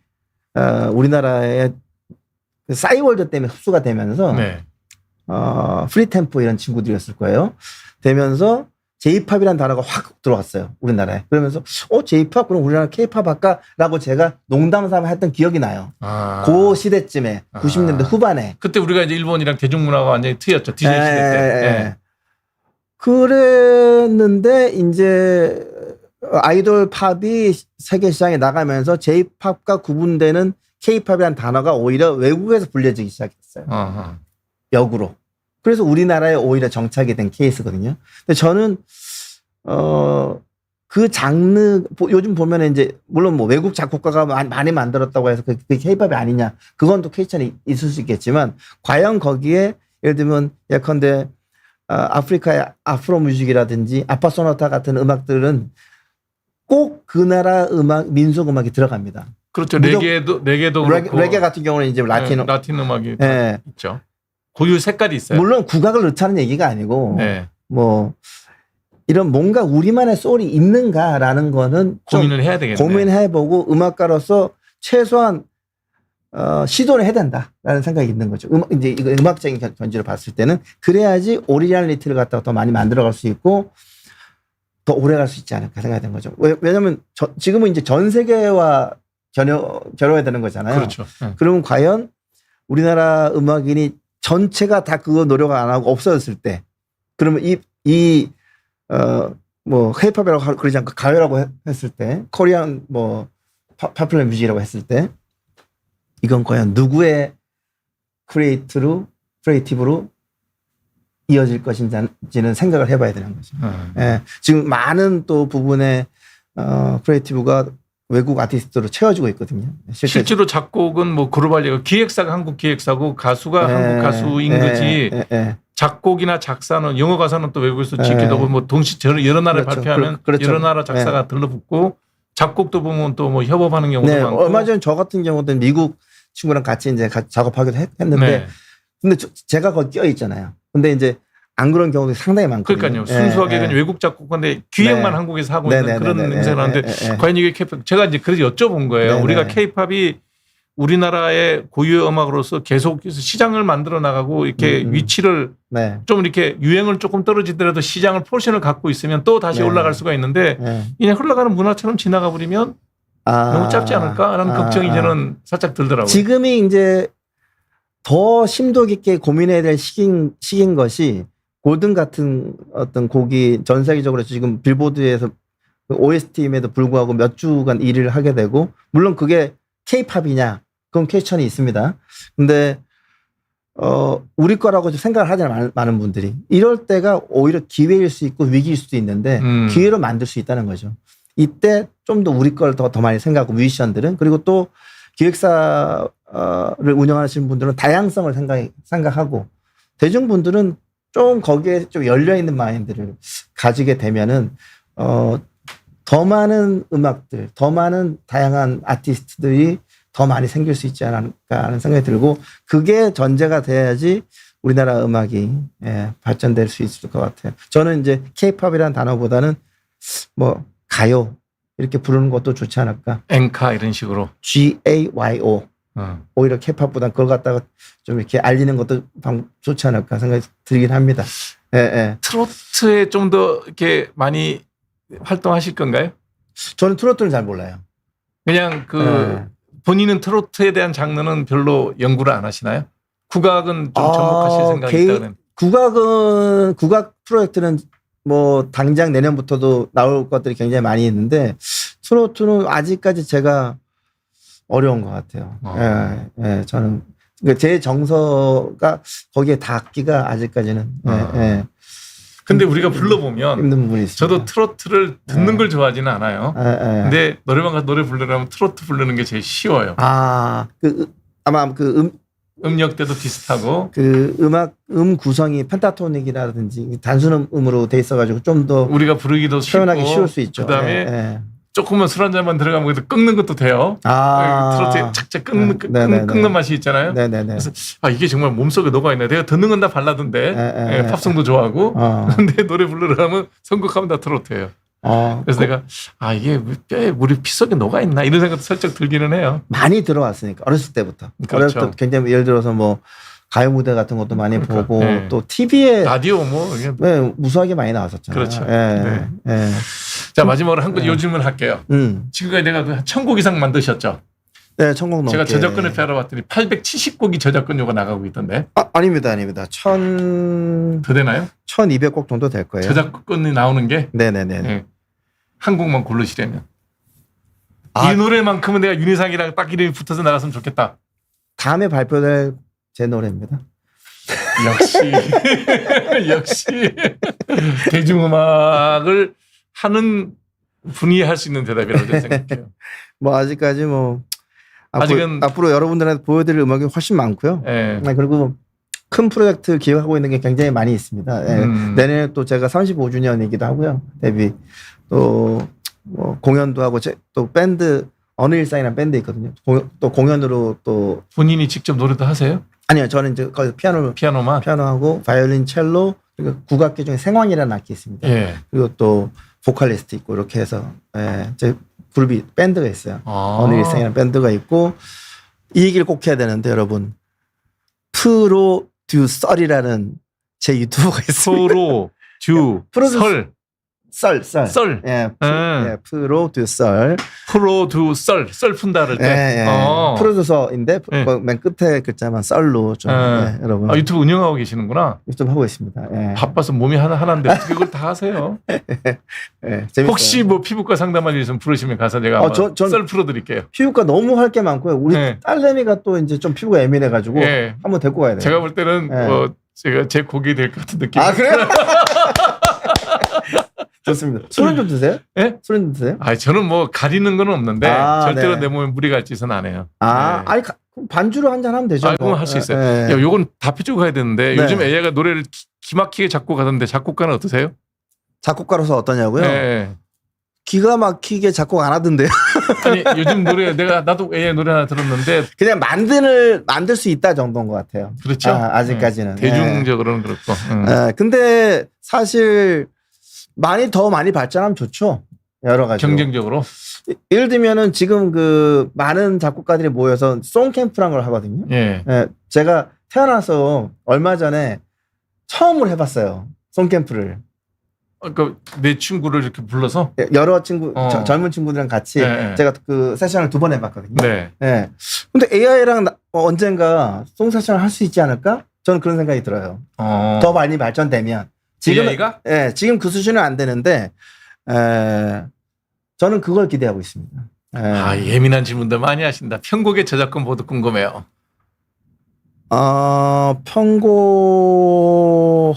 우리나라의 싸이월드 때문에 흡수가 되면서 네. 프리템포 이런 친구들이었을 거예요. 되면서 J-팝이라는 단어가 확 들어왔어요. 우리나라에. 그러면서 J-팝 그럼 우리나라 K-팝 할까라고 제가 농담삼아 했던 기억이 나요. 그 시대쯤에 90년대 후반에. 그때 우리가 이제 일본이랑 대중문화가 완전히 트였죠. DJ 시대 때. 그랬는데 이제 아이돌 팝이 세계 시장에 나가면서 J-팝과 구분되는 K-팝이라는 단어가 오히려 외국에서 불려지기 시작했어요. 역으로. 그래서 우리나라에 오히려 정착이 된 케이스거든요. 근데 저는 그 장르 요즘 보면 이제 물론 뭐 외국 작곡가가 많이 만들었다고 해서 그게 K-팝이 아니냐 그건 또 퀘스천이 있을 수 있겠지만 과연 거기에 예를 들면 예컨대 아프리카의 아프로 뮤직이라든지 아파소나타 같은 음악들은 꼭 그 나라 음악 민속 음악이 들어갑니다. 그렇죠. 레게도 그렇고 레게 같은 경우는 이제 라틴 음악이 있죠. 고유 색깔이 있어요. 물론 국악을 넣자는 얘기가 아니고 뭐 이런 뭔가 우리만의 소울이 있는가라는 거는 고민을 해야 되겠네. 고민해보고 음악가로서 최소한 시도를 해야 된다라는 생각이 있는 거죠. 이제 이거 음악적인 견지로 봤을 때는 그래야지 오리지널리티를 갖다가 더 많이 만들어갈 수 있고 더 오래 갈 수 있지 않을까 생각이 된 거죠. 왜냐하면 지금은 이제 전 세계와 결여해야 되는 거잖아요. 그렇죠. 그러면 과연 우리나라 음악인이 전체가 다 그거 노력 안 하고 없어졌을 때, 그러면 뭐 K-팝이라고 그러지 않고 가요라고 했을 때, 코리안 뭐 파퓰러 뮤직이라고 했을 때, 이건 과연 누구의 크리에이티브로 이어질 것인지는 생각을 해봐야 되는 거죠. 예, 지금 많은 또 부분의 크리에이티브가 외국 아티스트로 채워지고 있거든요. 실제로 작곡은 뭐 글로벌 기획사가 한국 기획사고 가수가 한국 가수인 거지. 작곡이나 작사는 영어 가사는 또 외국에서 지키도 뭐 동시 여러 나라에 그렇죠. 발표하면 그렇죠. 여러 나라 작사가 들러붙고 작곡도 보면 또 뭐 협업하는 경우도 많고. 얼마 전에 저 같은 경우는 미국 친구랑 같이 이제 작업하기도 했는데 근데 제가 거기 껴 있잖아요. 근데 이제 안 그런 경우도 상당히 많거든요. 그러니까요. 순수하게 그냥 외국 작곡가인데 기획만 한국에서 하고 있는 그런 냄새가 나는데 과연 이게 K-팝 제가 이제 그래서 여쭤본 거예요. 우리가 K-팝이 우리나라의 고유의 음악으로서 계속해서 시장을 만들어 나가고 이렇게 위치를 좀 이렇게 유행을 조금 떨어지더라도 시장을 포션을 갖고 있으면 또 다시 올라갈 수가 있는데 그냥 흘러가는 문화처럼 지나가 버리면 너무 짧지 않을까라는 걱정이 저는 살짝 들더라고요. 지금이 이제 더 심도 깊게 고민해야 될 시기인 것이 골든 같은 어떤 곡이 전 세계적으로 지금 빌보드에서 OST임에도 불구하고 몇 주간 일을 하게 되고 물론 그게 K-팝이냐 그건 퀘스천이 있습니다. 근데 우리 거라고 생각을 하잖아요. 많은 분들이. 이럴 때가 오히려 기회일 수 있고 위기일 수도 있는데 기회로 만들 수 있다는 거죠. 이때 좀 더 우리 걸 더 많이 생각하고 뮤지션들은 그리고 또 기획사를 운영하시는 분들은 다양성을 생각하고 대중분들은 좀 거기에 좀 열려있는 마인드를 가지게 되면은 더 많은 음악들, 더 많은 다양한 아티스트들이 더 많이 생길 수 있지 않을까 하는 생각이 들고 그게 전제가 돼야지 우리나라 음악이 발전될 수 있을 것 같아요. 저는 이제 K-팝이라는 단어보다는 뭐 가요 이렇게 부르는 것도 좋지 않을까. 엔카 이런 식으로. GAYO. 오히려 K-팝보다 그걸 갖다가 좀 이렇게 알리는 것도 좋지 않을까 생각이 들긴 합니다. 트로트에 좀 더 이렇게 많이 활동하실 건가요? 저는 트로트는 잘 몰라요. 그냥 본인은 트로트에 대한 장르는 별로 연구를 안 하시나요? 국악은 좀 접목하실 생각이 있다는. 국악 프로젝트는 뭐 당장 내년부터도 나올 것들이 굉장히 많이 있는데 트로트는 아직까지 제가 어려운 것 같아요. 저는 제 정서가 거기에 닿기가 아직까지는. 근데 우리가 불러보면 힘든 부분이 있습니다. 저도 트로트를 듣는 걸 좋아하지는 않아요. 근데 노래방 가서 노래 부르려면 트로트 부르는 게 제일 쉬워요. 아마 음역대도 비슷하고 음악 구성이 펜타토닉이라든지 단순 음으로 돼 있어가지고 좀 더 우리가 부르기도 표현하기 쉬울 수 있죠. 그다음에 조금만 술 한 잔만 들어가면 그래도 끊는 것도 돼요. 트로트에 착착 끊는 맛이 있잖아요. 그래서 이게 정말 몸속에 녹아있네. 내가 듣는 건 다 발라드인데 팝송도 좋아하고 근데 노래 부르려면 선곡하면 다 트로트예요. 그래서 내가 이게 뼈에 우리 피 속에 녹아있나 이런 생각도 살짝 들기는 해요. 많이 들어왔으니까 어렸을 때부터. 그렇죠. 어렸을 때 굉장히 예를 들어서 뭐 가요 무대 같은 것도 많이 보고 또 TV에 라디오 뭐 무수하게 많이 나왔었잖아요. 그렇죠. 자 마지막으로 한 번 요 질문 할게요. 지금까지 내가 한 1000곡 이상 만드셨죠? 네, 1000곡 넘게. 제가 저작권을 알아봤더니 870곡이 저작권료가 나가고 있던데. 아닙니다. 더 되나요? 1200곡 정도 될 거예요. 저작권이 나오는 게? 네네네. 한 곡만 고르시려면. 이 노래만큼은 내가 윤희상이랑 딱 이름이 붙어서 나갔으면 좋겠다. 다음에 발표될 제 노래입니다. 역시 대중음악을 하는 분이 할 수 있는 대답이라고 생각해요. 뭐 아직까지 아직은 앞으로 여러분들한테 보여드릴 음악이 훨씬 많고요. 그리고 큰 프로젝트 기획하고 있는 게 굉장히 많이 있습니다. 내년에 또 제가 35주년이기도 하고요. 데뷔 또 뭐 공연도 하고 또 밴드 어느 일상이라는 밴드 있거든요. 또 공연으로 또 본인이 직접 노래도 하세요? 아니요, 저는 이제 거기서 피아노하고 바이올린, 첼로 그리고 국악기 중에 생황이라는 악기 있습니다. 그리고 또 보컬리스트 있고 이렇게 해서 제 그룹이 밴드가 있어요. 어느 일상이라는 밴드가 있고 이 얘기를 꼭 해야 되는데 여러분 프로듀설이라는 제 유튜버가 있습니다. 프로듀설. 썰. 프로듀설. 썰 푼다 그럴 때. 프로듀서인데 맨 끝에 글자만 썰로 좀 여러분. 유튜브 운영하고 계시는구나. 유튜브 하고 있습니다. 바빠서 몸이 하나인데 어떻게 그걸 다 하세요? 혹시 뭐 피부과 상담할 일 있으면 부르시면 가서 제가 썰 풀어드릴게요. 피부과 너무 할 게 많고요. 우리 딸내미가 또 이제 좀 피부가 예민해가지고 한번 데리고 가야 돼요. 제가 볼 때는 제가 제 곡이 될 것 같은 느낌. 그래요? 좋습니다. 술은 좀 드세요? 네? 술은 좀 드세요? 저는 뭐 가리는 건 없는데 절대로 내 몸에 무리 갈 짓은 안 해요. 아니 반주로 한잔 하면 되죠. 그건 할 수 있어요. 요건 다 펴주고 가야 되는데 요즘 AI가 노래를 기막히게 작곡하던데 작곡가는 어떠세요? 작곡가로서 어떠냐고요? 기가 막히게 작곡 안 하던데요. 아니 요즘 노래 나도 AI 노래 하나 들었는데 그냥 만들 수 있다 정도인 것 같아요. 그렇죠. 아직까지는 대중적으로는 그렇고. 근데 사실 더 많이 발전하면 좋죠. 여러 가지 경쟁적으로. 예를 들면은 지금 많은 작곡가들이 모여서 송 캠프라는 걸 하거든요. 제가 태어나서 얼마 전에 처음으로 해봤어요. 송 캠프를. 내 친구를 이렇게 불러서 여러 친구 젊은 친구들이랑 같이 제가 그 세션을 2번 해봤거든요. 근데 AI랑 언젠가 송 세션을 할 수 있지 않을까? 저는 그런 생각이 들어요. 더 많이 발전되면 지금 AI가? 지금 그 수준은 안 되는데 저는 그걸 기대하고 있습니다. 예민한 질문들 많이 하신다. 편곡의 저작권 보도 궁금해요. 편곡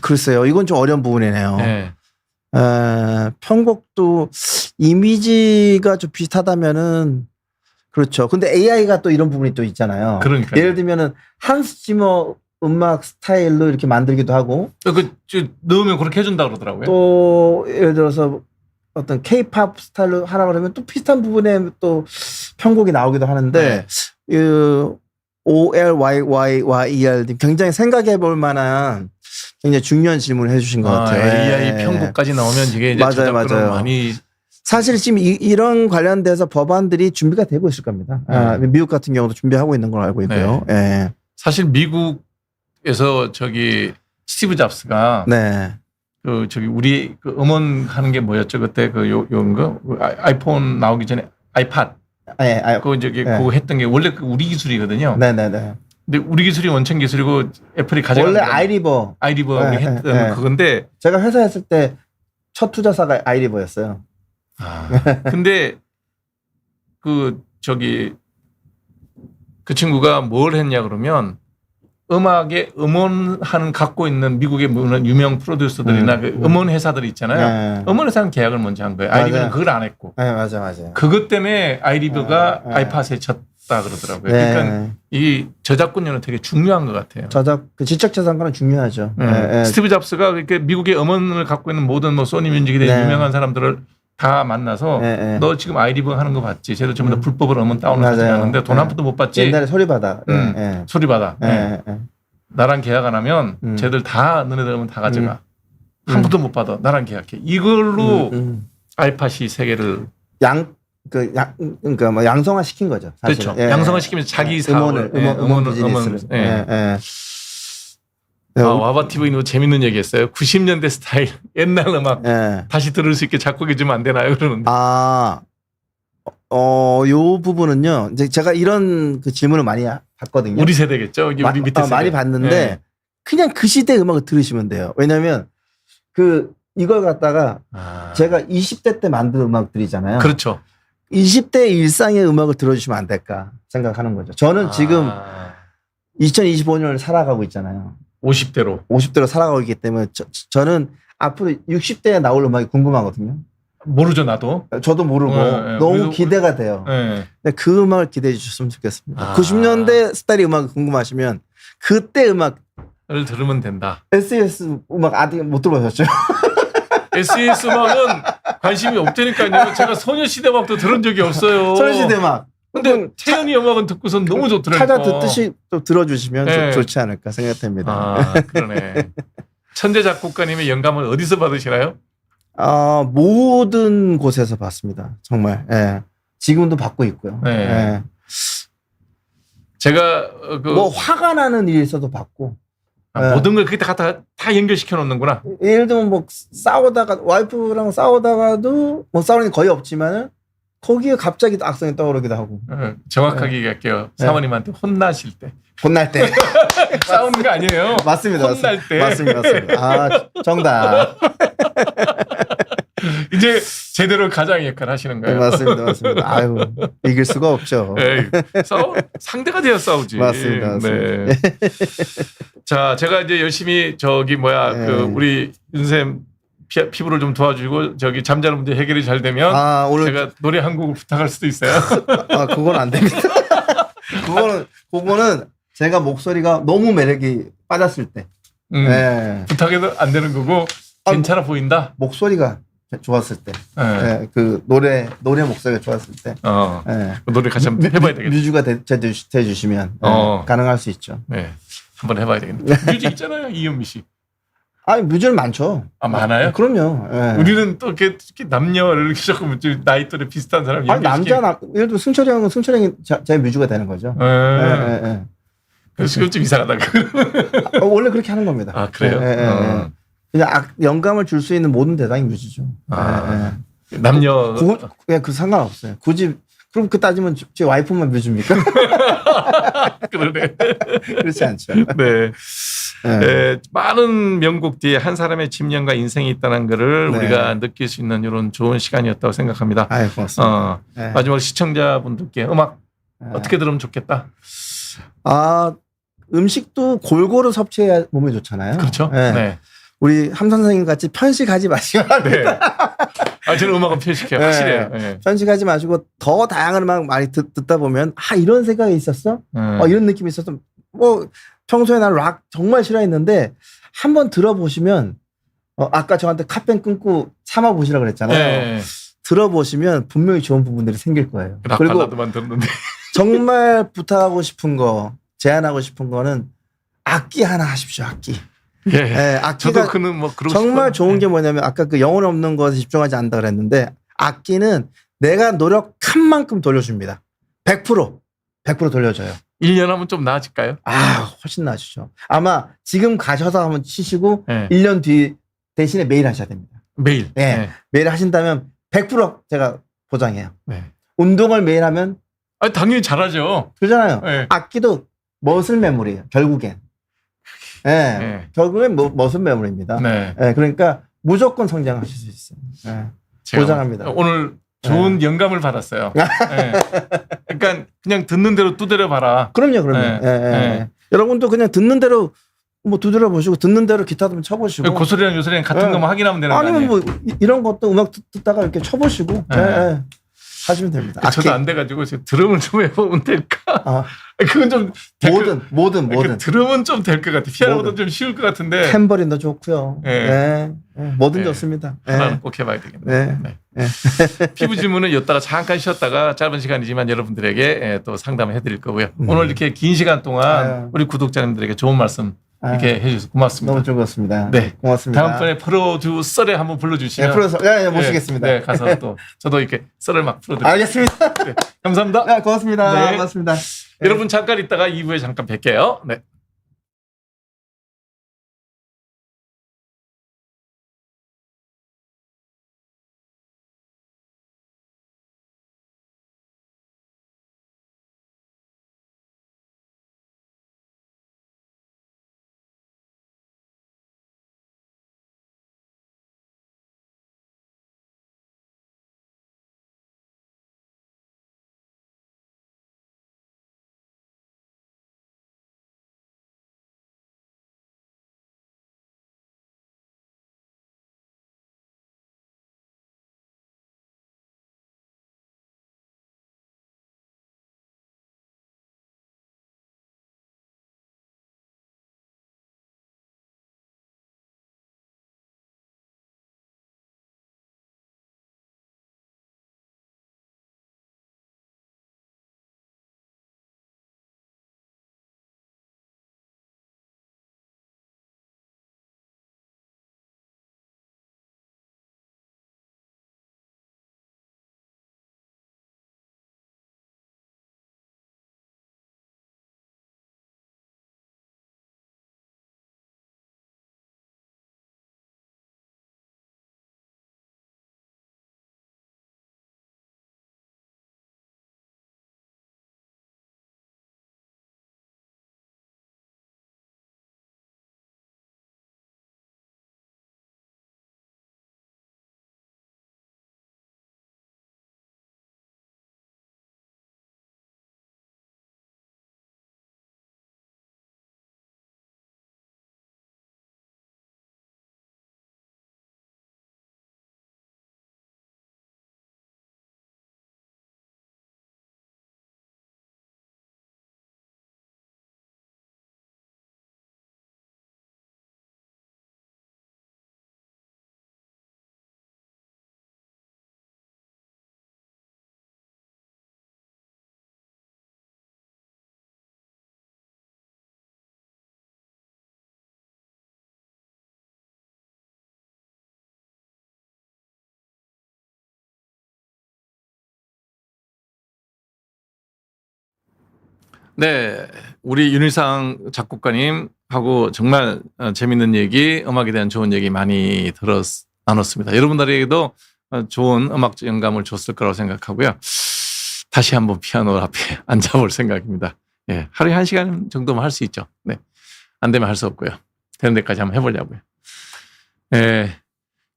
글쎄요. 이건 좀 어려운 부분이네요. 네. 편곡도 이미지가 좀 비슷하다면은 그렇죠. 근데 AI가 또 이런 부분이 또 있잖아요. 그러니까요. 예를 들면은 한스 지머 음악 스타일로 이렇게 만들기도 하고. 넣으면 그렇게 해준다 그러더라고요. 또 예를 들어서 어떤 K-팝 스타일로 하라 그러면 또 비슷한 부분에 또 편곡이 나오기도 하는데 OLYYYER 굉장히 생각해 볼 만한 굉장히 중요한 질문을 해주신 것 같아요. AI 편곡까지 나오면 이게 이제 맞아요. 많이 사실 지금 이런 관련돼서 법안들이 준비가 되고 있을 겁니다. 미국 같은 경우도 준비하고 있는 걸 알고 있고요. 네. 사실 미국에서 스티브 잡스가 우리 음원 하는 게 뭐였죠 그때 아이폰 나오기 전에 아이팟 그거 했던 게 원래 우리 기술이거든요. 네네네. 근데 우리 기술이 원천 기술이고 애플이 가져간 원래 아이리버 했던 그건데 제가 회사 했을 때 첫 투자사가 아이리버였어요. 근데 그 친구가 뭘 했냐 그러면 음악에 음원하는 갖고 있는 미국의 유명 프로듀서들이나 음원 회사들이 있잖아요. 음원 회사는 계약을 먼저 한 거예요. 아이리버는 그걸 안 했고. 맞아요. 그것 때문에 아이리버가 아이팟에 졌다 그러더라고요. 그러니까 이 저작권료는 되게 중요한 것 같아요. 지적재산권은 중요하죠. 스티브 잡스가 그러니까 미국의 음원을 갖고 있는 모든 소니 뮤직에 유명한 사람들을 다 만나서 너 지금 아이리버 하는 거 봤지? 쟤도 전부 다 불법으로 음원 다운로드하는데 돈 한 푼도 못 받지? 옛날에 소리받아. 소리받아. 나랑 계약 안 하면 쟤들 다 너네들 음원 다 가져가. 한 푼도 못 받아. 나랑 계약해. 이걸로 아이팟이 세계를 그러니까 뭐 양성화 시킨 거죠. 사실은. 그렇죠. 양성화 시키면서 자기 사업을 음원 비즈니스를. 와바TV는 재밌는 얘기했어요. 90년대 스타일 옛날 음악 다시 들을 수 있게 작곡해 주면 안 되나요? 그러는데. 요 부분은요. 이제 제가 이런 질문을 많이 받거든요. 우리 세대겠죠. 우리 밑에 세대. 많이 봤는데 그냥 그 시대 음악을 들으시면 돼요. 왜냐하면 이걸 갖다가 제가 20대 때 만든 음악들이잖아요. 그렇죠. 20대 일상의 음악을 들어주시면 안 될까 생각하는 거죠. 저는 지금 2025년을 살아가고 있잖아요. 50대로 살아가고 있기 때문에 저는 앞으로 60대에 나올 음악이 궁금하거든요. 모르죠, 나도. 저도 모르고 너무 기대가 돼요. 근데 그 음악을 기대해 주셨으면 좋겠습니다. 90년대 스타일의 음악이 궁금하시면 그때 음악을 들으면 된다. SES 음악 아직 못 들어보셨죠? SES 음악은 관심이 없다니까요. 제가 소녀시대 음악도 들은 적이 없어요. 소녀시대 음악. 근데 태연이 음악은 듣고선 너무 좋더라고요. 찾아 듣듯이 또 들어주시면 좋지 않을까 생각됩니다. 그러네. 천재 작곡가님의 영감을 어디서 받으시나요? 모든 곳에서 받습니다. 정말. 지금도 받고 있고요. 제가 뭐 화가 나는 일이 있어도 받고. 모든 걸 그때 갖다 다 연결시켜 놓는구나. 예를 들면 뭐 싸우다가 와이프랑 싸우다가도 뭐 싸우는 게 거의 없지만은 거기에 갑자기 악성이 떠오르기도 하고. 정확하게 얘기할게요. 사모님한테 혼나실 때. 혼날 때. 싸우는 거 아니에요. 맞습니다. 혼날 때. 맞습니다. 정답. 이제 제대로 가장 역할 하시는 거예요. 맞습니다. 아유, 이길 수가 없죠. 상대가 되어 싸우지. 맞습니다. 네. 자, 제가 이제 열심히 우리 윤쌤 피부를 좀 도와주고 잠자는 문제 해결이 잘 되면 오늘 제가 노래 한 곡을 부탁할 수도 있어요. 그건 안 됩니다. 그거는 제가 목소리가 너무 매력이 빠졌을 때 부탁해도 안 되는 거고 괜찮아 보인다. 목소리가 좋았을 때, 그 노래 목소리가 좋았을 때, 그 노래 같이 한번 해봐야 되겠네. 뮤즈가 돼주시면 가능할 수 있죠. 네, 한번 해봐야 되겠네. 뮤즈 있잖아요, 이은미 씨. 뮤즈는 많죠. 많아요? 그럼요. 우리는 또 이렇게 남녀를 이렇게 조금 나이 또래 비슷한 사람. 예를 들어 승철이 형은 제 뮤즈가 되는 거죠. 그건 좀 이상하다. 원래 그렇게 하는 겁니다. 그래요? 그냥 영감을 줄 수 있는 모든 대상이 뮤즈죠. 남녀 그냥 상관없어요. 굳이 그럼 그 따지면 제 와이프만 뮤즈입니까? 그러네. 그렇지 않죠. 네. 많은 명곡 뒤에 한 사람의 집념과 인생이 있다는 것을 네. 우리가 느낄 수 있는 이런 좋은 시간이었다고 생각합니다. 아유, 고맙습니다. 마지막 시청자분들께 음악 어떻게 들으면 좋겠다? 음식도 골고루 섭취해야 몸에 좋잖아요. 그렇죠. 네. 우리 함 선생님 같이 편식하지 마시고. 네. 저는 음악은 편식해요. 확실해요. 네. 편식하지 마시고 더 다양한 음악 많이 듣다 보면 이런 생각이 있었어? 이런 느낌이 있었어? 뭐 평소에 난 락 정말 싫어했는데 한번 들어보시면 아까 저한테 카펜 끊고 참아 보시라 그랬잖아요. 네. 들어보시면 분명히 좋은 부분들이 생길 거예요. 락 그리고 발라드만 듣는데 정말 부탁하고 싶은 거, 제안하고 싶은 거는 악기 하나 하십시오. 악기. 악기가 정말 좋은 게 뭐냐면 아까 그 영혼 없는 것에 집중하지 않는다 그랬는데 악기는 내가 노력한 만큼 돌려줍니다. 100% 돌려줘요. 1년 하면 좀 나아질까요? 훨씬 나아지죠. 아마 지금 가셔서 한번 치시고 1년 뒤 대신에 매일 하셔야 됩니다. 매일? 매일 하신다면 100% 제가 보장해요. 네. 운동을 매일 하면 당연히 잘하죠. 그러잖아요. 악기도 머슬 메모리예요. 결국엔. 결국엔 머슬 메모리입니다. 그러니까 무조건 성장하실 수 있어요. 보장합니다. 오늘 좋은 영감을 받았어요. 그러니까 그냥 듣는 대로 두드려 봐라. 그럼요. 여러분도 그냥 듣는 대로 뭐 두드려 보시고 듣는 대로 기타 좀 쳐보시고 고소리랑 요소리랑 같은 것만 확인하면 되는 거 아니에요? 아니면 뭐 이런 것도 음악 듣다가 이렇게 쳐보시고 하시면 됩니다. 저도 안 돼가지고 드럼을 좀 해보면 될까? 그건 좀 뭐든 드럼은 좀 될 것 같아. 피아노보다 좀 쉬울 것 같은데. 탬버린도 좋고요. 뭐든 좋습니다. 하나는 꼭 해봐야 되겠네요. 피부 질문은 이따가 잠깐 쉬었다가 짧은 시간이지만 여러분들에게 또 상담을 해드릴 거고요. 오늘 이렇게 긴 시간 동안 우리 구독자님들에게 좋은 말씀 이렇게 해주셔서 고맙습니다. 너무 즐거웠습니다. 고맙습니다. 다음번에 프로듀서를 한번 불러주시면 모시겠습니다. 가서 또 저도 이렇게 썰을 막 풀어드릴게요. 알겠습니다. 감사합니다. 고맙습니다. 고맙습니다. 여러분 잠깐 있다가 2부에 잠깐 뵐게요. 네. 네, 우리 윤일상 작곡가님하고 정말 재밌는 얘기, 음악에 대한 좋은 얘기 많이 나눴습니다. 여러분들에게도 좋은 음악 영감을 줬을 거라고 생각하고요. 다시 한번 피아노 앞에 앉아볼 생각입니다. 예, 하루에 1시간 정도만 할 수 있죠. 네. 안 되면 할 수 없고요. 되는 데까지 한번 해보려고요. 예.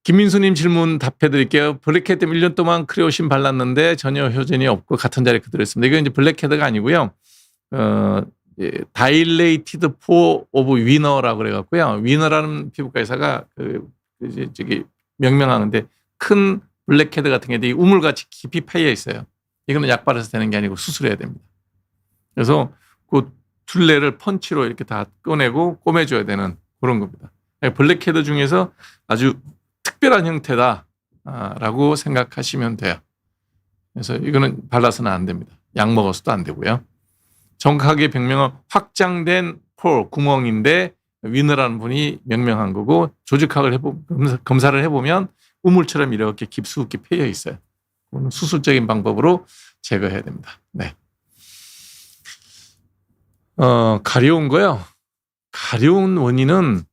김민수님 질문 답해드릴게요. 블랙헤드 1년 동안 크레오신 발랐는데 전혀 효진이 없고 같은 자리에 그대로 있습니다. 이건 이제 블랙헤드가 아니고요. 다일레이티드 포 오브 위너라고 그래갖고요. 위너라는 피부과 회사가 저기 명명하는데 큰 블랙헤드 같은 게 우물같이 깊이 파여 있어요. 이거는 약 바르서 되는 게 아니고 수술해야 됩니다. 그래서 그 둘레를 펀치로 이렇게 다 꺼내고 꼬매줘야 되는 그런 겁니다. 블랙헤드 중에서 아주 특별한 형태다라고 생각하시면 돼요. 그래서 이거는 발라서는 안 됩니다. 약 먹어서도 안 되고요. 정확하게 병명은 확장된 폴, 구멍인데 위너라는 분이 명명한 거고 조직학을 검사를 해보면 우물처럼 이렇게 깊숙이 패여 있어요. 수술적인 방법으로 제거해야 됩니다. 네. 가려운 거요. 가려운 원인은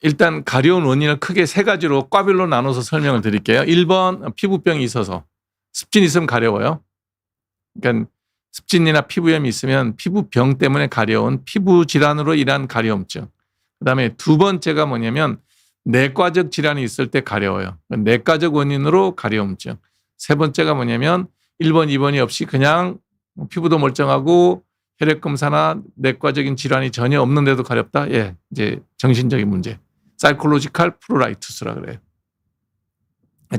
일단 가려운 원인을 크게 3가지로 꽈별로 나눠서 설명을 드릴게요. 1번 피부병이 있어서 습진 있으면 가려워요. 그러니까 습진이나 피부염이 있으면 피부병 때문에 가려운 피부 질환으로 인한 가려움증. 그다음에 2번째가 뭐냐면 내과적 질환이 있을 때 가려워요. 내과적 원인으로 가려움증. 3번째가 뭐냐면 1번, 2번이 없이 그냥 피부도 멀쩡하고 혈액 검사나 내과적인 질환이 전혀 없는데도 가렵다. 예, 이제 정신적인 문제. 사이콜로지컬 프루라이투스라 그래요.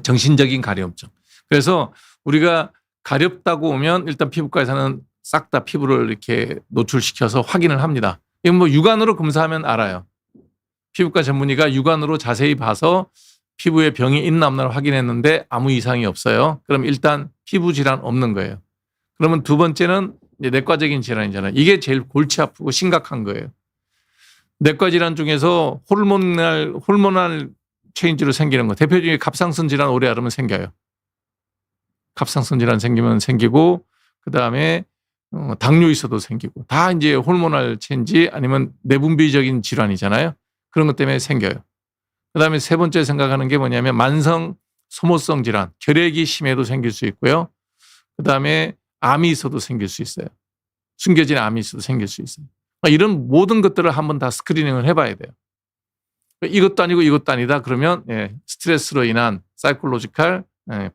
정신적인 가려움증. 그래서 우리가 가렵다고 오면 일단 피부과에서는 싹 다 피부를 이렇게 노출시켜서 확인을 합니다. 이건 뭐 육안으로 검사하면 알아요. 피부과 전문의가 육안으로 자세히 봐서 피부에 병이 있나 없나를 확인했는데 아무 이상이 없어요. 그럼 일단 피부 질환 없는 거예요. 그러면 2번째는 이제 내과적인 질환이잖아요. 이게 제일 골치 아프고 심각한 거예요. 내과 질환 중에서 호르몬al 체인지로 생기는 거. 대표적인 갑상선 질환 오래 앓으면 생겨요. 갑상선 질환 생기면 생기고 그다음에 당뇨 있어도 생기고 다 이제 호르몬al 체인지 아니면 내분비적인 질환이잖아요. 그런 것 때문에 생겨요. 그다음에 3번째 생각하는 게 뭐냐면 만성 소모성 질환, 결핵이 심해도 생길 수 있고요. 그다음에 암이 있어도 생길 수 있어요. 숨겨진 암이 있어도 생길 수 있어요. 이런 모든 것들을 한번 다 스크리닝을 해봐야 돼요. 이것도 아니고 이것도 아니다 그러면 스트레스로 인한 사이콜로지컬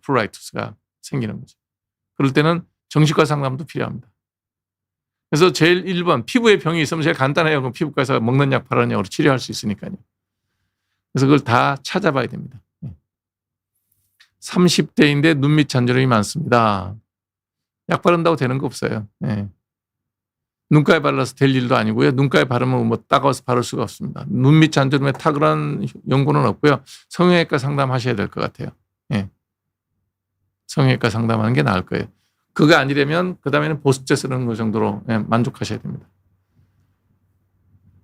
프루라이투스가 생기는 거죠. 그럴 때는 정신과 상담도 필요합니다. 그래서 제일 1번 피부에 병이 있으면 제일 간단해요. 그럼 피부과에서 먹는 약 바르는 약으로 치료할 수 있으니까요. 그래서 그걸 다 찾아봐야 됩니다. 30대인데 눈 밑 잔주름이 많습니다. 약 바른다고 되는 거 없어요. 눈가에 발라서 될 일도 아니고요. 눈가에 바르면 뭐 따가워서 바를 수가 없습니다. 눈 밑 잔주름에 탁월한 연고는 없고요. 성형외과 상담하셔야 될 것 같아요. 성형외과 상담하는 게 나을 거예요. 그거 아니려면 그 다음에는 보습제 쓰는 거 정도로 만족하셔야 됩니다.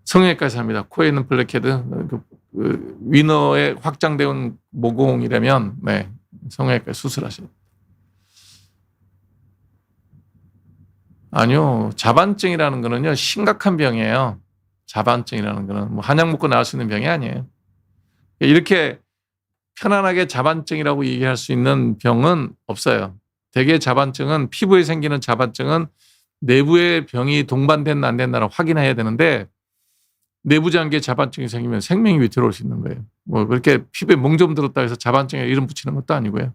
성형외과에서 합니다. 코에 있는 블랙헤드, 위너에 확장된 모공이라면 성형외과에 수술하셔야 됩니다. 아니요. 자반증이라는 거는요, 심각한 병이에요. 자반증이라는 거는 뭐 한약 먹고 나을 수 있는 병이 아니에요. 이렇게 편안하게 자반증이라고 얘기할 수 있는 병은 없어요. 대개 자반증은 피부에 생기는 자반증은 내부의 병이 동반됐나 안 됐나를 확인해야 되는데 내부 장기에 자반증이 생기면 생명이 위태로울 수 있는 거예요. 뭐 그렇게 피부에 멍 좀 들었다 해서 자반증에 이름 붙이는 것도 아니고요.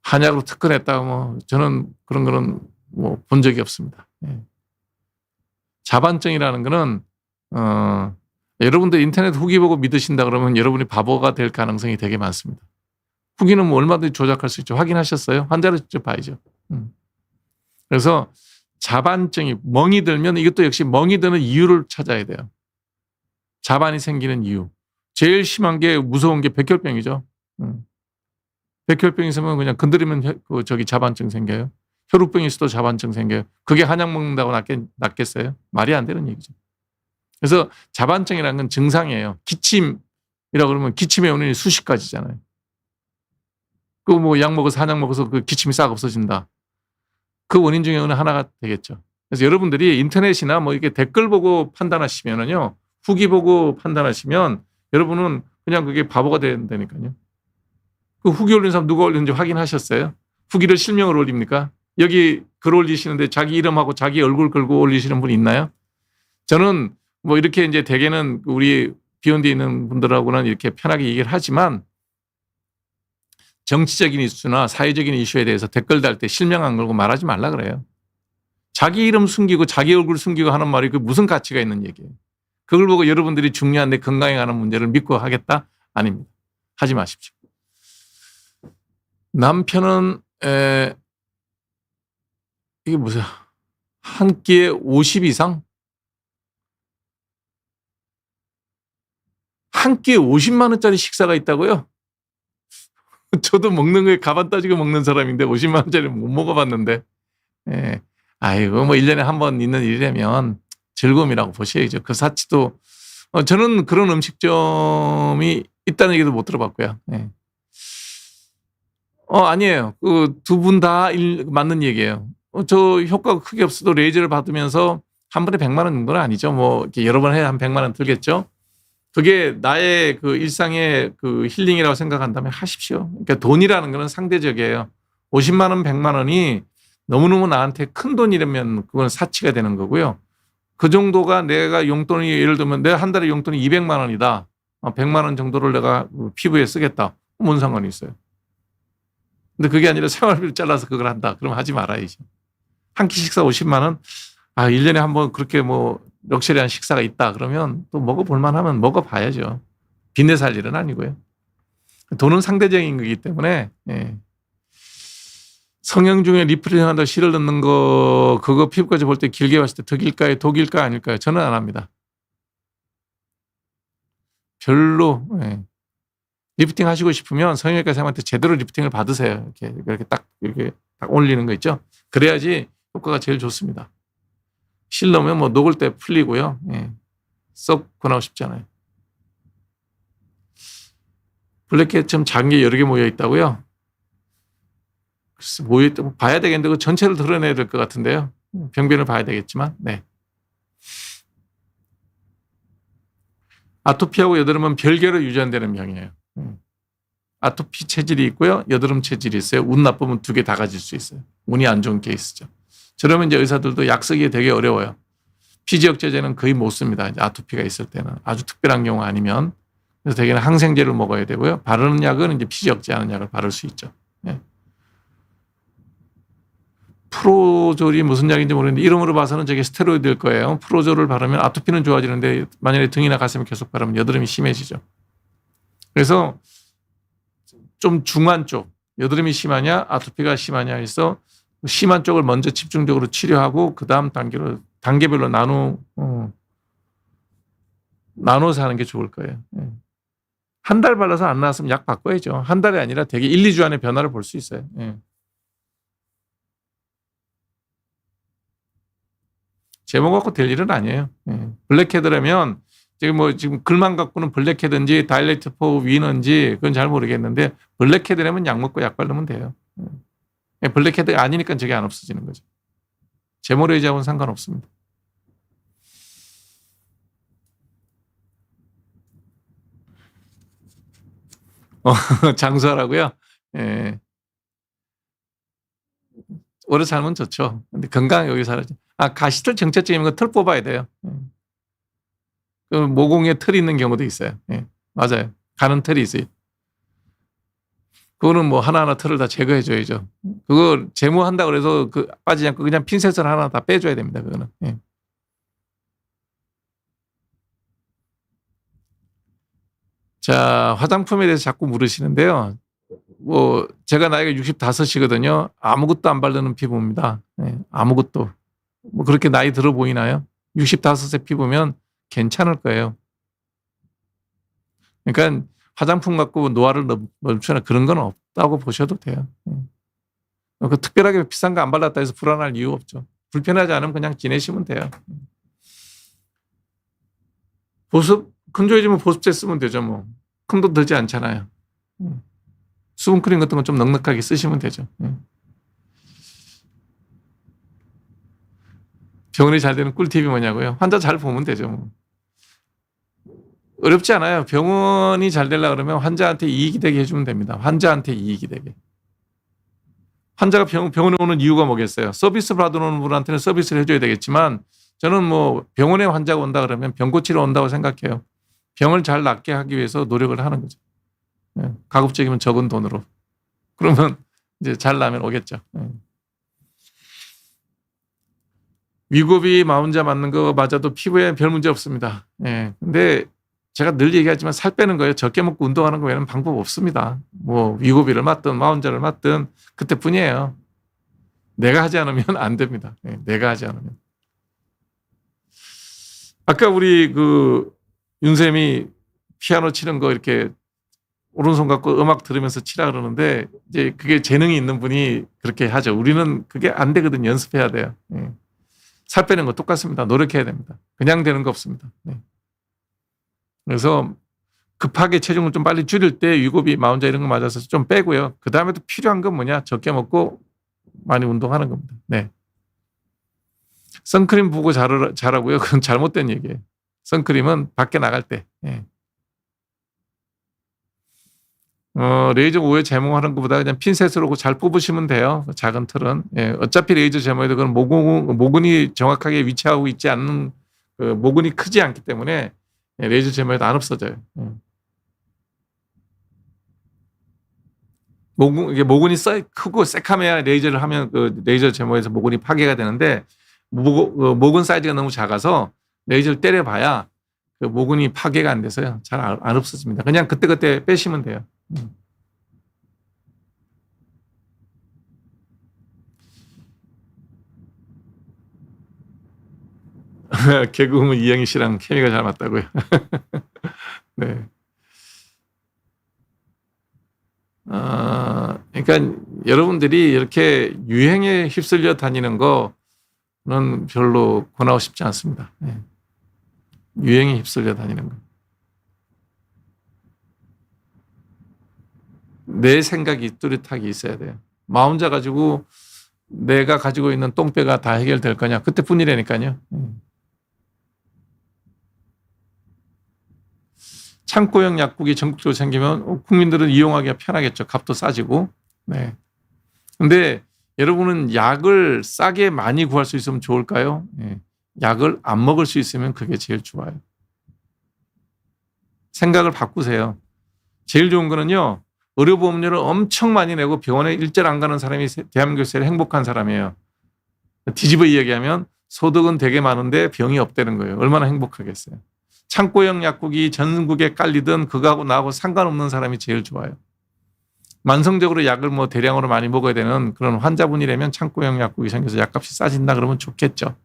한약으로 특허냈다고 뭐 저는 그런 거는 뭐 본 적이 없습니다. 자반증이라는 거는 여러분들 인터넷 후기 보고 믿으신다 그러면 여러분이 바보가 될 가능성이 되게 많습니다. 후기는 뭐 얼마든지 조작할 수 있죠. 확인하셨어요? 환자를 직접 봐야죠. 그래서 자반증이 멍이 들면 이것도 역시 멍이 드는 이유를 찾아야 돼요. 자반이 생기는 이유. 제일 심한 게 무서운 게 백혈병이죠. 백혈병 있으면 그냥 건드리면 자반증 생겨요. 혈우병이 있어도 자반증 생겨요. 그게 한약 먹는다고 낫겠어요? 말이 안 되는 얘기죠. 그래서 자반증이라는 건 증상이에요. 기침이라고 그러면 기침의 원인이 수십 가지잖아요. 그 뭐 약 먹어서 한약 먹어서 그 기침이 싹 없어진다. 그 원인 중에 어느 하나가 되겠죠. 그래서 여러분들이 인터넷이나 뭐 이렇게 댓글 보고 판단하시면은요, 후기 보고 판단하시면 여러분은 그냥 그게 바보가 된다니까요. 그 후기 올린 사람 누가 올렸는지 확인하셨어요? 후기를 실명을 올립니까? 여기 글 올리시는데 자기 이름하고 자기 얼굴 걸고 올리시는 분 있나요? 저는 뭐 이렇게 이제 대개는 우리 비욘드에 있는 분들하고는 이렇게 편하게 얘기를 하지만 정치적인 이슈나 사회적인 이슈에 대해서 댓글 달 때 실명 안 걸고 말하지 말라 그래요. 자기 이름 숨기고 자기 얼굴 숨기고 하는 말이 그 무슨 가치가 있는 얘기예요. 그걸 보고 여러분들이 중요한 내 건강에 관한 문제를 믿고 하겠다? 아닙니다. 하지 마십시오. 남편은 이게 뭐야? 한 끼에 50 이상? 한 끼에 50만 원짜리 식사가 있다고요? 저도 먹는 거에 가만 따지고 먹는 사람인데 50만 원짜리 못 먹어봤는데. 예. 아이고 뭐 1년에 한 번 있는 일이라면 즐거움이라고 보셔야죠. 그 사치도 저는 그런 음식점이 있다는 얘기도 못 들어봤고요. 예. 아니에요. 그 두 분 다 맞는 얘기예요. 저 효과가 크게 없어도 레이저를 받으면서 한 번에 100만 원 정도는 아니죠. 뭐 이렇게 여러 번 해야 한 100만 원 들겠죠. 그게 나의 그 일상의 그 힐링이라고 생각한다면 하십시오. 그러니까 돈이라는 거는 상대적이에요. 50만 원, 100만 원이 너무너무 나한테 큰 돈이라면 그건 사치가 되는 거고요. 그 정도가 내가 용돈이 예를 들면 내가 한 달에 용돈이 200만 원이다. 100만 원 정도를 내가 피부에 쓰겠다. 뭔 상관이 있어요. 근데 그게 아니라 생활비를 잘라서 그걸 한다. 그럼 하지 말아야죠. 한 끼 식사 50만 원? 1년에 한 번 그렇게 뭐 럭셔리한 식사가 있다. 그러면 또 먹어볼 만하면 먹어봐야죠. 빚내 살 일은 아니고요. 돈은 상대적인 거기 때문에 예. 성형 중에 리프팅 한다고 실을 넣는 거 그거 피부까지 볼 때 길게 봤을 때 덕일까요? 독일까 아닐까요? 저는 안 합니다. 별로 예. 리프팅 하시고 싶으면 성형외과 선생님한테 제대로 리프팅을 받으세요. 이렇게 딱 올리는 거 있죠. 그래야지 효과가 제일 좋습니다. 실 넣으면 뭐 녹을 때 풀리고요. 예. 썩 권하고 싶잖아요. 블랙캣처럼 작은 게 여러 개 모여 있다고요? 글쎄 모여 있다고 봐야 되겠는데 그 전체를 드러내야 될 것 같은데요. 병변을 봐야 되겠지만. 네. 아토피하고 여드름은 별개로 유전되는 병이에요. 아토피 체질이 있고요. 여드름 체질이 있어요. 운 나쁘면 두 개 다 가질 수 있어요. 운이 안 좋은 케이스죠. 저러면 이제 의사들도 약 쓰기 되게 어려워요. 피지역제제는 거의 못 씁니다. 이제 아토피가 있을 때는. 아주 특별한 경우 아니면. 그래서 대개는 항생제를 먹어야 되고요. 바르는 약은 이제 피지역제하는 약을 바를 수 있죠. 네. 프로졸이 무슨 약인지 모르겠는데 이름으로 봐서는 저게 스테로이드일 거예요. 프로졸을 바르면 아토피는 좋아지는데 만약에 등이나 가슴에 계속 바르면 여드름이 심해지죠. 그래서 좀 중한 쪽, 여드름이 심하냐 아토피가 심하냐 해서 심한 쪽을 먼저 집중적으로 치료하고 그 다음 단계별로 나눠서 하는 게 좋을 거예요. 한 달 발라서 안 나왔으면 약 바꿔야죠. 한 달이 아니라 되게 1, 2주 안에 변화를 볼 수 있어요. 제목 갖고 될 일은 아니에요. 블랙헤드라면 지금 글만 갖고는 블랙헤드인지 다일레이트 포 위너인지 그건 잘 모르겠는데 블랙헤드라면 약 먹고 약 바르면 돼요. 블랙헤드가 아니니까 저게 안 없어지는 거죠. 제모레이저하고는 상관없습니다. 장수하라고요? 예. 오래 살면 좋죠. 근데 건강하게 여기 살아야죠. 가시털 정체적인 거 털 뽑아야 돼요. 그 모공에 털이 있는 경우도 있어요. 예. 맞아요. 가는 털이 있어요. 그거는 뭐 하나하나 털을 다 제거해 줘야죠. 그거 제모한다고 해서 빠지지 않고 그냥 핀셋을 하나 다 빼줘야 됩니다. 그거는. 예. 자, 화장품에 대해서 자꾸 물으시는데요. 뭐 제가 나이가 65이거든요. 아무것도 안 바르는 피부입니다. 예. 아무것도. 뭐 그렇게 나이 들어 보이나요? 65세 피부면 괜찮을 거예요. 그러니까 화장품 갖고 노화를 멈추거나 그런 건 없다고 보셔도 돼요. 그 특별하게 비싼 거 안 발랐다 해서 불안할 이유 없죠. 불편하지 않으면 그냥 지내시면 돼요. 보습, 건조해지면 보습제 쓰면 되죠. 뭐. 큰 돈 들지 않잖아요. 수분크림 같은 건 좀 넉넉하게 쓰시면 되죠. 병원이 잘 되는 꿀팁이 뭐냐고요? 환자 잘 보면 되죠. 뭐. 어렵지 않아요. 병원이 잘 되려고 그러면 환자한테 이익이 되게 해주면 됩니다. 환자한테 이익이 되게. 환자가 병원에 오는 이유가 뭐겠어요? 서비스 받으러 오는 분한테는 서비스를 해줘야 되겠지만 저는 뭐 병원에 환자가 온다 그러면 병 고치러 온다고 생각해요. 병을 잘 낫게 하기 위해서 노력을 하는 거죠. 가급적이면 적은 돈으로. 그러면 이제 잘 나면 오겠죠. 위고비 마운자 맞는 거 맞아도 피부에 별 문제 없습니다. 근데 제가 늘 얘기하지만 살 빼는 거예요. 적게 먹고 운동하는 거 외에는 방법 없습니다. 뭐 위고비를 맞든 마운자를 맞든 그때뿐이에요. 내가 하지 않으면 안 됩니다. 내가 하지 않으면. 아까 우리 그 윤쌤이 피아노 치는 거 이렇게 오른손 갖고 음악 들으면서 치라 그러는데 이제 그게 재능이 있는 분이 그렇게 하죠. 우리는 그게 안 되거든. 연습해야 돼요. 살 빼는 거 똑같습니다. 노력해야 됩니다. 그냥 되는 거 없습니다. 그래서 급하게 체중을 좀 빨리 줄일 때 위고비 마운자 이런 거 맞아서 좀 빼고요. 그 다음에도 필요한 건 뭐냐? 적게 먹고 많이 운동하는 겁니다. 선크림 보고 자라고요. 그건 잘못된 얘기예요. 선크림은 밖에 나갈 때. 레이저 5회 제모하는 것보다 그냥 핀셋으로 잘 뽑으시면 돼요. 작은 틀은. 어차피 레이저 제모에도 그건 모근이 정확하게 위치하고 있지 않는 모근이 크지 않기 때문에 레이저 제모에도 안 없어져요. 모근이 크고 새카매야 레이저를 하면 그 레이저 제모에서 모근이 파괴가 되는데 모근 사이즈가 너무 작아서 레이저를 때려봐야 그 모근이 파괴가 안 돼서요. 잘 안 없어집니다. 그냥 그때그때 빼시면 돼요. 개그우먼 이영희 씨랑 케미가 잘 맞다고요. 네. 그러니까 여러분들이 이렇게 유행에 휩쓸려 다니는 거는 별로 권하고 싶지 않습니다. 유행에 휩쓸려 다니는 거. 내 생각이 뚜렷하게 있어야 돼요. 마운자 가지고 내가 가지고 있는 똥배가 다 해결될 거냐? 그때뿐이라니까요. 창고형 약국이 전국적으로 생기면 국민들은 이용하기가 편하겠죠. 값도 싸지고. 근데 여러분은 약을 싸게 많이 구할 수 있으면 좋을까요? 약을 안 먹을 수 있으면 그게 제일 좋아요. 생각을 바꾸세요. 제일 좋은 거는요. 의료보험료를 엄청 많이 내고 병원에 일절 안 가는 사람이 대한민국에서 제일 행복한 사람이에요. 뒤집어 이야기하면 소득은 되게 많은데 병이 없다는 거예요. 얼마나 행복하겠어요. 창고형 약국이 전국에 깔리든 그거하고 나하고 상관없는 사람이 제일 좋아요. 만성적으로 약을 뭐 대량으로 많이 먹어야 되는 그런 환자분이라면 창고형 약국이 생겨서 약값이 싸진다 그러면 좋겠죠.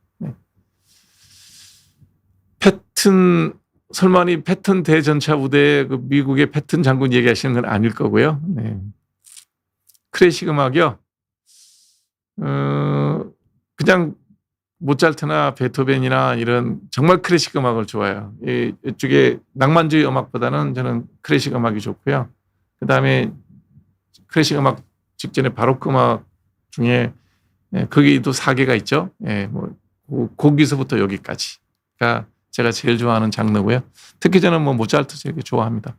설마니 패튼 대전차 부대의 그 미국의 패튼 장군 얘기하시는 건 아닐 거고요. 클래식 음악이요. 그냥 모차르트나 베토벤이나 이런 정말 클래식 음악을 좋아해요. 이쪽에 낭만주의 음악보다는 저는 클래식 음악이 좋고요. 그 다음에 클래식 음악 직전에 바로크 음악 중에 거기도 4개가 있죠. 뭐 거기서부터 여기까지가 제가 제일 좋아하는 장르고요. 특히 저는 뭐 모차르트 되게 좋아합니다.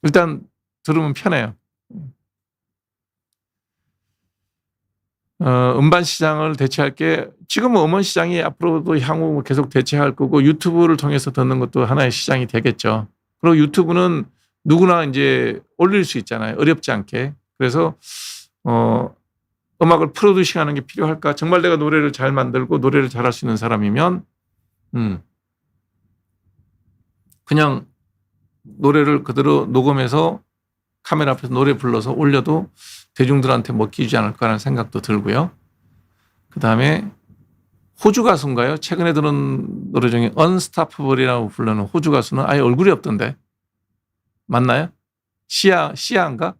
일단 들으면 편해요. 음반 시장을 대체할 게 지금은 음원 시장이 앞으로도 향후 계속 대체할 거고 유튜브를 통해서 듣는 것도 하나의 시장이 되겠죠. 그리고 유튜브는 누구나 이제 올릴 수 있잖아요. 어렵지 않게. 그래서 음악을 프로듀싱하는 게 필요할까? 정말 내가 노래를 잘 만들고 노래를 잘할 수 있는 사람이면 그냥 노래를 그대로 녹음해서 카메라 앞에서 노래 불러서 올려도 대중들한테 먹히지 않을까라는 생각도 들고요. 그 다음에 호주 가수인가요? 최근에 들은 노래 중에 언스타퍼블이라고 부르는 호주 가수는 아예 얼굴이 없던데. 맞나요? 시아인가?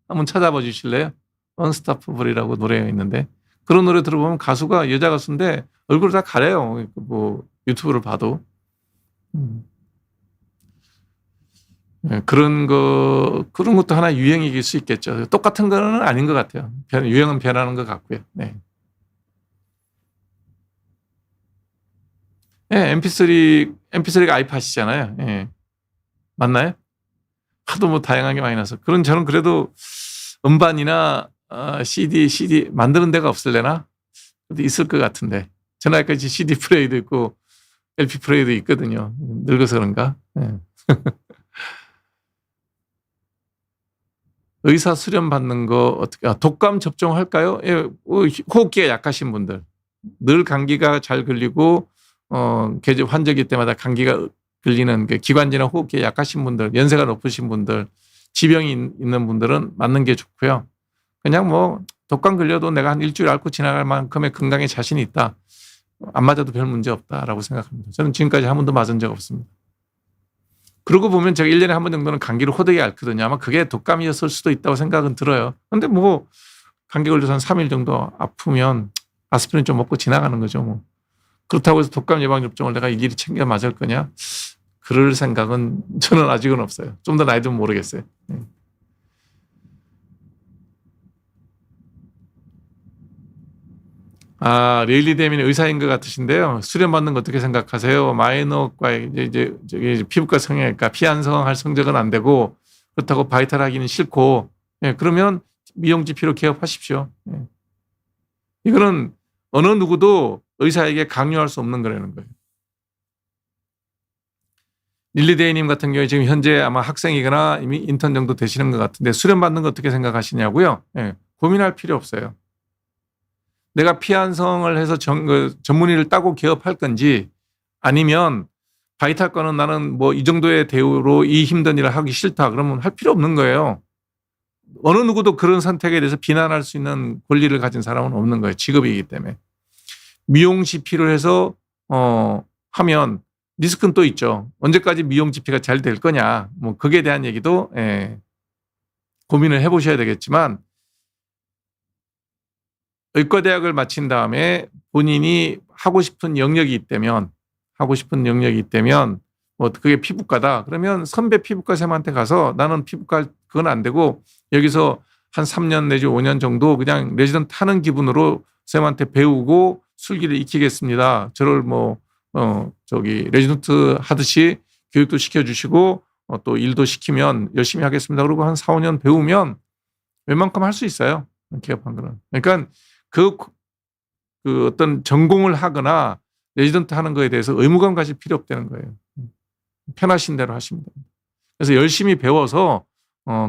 한번 찾아봐 주실래요? 언스타퍼블이라고 노래가 있는데 그런 노래 들어보면 가수가 여자 가수인데 얼굴을 다 가려요. 뭐 유튜브를 봐도. 그런 것도 하나 유행이길 수 있겠죠. 똑같은 거는 아닌 것 같아요. 유행은 변하는 것 같고요. MP3가 아이팟이잖아요. 맞나요? 하도 뭐 다양하게 많이 나서. 저는 그래도 음반이나 CD 만드는 데가 없을래나? 있을 것 같은데. 전화기까지 CD 플레이도 있고 LP 플레이도 있거든요. 늙어서 그런가? 네. 의사 수련 받는 거 어떻게? 독감 접종할까요? 예, 호흡기가 약하신 분들, 늘 감기가 잘 걸리고 계절 환절기 때마다 감기가 걸리는 기관지나 호흡기가 약하신 분들, 연세가 높으신 분들, 지병이 있는 분들은 맞는 게 좋고요. 그냥 뭐 독감 걸려도 내가 한 일주일 앓고 지나갈 만큼의 건강에 자신이 있다. 안 맞아도 별 문제 없다라고 생각합니다. 저는 지금까지 한 번도 맞은 적 없습니다. 그러고 보면 제가 1년에 한 번 정도는 감기를 호되게 앓거든요. 아마 그게 독감이었을 수도 있다고 생각은 들어요. 근데 뭐 감기 걸려서 한 3일 정도 아프면 아스피린 좀 먹고 지나가는 거죠. 뭐. 그렇다고 해서 독감 예방접종을 내가 일일이 챙겨 맞을 거냐? 그럴 생각은 저는 아직은 없어요. 좀 더 나이 들면 모르겠어요. 네. 레일리 데미는 의사인 것 같으신데요. 수련받는 거 어떻게 생각하세요? 마이너과 이제 저기 피부과 성형외과 피한성할 성적은 안 되고 그렇다고 바이탈하기는 싫고, 예, 그러면 미용지피로 개업하십시오. 예. 이거는 어느 누구도 의사에게 강요할 수 없는 거라는 거예요. 릴리데이님 같은 경우에 지금 현재 아마 학생이거나 이미 인턴 정도 되시는 것 같은데 수련받는 거 어떻게 생각하시냐고요? 예, 고민할 필요 없어요. 내가 피한성을 해서 전문의를 따고 개업할 건지 아니면 바이탈과는 나는 뭐 이 정도의 대우로 이 힘든 일을 하기 싫다 그러면 할 필요 없는 거예요. 어느 누구도 그런 선택에 대해서 비난할 수 있는 권리를 가진 사람은 없는 거예요. 직업이기 때문에. 미용지피를 해서 하면 리스크는 또 있죠. 언제까지 미용지피가 잘 될 거냐. 뭐 그에 대한 얘기도 고민을 해보셔야 되겠지만 의과대학을 마친 다음에 본인이 하고 싶은 영역이 있다면 뭐 그게 피부과다. 그러면 선배 피부과 쌤한테 가서 나는 피부과 그건 안 되고 여기서 한 3년 내지 5년 정도 그냥 레지던트 하는 기분으로 쌤한테 배우고 술기를 익히겠습니다. 저를 레지던트 하듯이 교육도 시켜주시고 또 일도 시키면 열심히 하겠습니다. 그리고 한 4, 5년 배우면 웬만큼 할 수 있어요. 개업한 거는. 그러니까 그 어떤 전공을 하거나 레지던트 하는 거에 대해서 의무감 가질 필요 없다는 거예요. 편하신 대로 하시면 됩니다. 그래서 열심히 배워서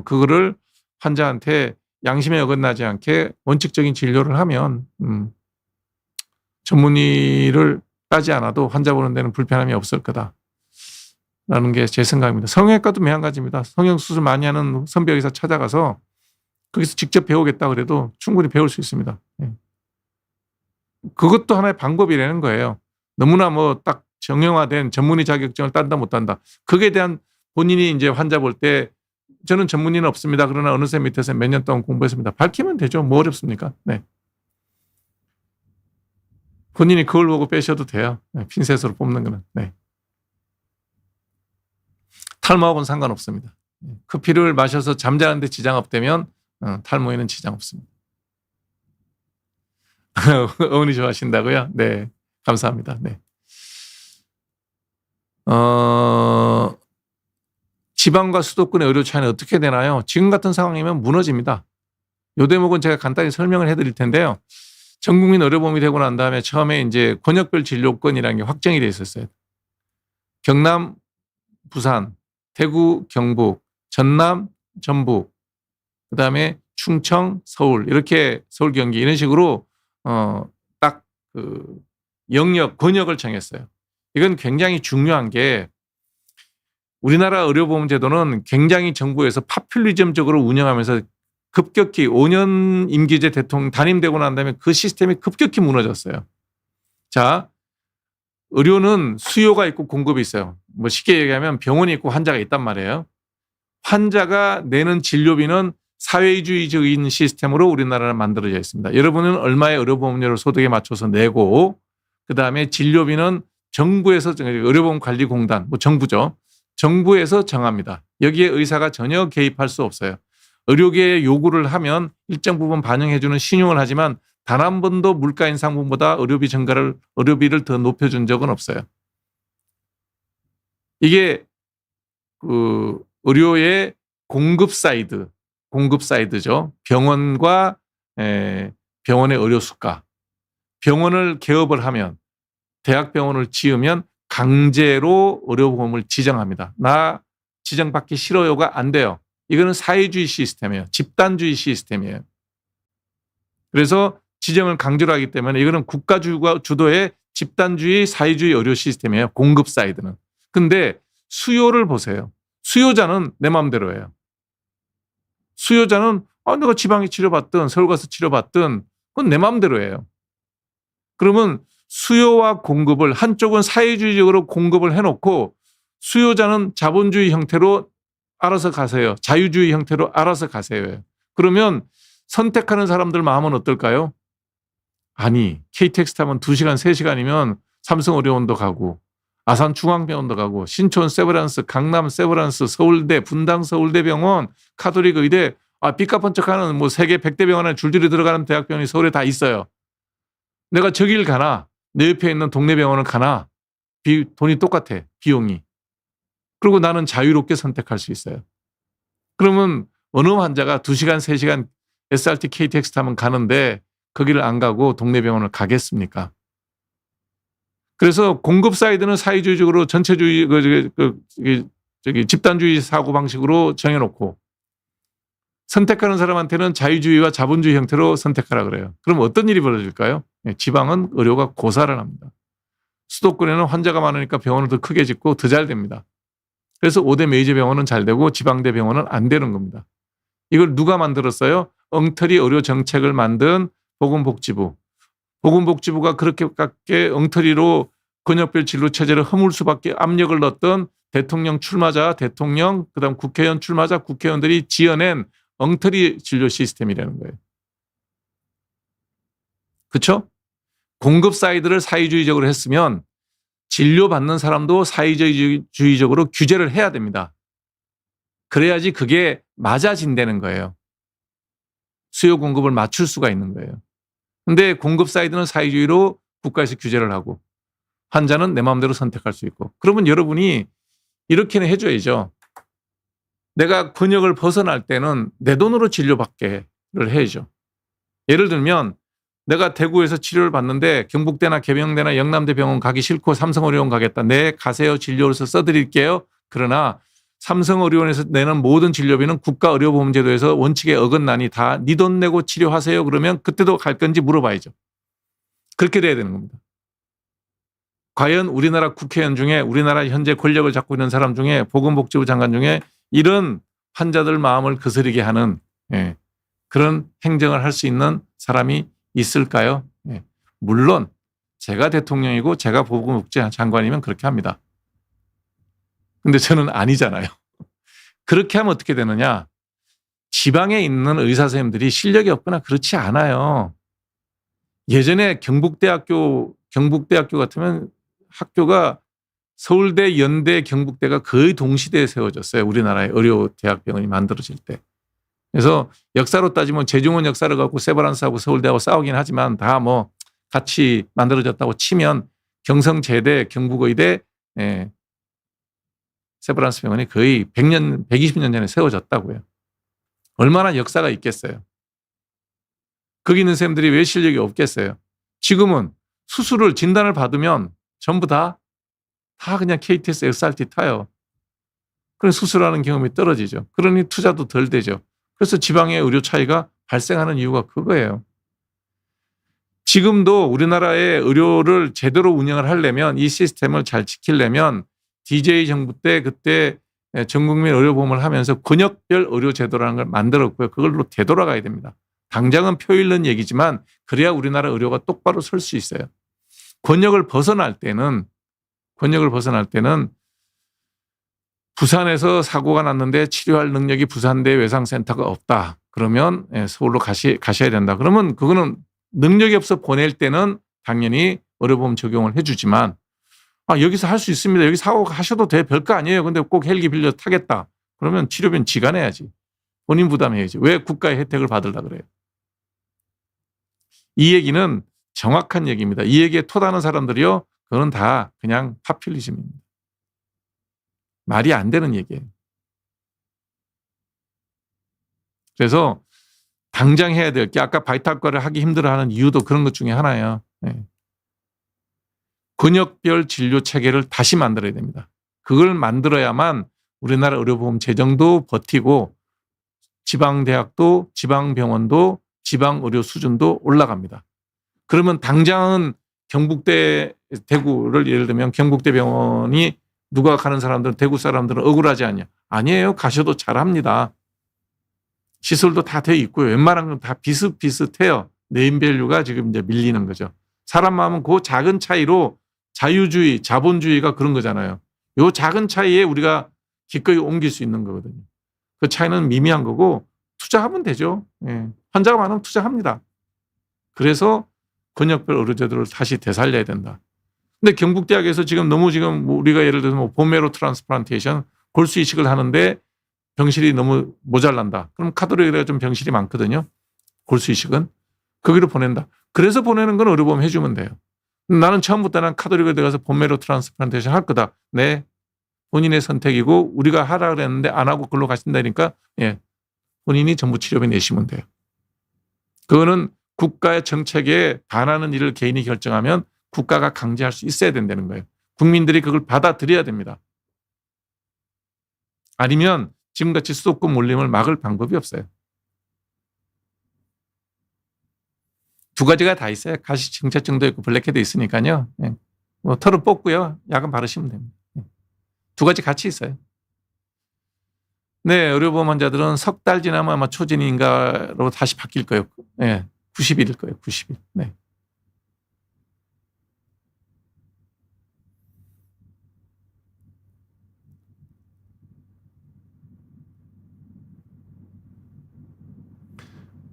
그거를 환자한테 양심에 어긋나지 않게 원칙적인 진료를 하면 전문의를 따지 않아도 환자 보는 데는 불편함이 없을 거다라는 게 제 생각입니다. 성형외과도 마찬가지입니다. 성형수술 많이 하는 선배 의사 찾아가서 거기서 직접 배우겠다 그래도 충분히 배울 수 있습니다. 그것도 하나의 방법이라는 거예요. 너무나 뭐 딱 정형화된 전문의 자격증을 딴다 못 딴다. 그에 대한 본인이 이제 환자 볼 때 저는 전문의는 없습니다. 그러나 어느 쌤 밑에서 몇 년 동안 공부했습니다. 밝히면 되죠. 뭐 어렵습니까? 네. 본인이 그걸 보고 빼셔도 돼요. 네. 핀셋으로 뽑는 거는. 네. 탈모하고는 상관없습니다. 커피를 마셔서 잠자는데 지장 없다면 탈모에는 지장 없습니다. 어머니 좋아하신다고요? 네. 감사합니다. 네. 지방과 수도권의 의료 차이는 어떻게 되나요? 지금 같은 상황이면 무너집니다. 이 대목은 제가 간단히 설명을 해드릴 텐데요. 전국민 의료보험이 되고 난 다음에 처음에 이제 권역별 진료권이라는 게 확정이 돼 있었어요. 경남, 부산, 대구, 경북, 전남, 전북, 그다음에 충청, 서울 이렇게 서울, 경기 이런 식으로 딱 그 영역, 권역을 정했어요. 이건 굉장히 중요한 게 우리나라 의료보험 제도는 굉장히 정부에서 파퓰리즘적으로 운영하면서 급격히 5년 임기제 대통령 단임되고 난 다음에 그 시스템이 급격히 무너졌어요. 자, 의료는 수요가 있고 공급이 있어요. 뭐 쉽게 얘기하면 병원이 있고 환자가 있단 말이에요. 환자가 내는 진료비는 사회주의적인 시스템으로 우리나라는 만들어져 있습니다. 여러분은 얼마의 의료보험료를 소득에 맞춰서 내고 그다음에 진료비는 정부에서 의료보험관리공단, 뭐 정부죠. 정부에서 정합니다. 여기에 의사가 전혀 개입할 수 없어요. 의료계에 요구를 하면 일정 부분 반영해 주는 신용을 하지만 단 한 번도 물가 인상분보다 의료비를 더 높여준 적은 없어요. 이게 그 의료의 공급 사이드죠. 병원과 병원의 의료 수가, 병원을 개업을 하면 대학병원을 지으면 강제로 의료보험을 지정합니다. 나 지정받기 싫어요가 안 돼요. 이거는 사회주의 시스템이에요. 집단주의 시스템이에요. 그래서 지정을 강제로 하기 때문에 이거는 국가 주도의 집단주의 사회주의 의료 시스템이에요. 공급 사이드는. 근데 수요를 보세요. 수요자는 내 마음대로예요. 수요자는 내가 지방에 치료받든 서울 가서 치료받든 그건 내 마음대로예요. 그러면 수요와 공급을 한쪽은 사회주의적으로 공급을 해놓고 수요자는 자본주의 형태로 알아서 가세요. 자유주의 형태로 알아서 가세요. 그러면 선택하는 사람들 마음은 어떨까요? 아니, KTX 타면 2시간, 3시간이면 삼성의료원도 가고 아산중앙병원도 가고 신촌 세브란스, 강남 세브란스, 서울대, 분당 서울대병원, 카톨릭 의대, 빚 갚은 척하는 뭐 세계 100대 병원에 줄줄이 들어가는 대학병원이 서울에 다 있어요. 내가 저길 가나 내 옆에 있는 동네 병원을 가나 돈이 똑같아. 비용이. 그리고 나는 자유롭게 선택할 수 있어요. 그러면 어느 환자가 2시간, 3시간 SRT, KTX 타면 가는데 거기를 안 가고 동네 병원을 가겠습니까? 그래서 공급 사이드는 사회주의적으로 전체주의 집단주의 사고방식으로 정해놓고 선택하는 사람한테는 자유주의와 자본주의 형태로 선택하라 그래요. 그럼 어떤 일이 벌어질까요? 지방은 의료가 고사를 합니다. 수도권에는 환자가 많으니까 병원을 더 크게 짓고 더 잘 됩니다. 그래서 5대 메이저 병원은 잘 되고 지방대 병원은 안 되는 겁니다. 이걸 누가 만들었어요? 엉터리 의료 정책을 만든 보건복지부. 보건복지부가 그렇게 엉터리로 권역별 진료 체제를 허물 수밖에 압력을 넣었던 대통령 출마자, 대통령, 그다음 국회의원 출마자, 국회의원들이 지어낸 엉터리 진료 시스템이라는 거예요. 그렇죠? 공급 사이드를 사회주의적으로 했으면 진료받는 사람도 사회주의적으로 규제를 해야 됩니다. 그래야지 그게 맞아진다는 거예요. 수요 공급을 맞출 수가 있는 거예요. 근데 공급 사이드는 사회주의로 국가에서 규제를 하고 환자는 내 마음대로 선택할 수 있고 그러면 여러분이 이렇게는 해줘야죠. 내가 권역을 벗어날 때는 내 돈으로 진료받게를 해야죠. 예를 들면 내가 대구에서 치료를 받는데 경북대나 계명대나 영남대 병원 가기 싫고 삼성의료원 가겠다. 네, 가세요. 진료로서 써드릴게요. 그러나 삼성의료원에서 내는 모든 진료비는 국가의료보험제도에서 원칙에 어긋나니 다 네 돈 내고 치료하세요. 그러면 그때도 갈 건지 물어봐야죠. 그렇게 돼야 되는 겁니다. 과연 우리나라 국회의원 중에 우리나라 현재 권력을 잡고 있는 사람 중에 보건복지부 장관 중에 이런 환자들 마음을 거스르게 하는 그런 행정을 할 수 있는 사람이 있을까요? 물론 제가 대통령이고 제가 보건복지부 장관이면 그렇게 합니다. 근데 저는 아니잖아요. 그렇게 하면 어떻게 되느냐? 지방에 있는 의사 선생님들이 실력이 없거나 그렇지 않아요. 예전에 경북대학교 같으면 학교가 서울대, 연대, 경북대가 거의 동시대에 세워졌어요. 우리나라의 의료대학병원이 만들어질 때. 그래서 역사로 따지면 제중원 역사를 갖고 세브란스하고 서울대하고 싸우긴 하지만 다 뭐 같이 만들어졌다고 치면 경성제대, 경북의대, 세브란스 병원이 거의 100년, 120년 전에 세워졌다고요. 얼마나 역사가 있겠어요. 거기 있는 선생님들이 왜 실력이 없겠어요. 지금은 수술을 진단을 받으면 전부 다 그냥 KTX, SRT 타요. 그런 수술하는 경험이 떨어지죠. 그러니 투자도 덜 되죠. 그래서 지방의 의료 차이가 발생하는 이유가 그거예요. 지금도 우리나라의 의료를 제대로 운영을 하려면 이 시스템을 잘 지키려면 DJ 정부 때 그때 전국민 의료보험을 하면서 권역별 의료제도라는 걸 만들었고요. 그걸로 되돌아가야 됩니다. 당장은 표 잃는 얘기지만 그래야 우리나라 의료가 똑바로 설 수 있어요. 권역을 벗어날 때는 부산에서 사고가 났는데 치료할 능력이 부산대 외상센터가 없다. 그러면 서울로 가셔야 된다. 그러면 그거는 능력이 없어 보낼 때는 당연히 의료보험 적용을 해주지만 여기서 할 수 있습니다. 여기 사고 하셔도 돼. 별거 아니에요. 근데 꼭 헬기 빌려 타겠다. 그러면 치료비는 지가 내야지. 본인 부담해야지. 왜 국가의 혜택을 받으려고 그래요. 이 얘기는 정확한 얘기입니다. 이 얘기에 토다는 사람들이요. 그건 다 그냥 파퓰리즘입니다. 말이 안 되는 얘기예요. 그래서 당장 해야 될 게 아까 바이탈과를 하기 힘들어하는 이유도 그런 것 중에 하나예요. 네. 근역별 진료 체계를 다시 만들어야 됩니다. 그걸 만들어야만 우리나라 의료보험 재정도 버티고 지방대학도 지방병원도 지방의료 수준도 올라갑니다. 그러면 당장은 경북대 대구를 예를 들면 경북대 병원이 누가 가는 사람들은 대구 사람들은 억울하지 않냐. 아니에요. 가셔도 잘합니다. 시설도 다 돼 있고요. 웬만한 건 다 비슷비슷해요. 네임밸류가 지금 이제 밀리는 거죠. 사람 마음은 그 작은 차이로 자유주의, 자본주의가 그런 거잖아요. 요 작은 차이에 우리가 기꺼이 옮길 수 있는 거거든요. 그 차이는 미미한 거고 투자하면 되죠. 예. 환자가 많으면 투자합니다. 그래서 근역별 의료제도를 다시 되살려야 된다. 근데 경북대학에서 지금 너무 지금 우리가 예를 들어서 뭐 보메로 트랜스플란테이션 골수 이식을 하는데 병실이 너무 모자란다. 그럼 카톨릭에다가 좀 병실이 많거든요. 골수 이식은. 거기로 보낸다. 그래서 보내는 건 의료보험 해주면 돼요. 나는 처음부터 난 카톨릭에 들어가서 보메로 트랜스플란테이션 할 거다. 네. 본인의 선택이고 우리가 하라 그랬는데 안 하고 글로 가신다니까 예. 본인이 전부 치료비 내시면 돼요. 그거는 국가의 정책에 반하는 일을 개인이 결정하면 국가가 강제할 수 있어야 된다는 거예요. 국민들이 그걸 받아들여야 됩니다. 아니면 지금같이 수도권 몰림을 막을 방법이 없어요. 두 가지가 다 있어요. 가시증차증도 있고 블랙헤드 있으니까요. 예. 뭐 털을 뽑고요. 약은 바르시면 됩니다. 예. 두 가지 같이 있어요. 네, 의료보험 환자들은 석 달 지나면 아마 초진인가로 다시 바뀔 거예요. 예. 90일일 거예요. 90일. 네.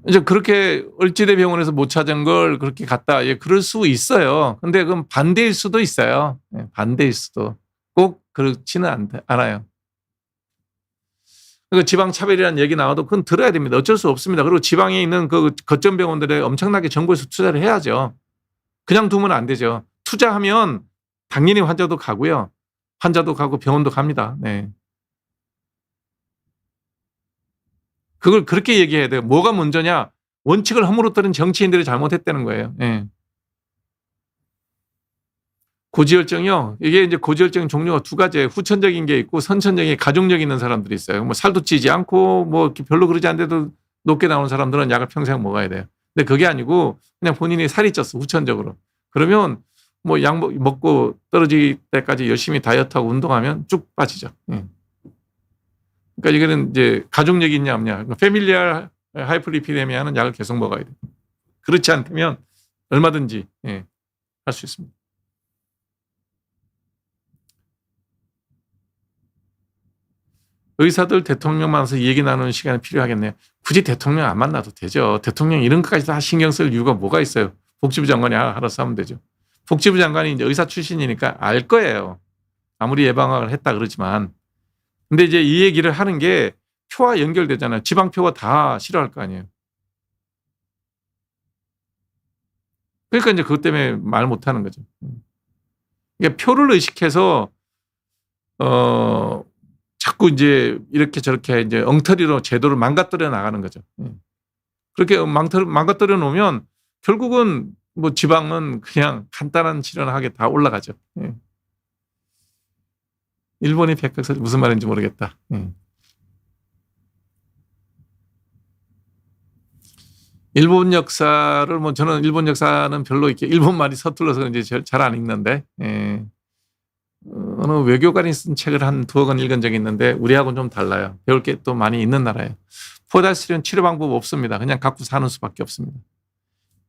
이제 그렇게 을지대 병원에서 못 찾은 걸 그렇게 갔다. 예, 그럴 수 있어요. 근데 그건 반대일 수도 있어요. 예, 반대일 수도. 꼭 그렇지는 않아요. 그 지방차별이라는 얘기 나와도 그건 들어야 됩니다. 어쩔 수 없습니다. 그리고 지방에 있는 그 거점 병원들에 엄청나게 정부에서 투자를 해야죠. 그냥 두면 안 되죠. 투자하면 당연히 환자도 가고요. 환자도 가고 병원도 갑니다. 네. 그걸 그렇게 얘기해야 돼요. 뭐가 먼저냐? 원칙을 허물었다는 정치인들이 잘못했다는 거예요. 네. 고지혈증이요. 이게 이제 고지혈증 종류가 두 가지예요. 후천적인 게 있고 선천적인 가족력 있는 사람들이 있어요. 뭐 살도 찌지 않고 뭐 별로 그러지 않는데도 높게 나오는 사람들은 약을 평생 먹어야 돼요. 근데 그게 아니고 그냥 본인이 살이 쪘어. 후천적으로. 그러면 뭐 약 먹고 떨어질 때까지 열심히 다이어트하고 운동하면 쭉 빠지죠. 예. 그러니까 이거는 이제 가족력이 있냐 없냐. 패밀리얼 하이플리피데미아는 약을 계속 먹어야 돼요. 그렇지 않다면 얼마든지 예, 할 수 있습니다. 의사들 대통령 만나서 얘기 나누는 시간이 필요하겠네요. 굳이 대통령 안 만나도 되죠. 대통령 이런 것까지 다 신경 쓸 이유가 뭐가 있어요. 복지부 장관이 알아서 하면 되죠. 복지부 장관이 이제 의사 출신이니까 알 거예요. 아무리 예방학을 했다 그러지만. 근데 이제 이 얘기를 하는 게 표와 연결되잖아요. 지방표가 다 싫어할 거 아니에요. 그러니까 이제 그것 때문에 말 못하는 거죠. 그러니까 표를 의식해서 자꾸 이제 이렇게 저렇게 이제 엉터리로 제도를 망가뜨려 나가는 거죠. 그렇게 망가뜨려 놓으면 결국은 뭐 지방은 그냥 간단한 치료하게 다 올라가죠. 일본이 백학사 무슨 말인지 모르겠다. 일본 역사를 뭐 저는 일본 역사는 별로 이렇게 일본 말이 서툴러서 이제 잘 안 읽는데 어느 외교관이 쓴 책을 한 두어 권 읽은 적이 있는데 우리하고는 좀 달라요. 배울 게 또 많이 있는 나라예요. 포다스리는 치료 방법 없습니다. 그냥 갖고 사는 수밖에 없습니다.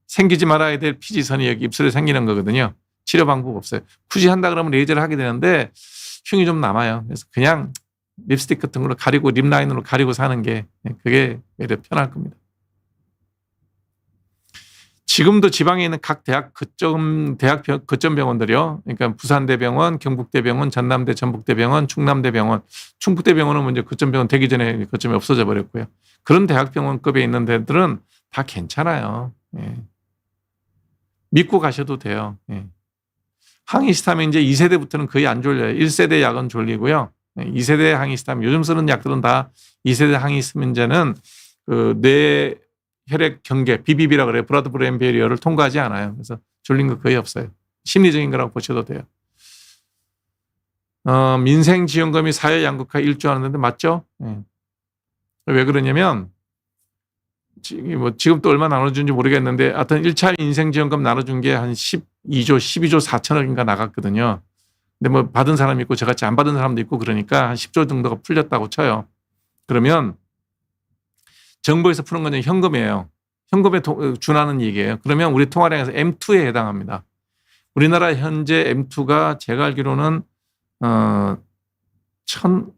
생기지 말아야 될 피지선이 여기 입술에 생기는 거거든요. 치료 방법 없어요. 굳이 한다 그러면 레이저를 하게 되는데 흉이 좀 남아요. 그래서 그냥 립스틱 같은 걸로 가리고 립라인으로 가리고 사는 게 그게 오히려 편할 겁니다. 지금도 지방에 있는 각 대학 거점 병원들이요. 그러니까 부산대병원, 경북대병원, 전남대, 전북대병원, 충남대병원. 충북대병원은 먼저 거점 병원 되기 전에 거점이 없어져 버렸고요. 그런 대학병원급에 있는 데들은 다 괜찮아요. 예. 믿고 가셔도 돼요. 예. 항히스타민 이제 2세대부터는 거의 안 졸려요. 1세대 약은 졸리고요. 2세대 항히스타민 요즘 쓰는 약들은 다 2세대 항히스타민제는 그 뇌 혈액 경계, BBB라고 그래요. 브라드 브레인 베리어를 통과하지 않아요. 그래서 졸린 거 거의 없어요. 심리적인 거라고 보셔도 돼요. 민생지원금이 사회 양극화 일조하는데 맞죠? 네. 왜 그러냐면 지금 또 얼마 나눠준지 모르겠는데 하여튼 1차 민생지원금 나눠준 게 한 12조 4천억인가 나갔거든요. 근데 뭐 받은 사람이 있고 저같이 안 받은 사람도 있고 그러니까 한 10조 정도가 풀렸다고 쳐요. 그러면 정부에서 푸는 건 현금이에요. 현금에 준하는 얘기예요. 그러면 우리 통화량에서 M2에 해당합니다. 우리나라 현재 M2가 제가 알기로는 지금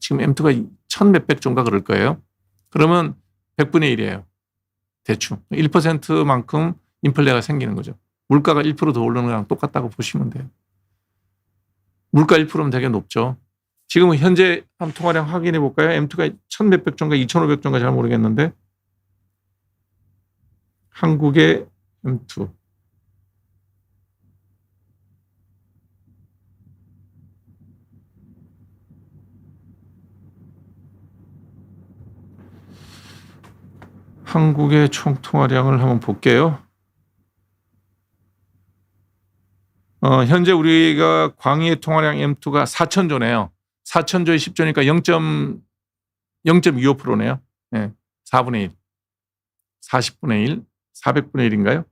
M2가 1000 몇백 조인가 그럴 거예요. 그러면 100분의 1이에요. 대충 1%만큼 인플레가 생기는 거죠. 물가가 1% 더 오르는 거랑 똑같다고 보시면 돼요. 물가 1%면 되게 높죠. 지금 현재 한 통화량 확인해 볼까요? M2가 1000 몇백 조인가 2500 조인가 잘 모르겠는데 한국의 M2 한국의 총 통화량을 한번 볼게요. 현재 우리가 광의의 통화량 M2가 4천조네요. 4천조에 10조니까 0.25%네요. 네, 4분의 1. 40분의 1, 400분의 1인가요?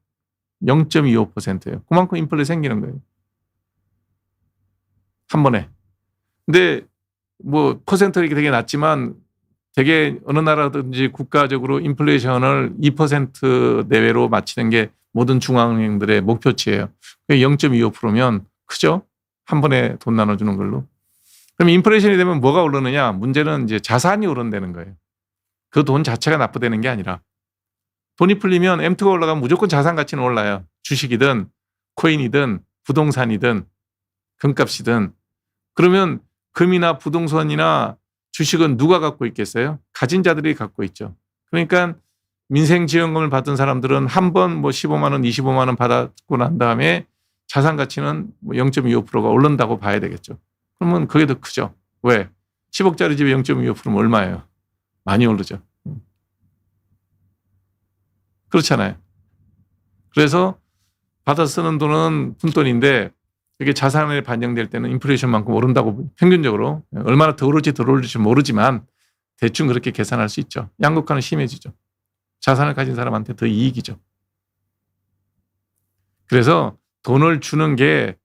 0.25%예요. 그만큼 인플레 생기는 거예요. 한 번에. 근데 뭐 퍼센트가 되게 낮지만 되게 어느 나라든지 국가적으로 인플레이션을 2% 내외로 맞추는 게 모든 중앙은행들의 목표치예요. 0.25%면 크죠? 한 번에 돈 나눠주는 걸로. 그럼 인플레이션이 되면 뭐가 오르느냐? 문제는 이제 자산이 오른다는 거예요. 그 돈 자체가 납부되는 게 아니라. 돈이 풀리면 M2가 올라가면 무조건 자산 가치는 올라요. 주식이든 코인이든 부동산이든 금값이든. 그러면 금이나 부동산이나 주식은 누가 갖고 있겠어요? 가진 자들이 갖고 있죠. 그러니까 민생지원금을 받은 사람들은 한 번 뭐 15만 원, 25만 원 받았고 난 다음에 자산 가치는 0.25%가 오른다고 봐야 되겠죠. 그러면 그게 더 크죠. 왜? 10억짜리 집에 0.25%면 얼마예요? 많이 오르죠. 그렇잖아요. 그래서 받아 쓰는 돈은 푼돈인데 이게 자산에 반영될 때는 인플레이션만큼 오른다고 평균적으로 얼마나 더 오를지 덜 오를지 모르지만 대충 그렇게 계산할 수 있죠. 양극화는 심해지죠. 자산을 가진 사람한테 더 이익이죠. 그래서 돈을 주는 게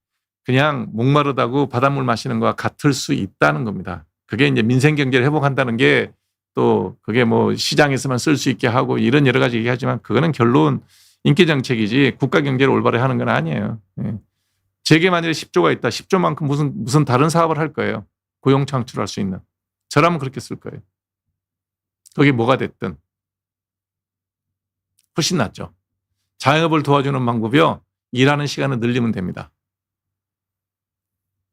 그냥 목마르다고 바닷물 마시는 것과 같을 수 있다는 겁니다. 그게 이제 민생 경제를 회복한다는 게 또 그게 뭐 시장에서만 쓸 수 있게 하고 이런 여러 가지 얘기하지만 그거는 결론 인기 정책이지 국가 경제를 올바로 하는 건 아니에요. 제게 만약에 10조가 있다. 10조만큼 무슨 다른 사업을 할 거예요. 고용 창출할 수 있는. 저라면 그렇게 쓸 거예요. 그게 뭐가 됐든. 훨씬 낫죠. 자영업을 도와주는 방법이요. 일하는 시간을 늘리면 됩니다.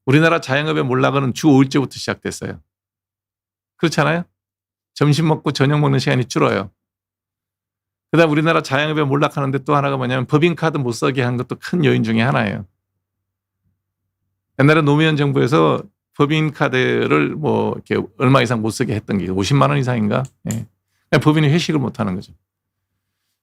우리나라 자영업의 몰락은 주 5일제부터 시작됐어요. 그렇잖아요? 점심 먹고 저녁 먹는 시간이 줄어요. 그다음 우리나라 자영업에 몰락하는데 또 하나가 뭐냐면 법인카드 못 쓰게 한 것도 큰 요인 중에 하나예요. 옛날에 노무현 정부에서 법인카드를 뭐 이렇게 얼마 이상 못 쓰게 했던 게 50만 원 이상인가? 예. 법인이 회식을 못 하는 거죠.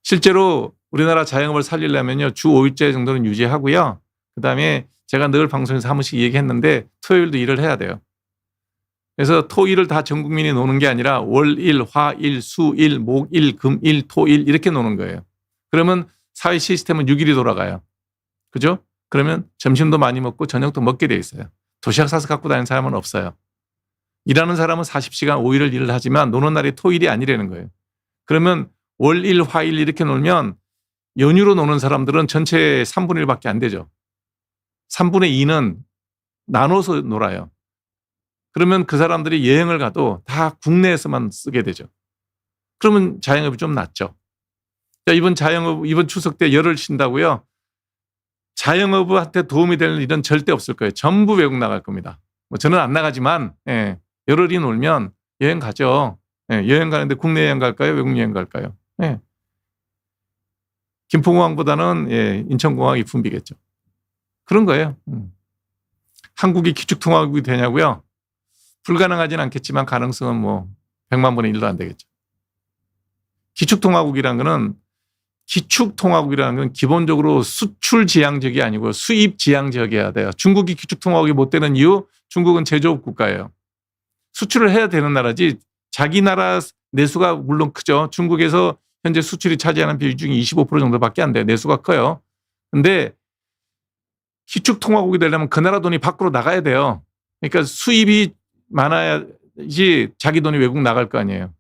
실제로 우리나라 자영업을 살리려면요. 주 5일제 정도는 유지하고요. 그다음에 제가 늘 방송에서 한 번씩 얘기했는데 토요일도 일을 해야 돼요. 그래서 토일을 다 전 국민이 노는 게 아니라 월일, 화일, 수일, 목일, 금일, 토일 이렇게 노는 거예요. 그러면 사회 시스템은 6일이 돌아가요. 그죠? 그러면 점심도 많이 먹고 저녁도 먹게 돼 있어요. 도시락 싸서 갖고 다니는 사람은 없어요. 일하는 사람은 40시간 5일을 일을 하지만 노는 날이 토일이 아니라는 거예요. 그러면 월일, 화일 이렇게 놀면 연휴로 노는 사람들은 전체 3분의 1밖에 안 되죠. 3분의 2는 나눠서 놀아요. 그러면 그 사람들이 여행을 가도 다 국내에서만 쓰게 되죠. 그러면 자영업이 좀 낫죠. 자, 이번 추석 때 열흘 쉰다고요. 자영업한테 도움이 되는 일은 절대 없을 거예요. 전부 외국 나갈 겁니다. 뭐 저는 안 나가지만 열흘이 놀면 여행 가죠. 여행 가는데 국내 여행 갈까요? 외국 여행 갈까요? 김포공항보다는 인천공항이 붐비겠죠. 그런 거예요. 한국이 기축통화국이 되냐고요? 불가능하진 않겠지만 가능성은 뭐 100만 분의 1도 안 되겠죠. 기축통화국이라는 건 기본적으로 수출 지향적이 아니고 수입 지향적이어야 돼요. 중국이 기축통화국이 못 되는 이유, 중국은 제조업 국가예요. 수출을 해야 되는 나라지 자기 나라 내수가 물론 크죠. 중국에서 현재 수출이 차지하는 비중이 25% 정도밖에 안 돼요. 내수가 커요. 근데 기축통화국이 되려면 그 나라 돈이 밖으로 나가야 돼요. 그러니까 수입이 많아야지 자기 돈이 외국 나갈 거 아니에요.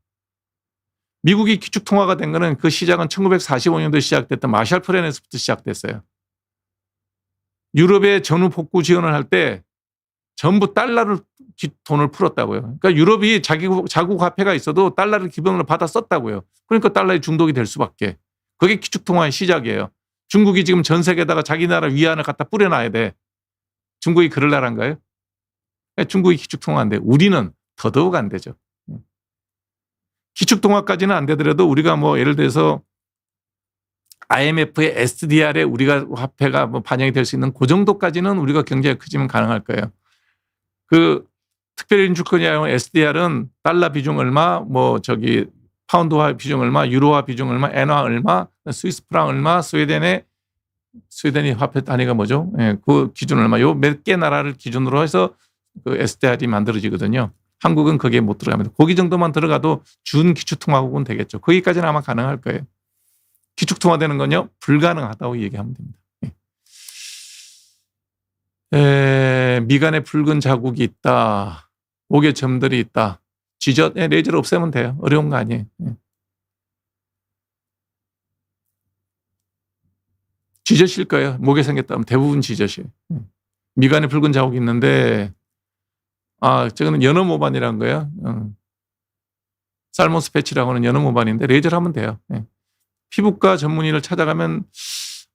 미국이 기축통화가 된 거는 그 시작은 1945년도에 시작됐던 마샬 플랜에서부터 시작됐어요. 유럽에 전후 복구 지원을 할 때 전부 달러를 돈을 풀었다고요. 그러니까 유럽이 자국 화폐가 있어도 달러를 기본으로 받아 썼다고요. 그러니까 달러에 중독이 될 수밖에. 그게 기축통화의 시작이에요. 중국이 지금 전 세계에다가 자기 나라 위안을 갖다 뿌려놔야 돼. 중국이 그럴 나라인가요? 중국이 기축통화인데 우리는 더더욱 안 되죠. 기축통화까지는 안 되더라도 우리가 뭐 예를 들어서 IMF의 SDR에 우리가 화폐가 뭐 반영이 될 수 있는 그 정도까지는 우리가 경제가 커지면 가능할 거예요. 그 특별인출권이라는 SDR은 달러 비중 얼마, 뭐 저기 파운드화 비중 얼마, 유로화 비중 얼마, 엔화 얼마, 스위스 프랑 얼마, 스웨덴이 화폐 단위가 뭐죠? 예, 그 기준 얼마, 요 몇 개 나라를 기준으로 해서 그 SDR이 만들어지거든요. 한국은 거기에 못 들어갑니다. 거기 정도만 들어가도 준기축통화국은 되겠죠. 거기까지는 아마 가능할 거예요. 기축통화되는 건요, 불가능하다고 얘기하면 됩니다. 미간에 붉은 자국이 있다. 목에 점들이 있다. 쥐젖, 레이저를 없애면 돼요. 어려운 거 아니에요. 쥐젖일 거예요. 목에 생겼다면 대부분 쥐젖이에요. 미간에 붉은 자국이 있는데 저거는 연어모반이라는 거예요. 살모스 패치라고 하는 연어모반인데 레이저를 하면 돼요. 피부과 전문의를 찾아가면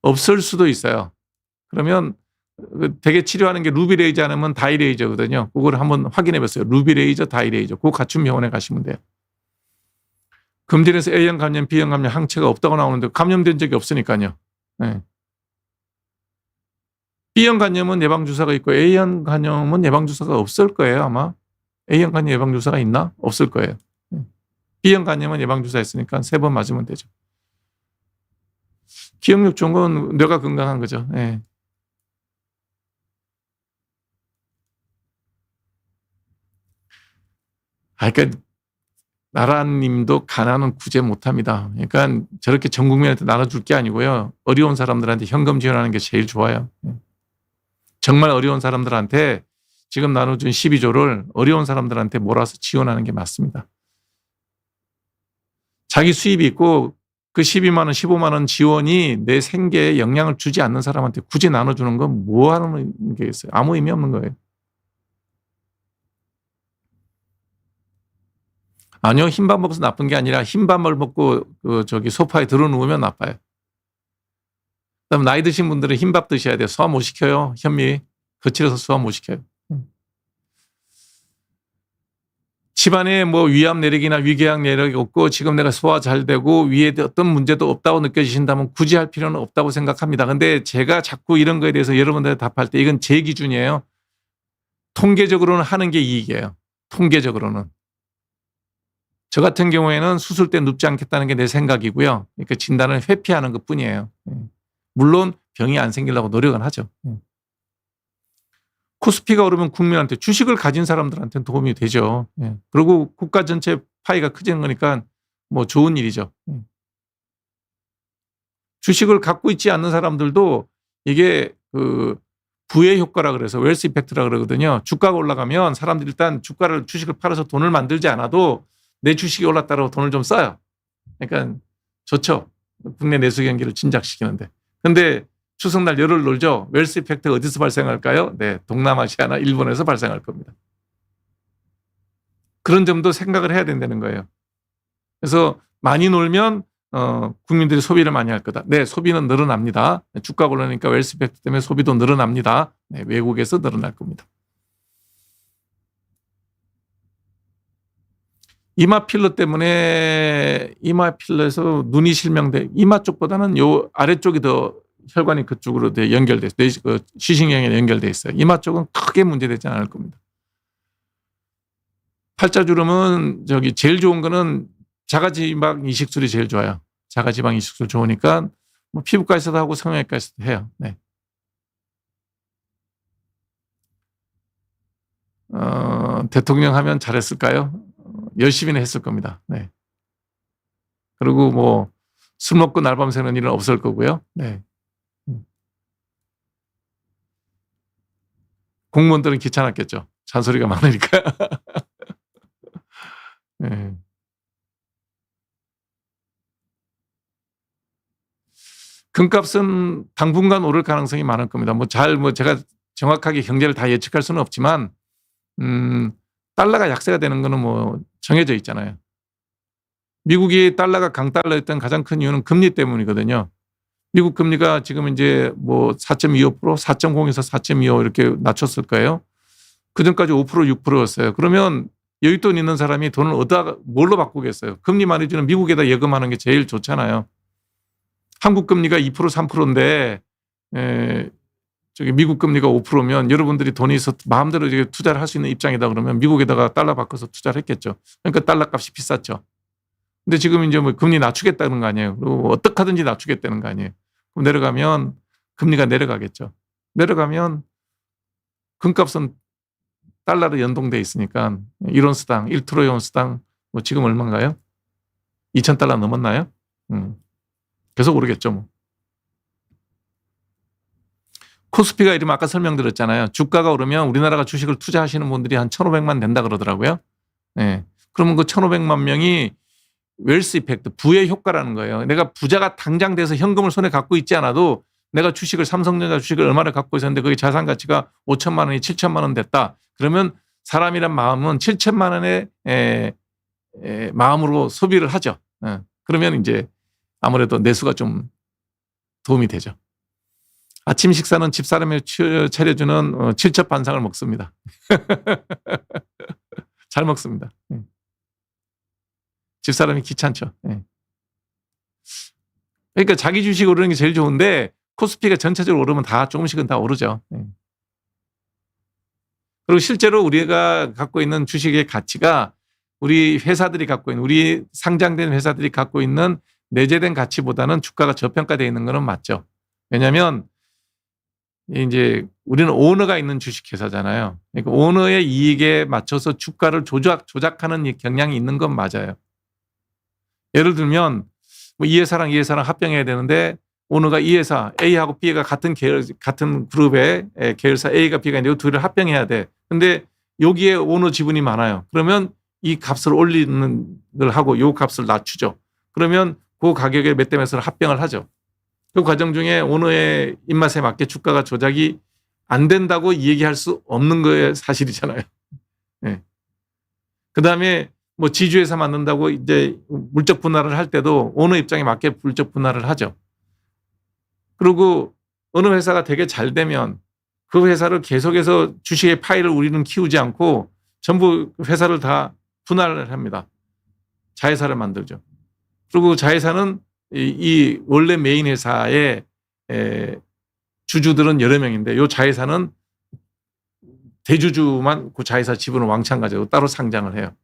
없을 수도 있어요. 그러면 되게 치료하는 게 루비 레이저 아니면 다이 레이저거든요. 그걸 한번 확인해 보세요. 루비 레이저, 다이 레이저. 그거 갖춘 병원에 가시면 돼요. 금전에서 A형 감염, B형 감염 항체가 없다고 나오는데 감염된 적이 없으니까요. B형 감염은 예방주사가 있고 A형 감염은 예방주사가 없을 거예요, 아마. A형 감염 예방주사가 있나? 없을 거예요. B형 감염은 예방주사 있으니까 3번 맞으면 되죠. 기억력 좋은 건 뇌가 건강한 거죠. 그러니까 나라님도 가난은 구제 못합니다. 그러니까 저렇게 전 국민한테 나눠줄 게 아니고요. 어려운 사람들한테 현금 지원하는 게 제일 좋아요. 정말 어려운 사람들한테 지금 나눠준 12조를 어려운 사람들한테 몰아서 지원하는 게 맞습니다. 자기 수입이 있고 그 12만 원, 15만 원 지원이 내 생계에 영향을 주지 않는 사람한테 굳이 나눠주는 건 뭐 하는 게 있어요? 아무 의미 없는 거예요. 아니요, 흰밥 먹어서 나쁜 게 아니라 흰밥을 먹고 소파에 들어 누우면 나빠요. 그다음 나이 드신 분들은 흰밥 드셔야 돼요. 소화 못 시켜요. 현미 거칠어서 소화 못 시켜요. 집안에 뭐 위암 내력이나 위궤양 내력이 없고 지금 내가 소화 잘 되고 위에 어떤 문제도 없다고 느껴지신다면 굳이 할 필요는 없다고 생각합니다. 근데 제가 자꾸 이런 거에 대해서 여러분들한테 답할 때 이건 제 기준이에요. 통계적으로는 하는 게 이익이에요. 통계적으로는. 저 같은 경우에는 수술 때 눕지 않겠다는 게 내 생각이고요. 그러니까 진단을 회피하는 것 뿐이에요. 물론 병이 안 생기려고 노력은 하죠. 코스피가 오르면 국민한테 주식을 가진 사람들한테는 도움이 되죠. 그리고 국가 전체 파이가 커지는 거니까 뭐 좋은 일이죠. 주식을 갖고 있지 않는 사람들도 이게 그 부의 효과라 그래서 웰스 이펙트라 그러거든요. 주가가 올라가면 사람들이 일단 주식을 팔아서 돈을 만들지 않아도 내 주식이 올랐다고 돈을 좀 써요. 그러니까 좋죠. 국내 내수 경기를 진작시키는데. 근데 추석날 열흘 놀죠. 웰스 이펙트 어디서 발생할까요? 네, 동남아시아나 일본에서 발생할 겁니다. 그런 점도 생각을 해야 된다는 거예요. 그래서 많이 놀면 국민들이 소비를 많이 할 거다. 네, 소비는 늘어납니다. 주가가 오르니까 웰스 이펙트 때문에 소비도 늘어납니다. 네, 외국에서 늘어날 겁니다. 이마 필러 때문에 이마 필러에서 눈이 실명돼. 이마 쪽보다는 요 아래쪽이 더 혈관이 그쪽으로 연결돼 있어요. 시신경에 연결돼 있어요. 이마 쪽은 크게 문제되지 않을 겁니다. 팔자주름은 제일 좋은 거는 자가지방 이식술이 제일 좋아요. 자가지방 이식술 좋으니까 뭐 피부과에서도 하고 성형외과에서도 해요. 네. 대통령 하면 잘했을까요? 열심히는 했을 겁니다. 네. 그리고 뭐 술 먹고 날밤 새는 일은 없을 거고요. 네. 공무원들은 귀찮았겠죠. 잔소리가 많으니까. 네. 금값은 당분간 오를 가능성이 많을 겁니다. 제가 정확하게 경제를 다 예측할 수는 없지만, 달러가 약세가 되는 거는 뭐 정해져 있잖아요. 미국이 달러가 강달러였던 가장 큰 이유는 금리 때문이거든요. 미국 금리가 지금 이제 뭐 4.25%, 4.0에서 4.25 이렇게 낮췄을 거예요. 그 전까지 5%, 6%였어요. 그러면 여윳돈 있는 사람이 돈을 뭘로 바꾸겠어요? 금리 많이 주는 미국에다 예금하는 게 제일 좋잖아요. 한국 금리가 2%, 3%인데 저기 미국 금리가 5%면 여러분들이 돈이 있어 마음대로 투자를 할 수 있는 입장이다 그러면 미국에다가 달러 바꿔서 투자를 했겠죠. 그러니까 달러 값이 비쌌죠. 근데 지금 이제 뭐 금리 낮추겠다는 거 아니에요. 그리고 어떻게 하든지 낮추겠다는 거 아니에요. 그럼 내려가면 금리가 내려가겠죠. 내려가면 금값은 달러로 연동돼 있으니까 1온스당 1트로이 온스당 뭐 지금 얼마인가요? 2,000달러 넘었나요? 계속 오르겠죠. 뭐. 코스피가 이러면 아까 설명드렸잖아요. 주가가 오르면 우리나라가 주식을 투자하시는 분들이 한 1,500만 된다 그러더라고요. 네. 그러면 그 1,500만 명이 웰스 이펙트, 부의 효과라는 거예요. 내가 부자가 당장 돼서 현금을 손에 갖고 있지 않아도 내가 삼성전자 주식을 얼마를 갖고 있었는데 그게 자산 가치가 5천만 원이 7천만 원 됐다. 그러면 사람이란 마음은 7천만 원의 마음으로 소비를 하죠. 그러면 이제 아무래도 내수가 좀 도움이 되죠. 아침 식사는 집사람이 차려주는 칠첩반상을 먹습니다. 잘 먹습니다. 집사람이 귀찮죠. 그러니까 자기 주식 오르는 게 제일 좋은데 코스피가 전체적으로 오르면 다 조금씩은 다 오르죠. 그리고 실제로 우리가 갖고 있는 주식의 가치가 우리 회사들이 갖고 있는 우리 상장된 회사들이 갖고 있는 내재된 가치보다는 주가가 저평가되어 있는 것은 맞죠. 왜냐하면 이제 우리는 오너가 있는 주식회사잖아요. 그러니까 오너의 이익에 맞춰서 주가를 조작하는 경향이 있는 건 맞아요. 예를 들면 뭐 이 회사랑 이 회사랑 합병해야 되는데 오너가 이 회사 A하고 B가 같은 그룹의 계열사 A가 B가 있는데 이 둘을 합병해야 돼. 근데 여기에 오너 지분이 많아요. 그러면 이 값을 올리는 걸 하고 이 값을 낮추죠. 그러면 그 가격에 몇 대 몇으로 합병을 하죠. 그 과정 중에 오너의 입맛에 맞게 주가가 조작이 안 된다고 얘기할 수 없는 거에 사실이잖아요. 그다음에 뭐 지주회사 만든다고 이제 물적 분할을 할 때도 오너 입장에 맞게 물적 분할을 하죠. 그리고 어느 회사가 되게 잘 되면 그 회사를 계속해서 주식의 파이를 우리는 키우지 않고 전부 회사를 다 분할을 합니다. 자회사를 만들죠. 그리고 자회사는 이 원래 메인 회사의 주주들은 여러 명인데 이 자회사는 대주주만 그 자회사 지분을 왕창 가지고 따로 상장을 해요.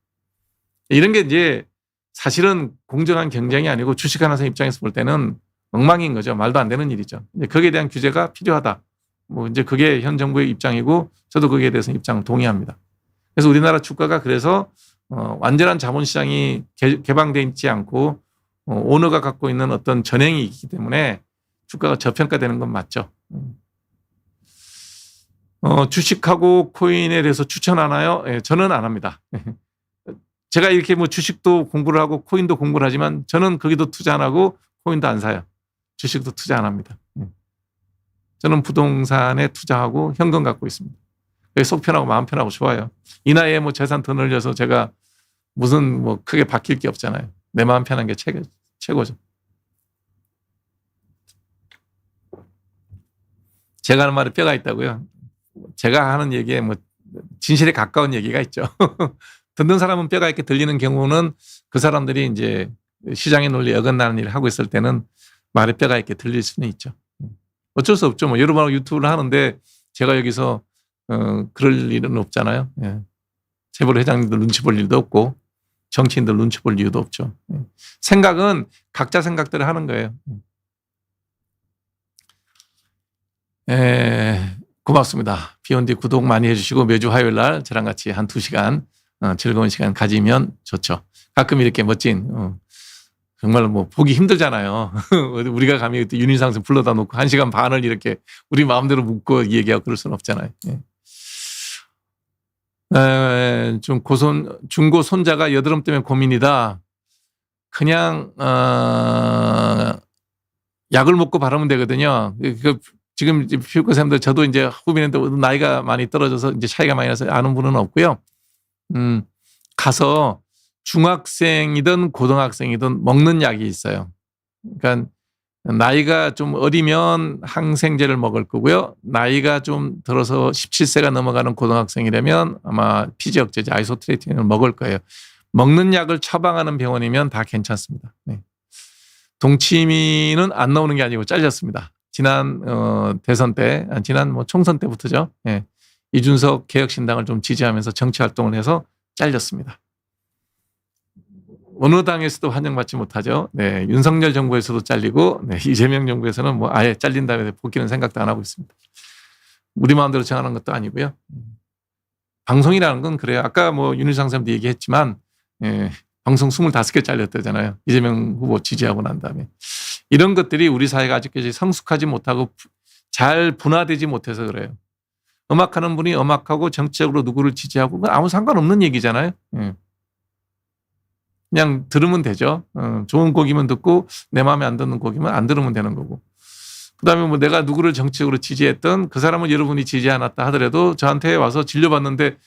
이런 게 이제 사실은 공정한 경쟁이 아니고 주식하는 사람 입장에서 볼 때는 엉망인 거죠. 말도 안 되는 일이죠. 이제 거기에 대한 규제가 필요하다. 뭐 이제 그게 현 정부의 입장이고 저도 거기에 대해서 입장을 동의합니다. 그래서 우리나라 주가가 그래서 완전한 자본시장이 개방되어 있지 않고 오너가 갖고 있는 어떤 전행이 있기 때문에 주가가 저평가되는 건 맞죠. 주식하고 코인에 대해서 추천하나요? 저는 안 합니다. 제가 이렇게 뭐 주식도 공부를 하고 코인도 공부를 하지만 저는 거기도 투자 안 하고 코인도 안 사요. 주식도 투자 안 합니다. 저는 부동산에 투자하고 현금 갖고 있습니다. 속 편하고 마음 편하고 좋아요. 이 나이에 뭐 재산 더 늘려서 제가 무슨 뭐 크게 바뀔 게 없잖아요. 내 마음 편한 게 최고죠. 제가 하는 말에 뼈가 있다고요. 제가 하는 얘기에 뭐 진실에 가까운 얘기가 있죠. 듣는 사람은 뼈가 있게 들리는 경우는 그 사람들이 이제 시장의 논리에 어긋나는 일을 하고 있을 때는 말에 뼈가 있게 들릴 수는 있죠. 어쩔 수 없죠. 뭐 여러 번 유튜브를 하는데 제가 여기서 그럴 일은 없잖아요. 재벌 회장님들 눈치 볼 일도 없고 정치인들 눈치 볼 이유도 없죠. 생각은 각자 생각대로 하는 거예요. 고맙습니다. 비욘디 구독 많이 해주시고 매주 화요일 날 저랑 같이 한 2시간 즐거운 시간 가지면 좋죠. 가끔 이렇게 멋진 정말 뭐 보기 힘들잖아요. 우리가 감히 윤희상 선 불러다 놓고 1시간 반을 이렇게 우리 마음대로 묻고 얘기하고 그럴 수는 없잖아요. 좀 중고 손자가 여드름 때문에 고민이다. 그냥 약을 먹고 바르면 되거든요. 지금 피부과 선생님들 저도 이제 후배인데 나이가 많이 떨어져서 이제 차이가 많이 나서 아는 분은 없고요. 가서 중학생이든 고등학생이든 먹는 약이 있어요. 그러니까 나이가 좀 어리면 항생제를 먹을 거고요. 나이가 좀 들어서 17세가 넘어가는 고등학생이라면 아마 피지 억제제 아이소트레틴을 먹을 거예요. 먹는 약을 처방하는 병원이면 다 괜찮습니다. 네. 동치미는 안 나오는 게 아니고 잘렸습니다. 지난 대선 때, 지난 뭐 총선 때부터죠. 네. 이준석 개혁신당을 좀 지지하면서 정치 활동을 해서 잘렸습니다. 어느 당에서도 환영받지 못하죠. 네, 윤석열 정부에서도 잘리고, 네, 이재명 정부에서는 뭐 아예 잘린 다음에 복귀는 생각도 안 하고 있습니다. 우리 마음대로 정하는 것도 아니고요. 방송이라는 건 그래요. 아까 뭐 윤희상 선생님도 얘기했지만, 방송 25개 잘렸다잖아요. 이재명 후보 지지하고 난 다음에. 이런 것들이 우리 사회가 아직까지 성숙하지 못하고 잘 분화되지 못해서 그래요. 음악하는 분이 음악하고 정치적으로 누구를 지지하고 아무 상관없는 얘기잖아요. 그냥 들으면 되죠. 좋은 곡이면 듣고 내 마음에 안 드는 곡이면 안 들으면 되는 거고. 그다음에 뭐 내가 누구를 정치적으로 지지했던 그 사람은 여러분이 지지 않았다 하더라도 저한테 와서 진료받는데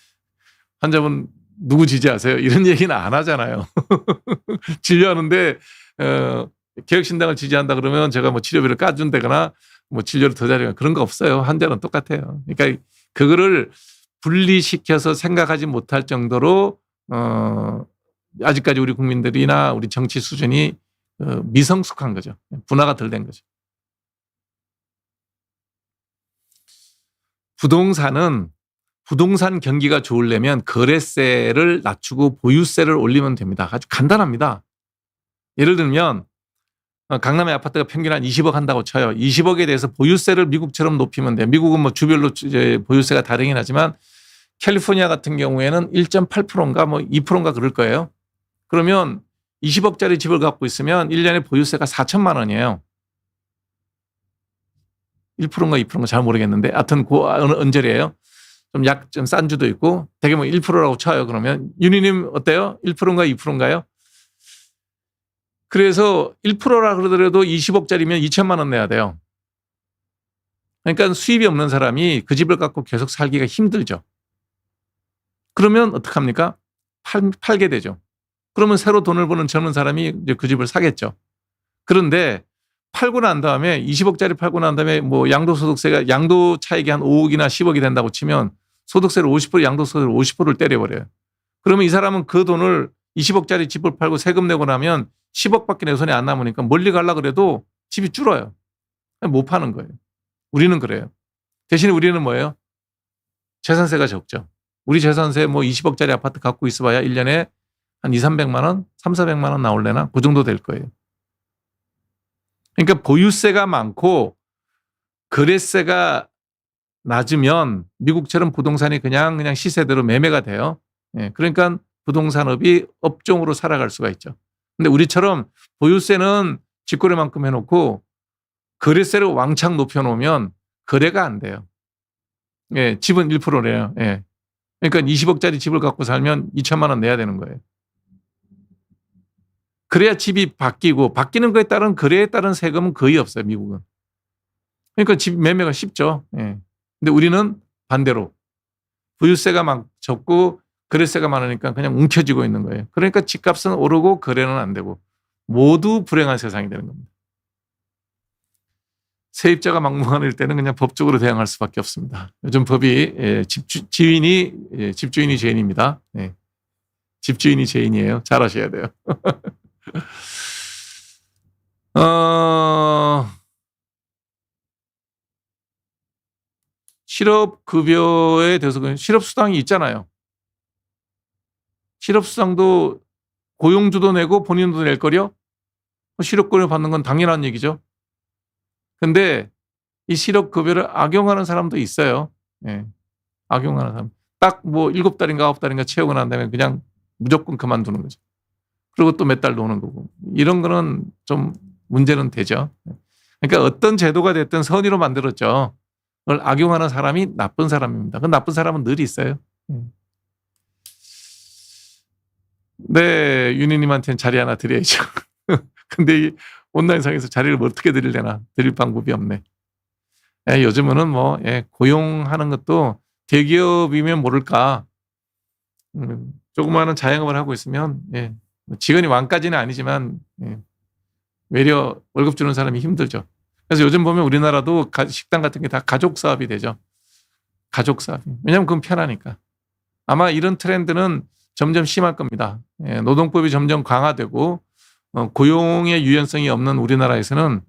환자분 누구 지지하세요? 이런 얘기는 안 하잖아요. 진료하는데 개혁신당을 지지한다 그러면 제가 뭐 치료비를 까준다거나 뭐 진료를 더 잘해요. 그런 거 없어요. 환자는 똑같아요. 그러니까 그거를 분리시켜서 생각하지 못할 정도로 아직까지 우리 국민들이나 우리 정치 수준이 미성숙한 거죠. 분화가 덜 된 거죠. 부동산 경기가 좋으려면 거래세를 낮추고 보유세를 올리면 됩니다. 아주 간단합니다. 예를 들면 강남의 아파트가 평균 한 20억 한다고 쳐요. 20억에 대해서 보유세를 미국처럼 높이면 돼요. 미국은 뭐 주별로 이제 보유세가 다르긴 하지만 캘리포니아 같은 경우에는 1.8%인가 뭐 2%인가 그럴 거예요. 그러면 20억짜리 집을 갖고 있으면 1년에 보유세가 4천만 원이에요. 1%인가 2%인가 잘 모르겠는데 하여튼 그 어느 언저리예요. 좀 싼 주도 있고 되게 뭐 1%라고 쳐요. 그러면 윤희님 어때요? 1%인가 2%인가요? 그래서 1%라 그러더라도 20억짜리면 2천만 원 내야 돼요. 그러니까 수입이 없는 사람이 그 집을 갖고 계속 살기가 힘들죠. 그러면 어떡합니까? 팔게 되죠. 그러면 새로 돈을 버는 젊은 사람이 이제 그 집을 사겠죠. 그런데 팔고 난 다음에 20억짜리 팔고 난 다음에 뭐 양도소득세가 양도 차익이 한 5억이나 10억이 된다고 치면 소득세를 50% 양도소득을 50%를 때려버려요. 그러면 이 사람은 그 돈을 20억짜리 집을 팔고 세금 내고 나면 10억밖에 내 손에 안 남으니까 멀리 가려고 그래도 집이 줄어요. 못 파는 거예요. 우리는 그래요. 대신에 우리는 뭐예요? 재산세가 적죠. 우리 재산세 뭐 20억짜리 아파트 갖고 있어봐야 1년에 한 2, 300만 원, 3, 400만 원 나올래나? 그 정도 될 거예요. 그러니까 보유세가 많고 거래세가 낮으면 미국처럼 부동산이 그냥 시세대로 매매가 돼요. 그러니까 부동산업이 업종으로 살아갈 수가 있죠. 근데 우리처럼 보유세는 직거래만큼 해놓고 거래세를 왕창 높여놓으면 거래가 안 돼요. 집은 1%래요. 그러니까 20억짜리 집을 갖고 살면 2천만 원 내야 되는 거예요. 그래야 집이 바뀌고 바뀌는 거에 따른 거래에 따른 세금은 거의 없어요. 미국은. 그러니까 집 매매가 쉽죠. 근데 우리는 반대로 보유세가 막 적고 거래세가 많으니까 그냥 움켜쥐고 있는 거예요. 그러니까 집값은 오르고 거래는 안 되고 모두 불행한 세상이 되는 겁니다. 세입자가 막무가내일 때는 그냥 법적으로 대응할 수밖에 없습니다. 요즘 법이 집주인이 죄인입니다. 집주인이 죄인이에요. 잘하셔야 돼요. 실업급여에 대해서 실업수당이 있잖아요. 실업수당도 고용주도 내고 본인도 낼 거려? 실업급여 받는 건 당연한 얘기죠. 근데 이 실업급여를 악용하는 사람도 있어요. 예. 악용하는 사람. 딱 뭐 7달인가 9달인가 채우고 난 다음에 그냥 무조건 그만두는 거죠. 그리고 또 몇 달 노는 거고. 이런 거는 좀 문제는 되죠. 그러니까 어떤 제도가 됐든 선의로 만들었죠. 그걸 악용하는 사람이 나쁜 사람입니다. 그 나쁜 사람은 늘 있어요. 네, 윤희님한테는 자리 하나 드려야죠. 근데 이 온라인상에서 자리를 어떻게 드리려나. 드릴 방법이 없네. 예, 요즘은 뭐 고용하는 것도 대기업이면 모를까. 조그마한 자영업을 하고 있으면 직원이 왕까지는 아니지만 외려 월급 주는 사람이 힘들죠. 그래서 요즘 보면 우리나라도 식당 같은 게 다 가족 사업이 되죠. 가족 사업이. 왜냐하면 그건 편하니까. 아마 이런 트렌드는 점점 심할 겁니다. 노동법이 점점 강화되고 고용의 유연성이 없는 우리나라에서는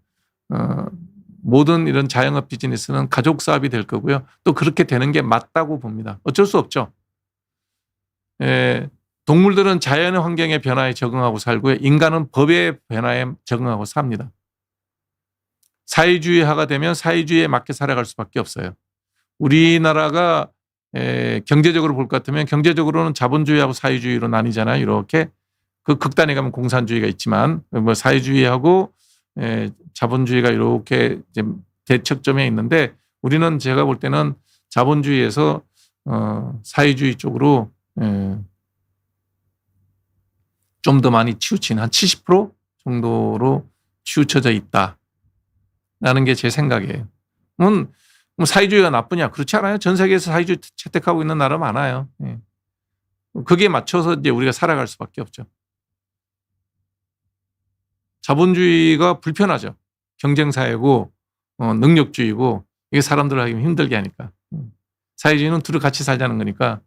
모든 이런 자영업 비즈니스는 가족 사업이 될 거고요. 또 그렇게 되는 게 맞다고 봅니다. 어쩔 수 없죠. 동물들은 자연의 환경의 변화에 적응하고 살고요. 인간은 법의 변화에 적응하고 삽니다. 사회주의화가 되면 사회주의에 맞게 살아갈 수밖에 없어요. 우리나라가 경제적으로 볼 것 같으면 경제적으로는 자본주의하고 사회주의로 나뉘잖아요. 이렇게 그 극단에 가면 공산주의가 있지만 뭐 사회주의하고 자본주의가 이렇게 이제 대척점에 있는데 우리는 제가 볼 때는 자본주의에서 사회주의 쪽으로 좀 더 많이 치우친 한 70% 정도로 치우쳐져 있다라는 게 제 생각이에요. 뭐 사회주의가 나쁘냐? 그렇지 않아요. 전 세계에서 사회주의 채택하고 있는 나라 많아요. 그게 맞춰서 이제 우리가 살아갈 수밖에 없죠. 자본주의가 불편하죠. 경쟁사회고 능력주의고 이게 사람들을 하기 힘들게 하니까. 사회주의는 둘이 같이 살자는 거니까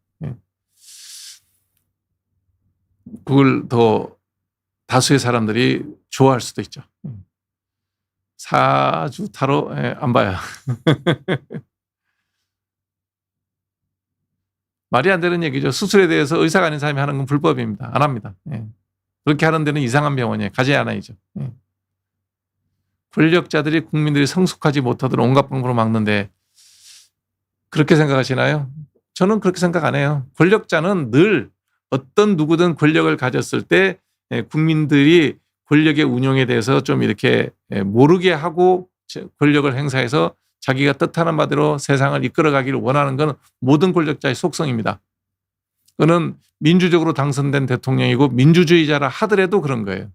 그걸 더 다수의 사람들이 좋아할 수도 있죠. 사주 타로 안 봐요. 말이 안 되는 얘기죠. 수술에 대해서 의사가 아닌 사람이 하는 건 불법입니다. 안 합니다. 그렇게 하는 데는 이상한 병원이에요. 가지 않아야죠. 권력자들이 국민들이 성숙하지 못하도록 온갖 방법으로 막는데 그렇게 생각하시나요? 저는 그렇게 생각 안 해요. 권력자는 늘 어떤 누구든 권력을 가졌을 때 국민들이 권력의 운용에 대해서 좀 이렇게 모르게 하고 권력을 행사해서 자기가 뜻하는 바대로 세상을 이끌어가기를 원하는 건 모든 권력자의 속성입니다. 그는 민주적으로 당선된 대통령이고 민주주의자라 하더라도 그런 거예요.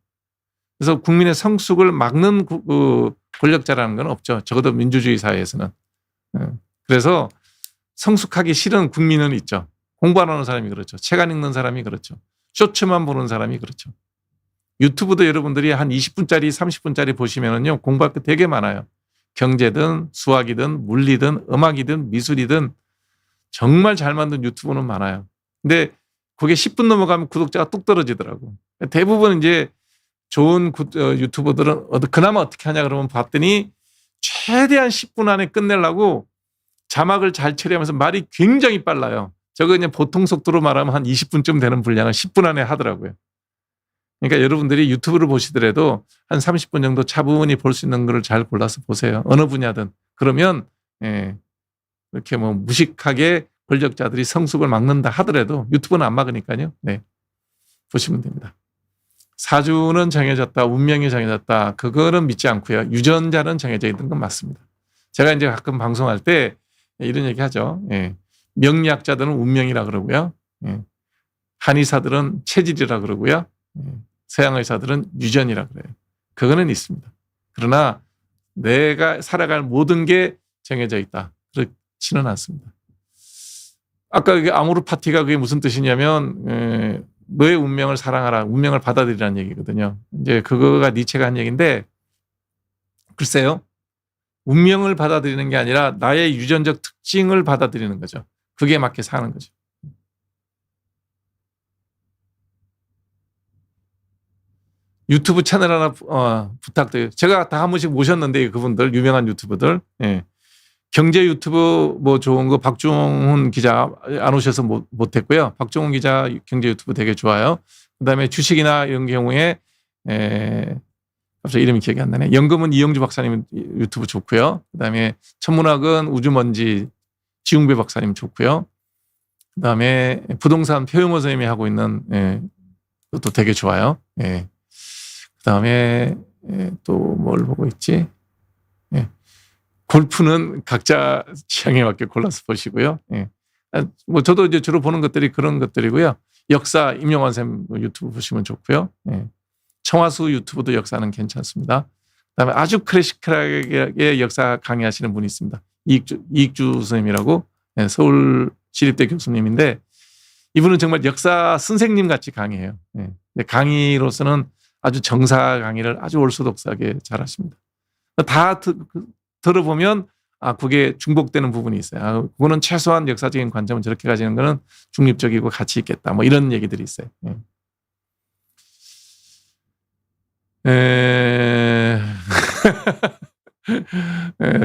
그래서 국민의 성숙을 막는 권력자라는 건 없죠. 적어도 민주주의 사회에서는. 그래서 성숙하기 싫은 국민은 있죠. 공부 안 하는 사람이 그렇죠. 책 안 읽는 사람이 그렇죠. 쇼츠만 보는 사람이 그렇죠. 유튜브도 여러분들이 한 20분짜리 30분짜리 보시면은요 공부할 게 되게 많아요. 경제든 수학이든 물리든 음악이든 미술이든 정말 잘 만든 유튜브는 많아요. 근데 그게 10분 넘어가면 구독자가 뚝 떨어지더라고. 대부분 이제 좋은 유튜버들은 그나마 어떻게 하냐 그러면 봤더니 최대한 10분 안에 끝내려고 자막을 잘 처리하면서 말이 굉장히 빨라요. 저거 그냥 보통 속도로 말하면 한 20분쯤 되는 분량을 10분 안에 하더라고요. 그러니까 여러분들이 유튜브를 보시더라도 한 30분 정도 차분히 볼 수 있는 거를 잘 골라서 보세요. 어느 분야든. 그러면 이렇게 뭐 무식하게 권력자들이 성숙을 막는다 하더라도 유튜브는 안 막으니까요. 네. 보시면 됩니다. 사주는 정해졌다. 운명이 정해졌다. 그거는 믿지 않고요. 유전자는 정해져 있는 건 맞습니다. 제가 이제 가끔 방송할 때 이런 얘기 하죠. 명리학자들은 운명이라 그러고요. 한의사들은 체질이라 그러고요. 서양 의사들은 유전이라 그래요. 그거는 있습니다. 그러나 내가 살아갈 모든 게 정해져 있다. 그렇지는 않습니다. 아까 그게 아모르파티가 그게 무슨 뜻이냐면 너의 운명을 사랑하라. 운명을 받아들이라는 얘기거든요. 이제 그거가 니체가 한 얘기인데 글쎄요. 운명을 받아들이는 게 아니라 나의 유전적 특징을 받아들이는 거죠. 그게 맞게 사는 거죠. 유튜브 채널 하나 부탁드려요. 제가 다 한 번씩 모셨는데 그분들 유명한 유튜버들 경제 유튜브 뭐 좋은 거 박종훈 기자 안 오셔서 못했고요. 박종훈 기자 경제 유튜브 되게 좋아요. 그다음에 주식이나 이런 경우에 갑자기 이름이 기억이 안 나네. 연금은 이영주 박사님 유튜브 좋고요. 그다음에 천문학은 우주먼지 지웅배 박사님 좋고요. 그다음에 부동산 표영호 선생님이 하고 있는 그것도 되게 좋아요. 그다음에 또 뭘 보고 있지? 골프는 각자 취향에 맞게 골라서 보시고요. 뭐 저도 이제 주로 보는 것들이 그런 것들이고요. 역사 임영환 쌤 유튜브 보시면 좋고요. 청화수 유튜브도 역사는 괜찮습니다. 그다음에 아주 클래식하게 역사 강의하시는 분이 있습니다. 이익주 선생님이라고 서울 시립대 교수님인데 이분은 정말 역사 선생님 같이 강의해요. 근데 강의로서는 아주 정사 강의를 아주 올소독스하게 잘하십니다. 다 들어보면 그게 중복되는 부분이 있어요. 그거는 최소한 역사적인 관점은 저렇게 가지는 거는 중립적이고 가치 있겠다. 뭐 이런 얘기들이 있어요.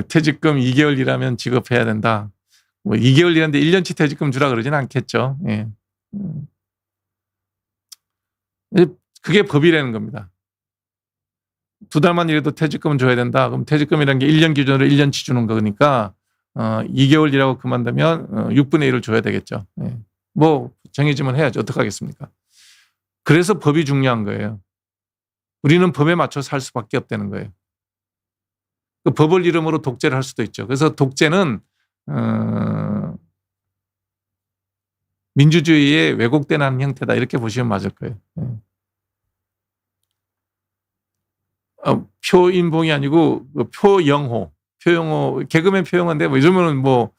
퇴직금 2개월 일하면 지급해야 된다. 뭐 2개월 일하는데 1년치 퇴직금 주라 그러진 않겠죠. 그게 법이라는 겁니다. 2달만 일해도 퇴직금은 줘야 된다. 그럼 퇴직금이라는 게 1년 기준으로 1년치 주는 거니까 2개월 일하고 그만두면 6분의 1을 줘야 되겠죠. 뭐 정해지면 해야죠. 어떡하겠습니까? 그래서 법이 중요한 거예요. 우리는 법에 맞춰 살 수밖에 없다는 거예요. 그 법을 이름으로 독재를 할 수도 있죠. 그래서 독재는 민주주의의 왜곡되는 형태다 이렇게 보시면 맞을 거예요. 표인봉이 아니고 표영호 개그맨 표영호인데 뭐 요즘은 뭐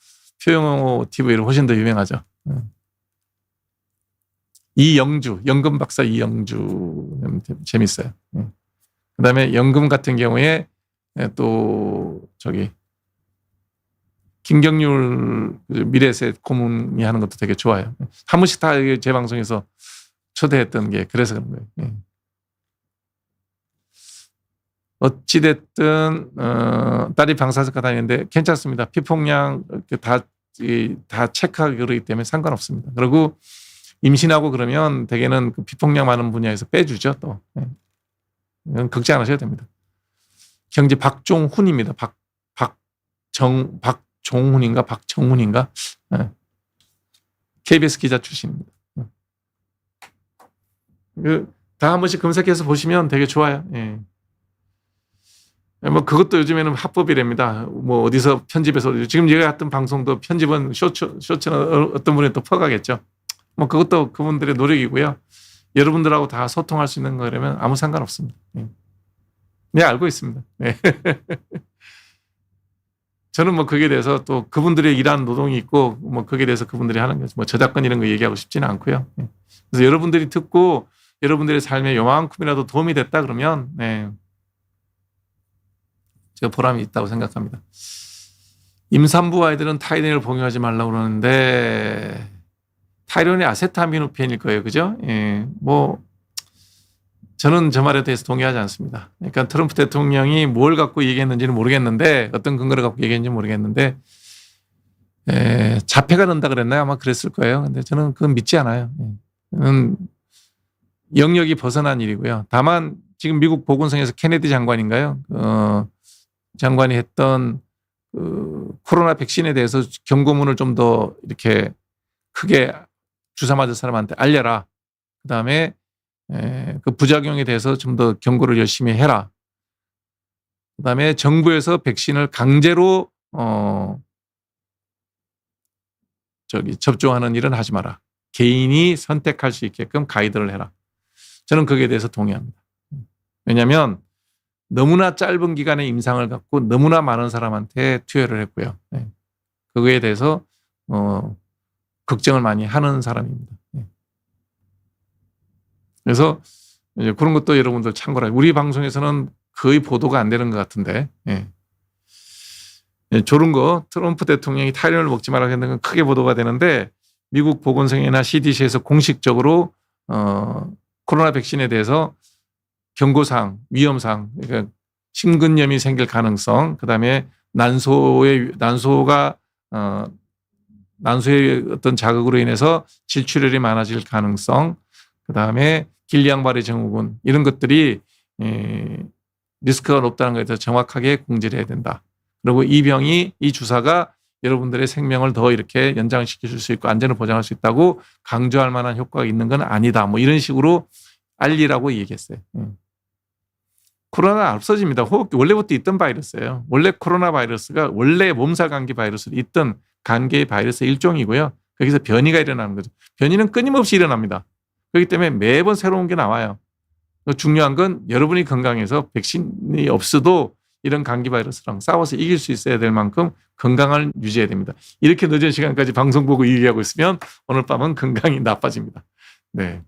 표영호 TV로 훨씬 더 유명하죠. 이영주 연금 박사 이영주 재밌어요. 그다음에 연금 같은 경우에 또 저기 김경률 미래에셋 고문이 하는 것도 되게 좋아요. 한 번씩 다 제 방송에서 초대했던 게 그래서 그런 거예요. 어찌됐든 딸이 방사선과 다니는데 괜찮습니다. 피폭량 다 체크하기 그러기 때문에 상관없습니다. 그리고 임신하고 그러면 대개는 그 피폭량 많은 분야에서 빼주죠. 또 걱정 안 하셔도 됩니다. 경제 박종훈입니다. 박종훈인가 박정훈인가 KBS 기자 출신입니다. 다 한 번씩 검색해서 보시면 되게 좋아요. 뭐 그것도 요즘에는 합법이랍니다. 뭐 어디서 편집해서 지금 제가 했던 방송도 편집은 쇼츠는 어떤 분이 또 퍼가겠죠. 뭐 그것도 그분들의 노력이고요. 여러분들하고 다 소통할 수 있는 거라면 아무 상관없습니다. 네, 알고 있습니다. 네. 저는 뭐 거기에 대해서 또 그분들의 일하는 노동이 있고 뭐 거기에 대해서 그분들이 하는 거죠. 뭐 저작권 이런 거 얘기하고 싶지는 않고요. 그래서 여러분들이 듣고 여러분들의 삶에 요만큼이라도 도움이 됐다 그러면 제가 보람이 있다고 생각합니다. 임산부 아이들은 타이레놀을 복용하지 말라고 그러는데 타이레놀이 아세타미노펜일 거예요. 그죠? 뭐 저는 저 말에 대해서 동의하지 않습니다. 그러니까 트럼프 대통령이 뭘 갖고 얘기했는지는 모르겠는데 어떤 근거를 갖고 얘기했는지 모르겠는데 자폐가 된다 그랬나요? 아마 그랬을 거예요. 근데 저는 그건 믿지 않아요. 그건 영역이 벗어난 일이고요. 다만 지금 미국 보건성에서 케네디 장관인가요? 장관이 했던 코로나 백신에 대해서 경고문을 좀 더 이렇게 크게 주사 맞을 사람한테 알려라. 그다음에 그 부작용에 대해서 좀 더 경고를 열심히 해라. 그다음에 정부에서 백신을 강제로 접종하는 일은 하지 마라. 개인이 선택할 수 있게끔 가이드를 해라. 저는 거기에 대해서 동의합니다. 왜냐하면 너무나 짧은 기간의 임상을 갖고 너무나 많은 사람한테 투여를 했고요. 그거에 대해서 걱정을 많이 하는 사람입니다. 그래서 이제 그런 것도 여러분들 참고라. 우리 방송에서는 거의 보도가 안 되는 것 같은데 저런 거 트럼프 대통령이 타이레놀을 먹지 말라고 했는 건 크게 보도가 되는데 미국 보건성이나 CDC에서 공식적으로 코로나 백신에 대해서 경고사항, 위험사항, 그러니까 심근염이 생길 가능성, 그다음에 난소의 어떤 자극으로 인해서 질출혈이 많아질 가능성, 그다음에 길리앙바레 증후군 이런 것들이 리스크가 높다는 것에 대해서 정확하게 공지를 해야 된다. 그리고 이 주사가 여러분들의 생명을 더 이렇게 연장시켜 줄 수 있고 안전을 보장할 수 있다고 강조할 만한 효과가 있는 건 아니다. 뭐 이런 식으로 알리라고 얘기했어요. 코로나는 없어집니다. 원래부터 있던 바이러스예요. 원래 코로나 바이러스가 원래 몸살 감기 바이러스로 있던 감기의 바이러스 일종이고요. 거기서 변이가 일어나는 거죠. 변이는 끊임없이 일어납니다. 그렇기 때문에 매번 새로운 게 나와요. 중요한 건 여러분이 건강해서 백신이 없어도 이런 감기 바이러스랑 싸워서 이길 수 있어야 될 만큼 건강을 유지해야 됩니다. 이렇게 늦은 시간까지 방송 보고 얘기하고 있으면 오늘 밤은 건강이 나빠집니다. 네.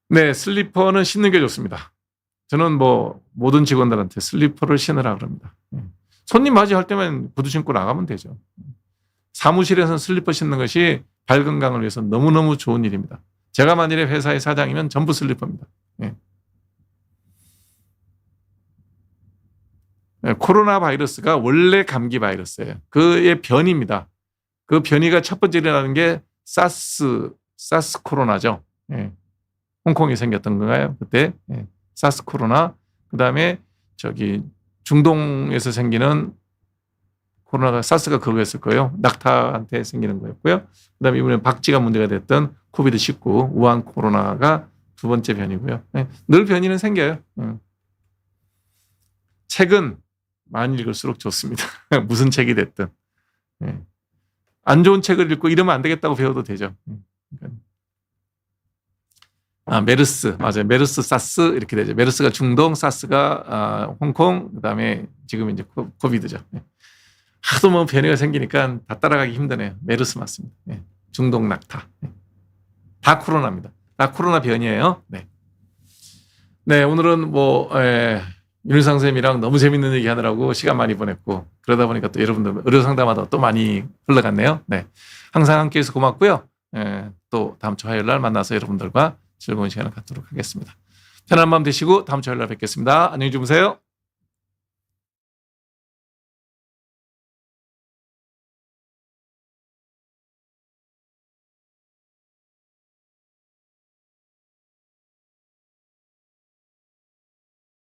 네, 슬리퍼는 신는 게 좋습니다. 저는 뭐 모든 직원들한테 슬리퍼를 신으라 그럽니다. 손님 맞이할 때만 구두 신고 나가면 되죠. 사무실에서는 슬리퍼 신는 것이 발 건강을 위해서 너무너무 좋은 일입니다. 제가 만일에 회사의 사장이면 전부 슬리퍼입니다. 코로나 바이러스가 원래 감기 바이러스예요. 그의 변이입니다. 그 변이가 첫 번째 일어나는 게 사스 코로나죠. 홍콩에 생겼던 건가요? 그때 사스 코로나. 그다음에 중동에서 생기는 코로나가 사스가 그거였을 거예요. 낙타한테 생기는 거였고요. 그다음에 이번에 박쥐가 문제가 됐던 코비드-19 우한 코로나가 두 번째 변이고요. 늘 변이는 생겨요. 책은 많이 읽을수록 좋습니다. 무슨 책이 됐든. 안 좋은 책을 읽고 이러면 안 되겠다고 배워도 되죠. 메르스, 맞아요. 메르스, 사스 이렇게 되죠. 메르스가 중동, 사스가 홍콩, 그다음에 지금 이제 코비드죠. 하도 뭐 변이가 생기니까 다 따라가기 힘드네요. 메르스 맞습니다. 중동 낙타. 다 코로나입니다. 다 코로나 변이에요. 네, 오늘은 윤일상 선생님이랑 너무 재밌는 얘기 하느라고 시간 많이 보냈고 그러다 보니까 또 여러분들 의료 상담하다 또 많이 흘러갔네요. 네, 항상 함께해서 고맙고요. 또 다음 주 화요일 날 만나서 여러분들과 즐거운 시간을 갖도록 하겠습니다. 편안한 마음 되시고 다음 주 화요일 날 뵙겠습니다. 안녕히 주무세요.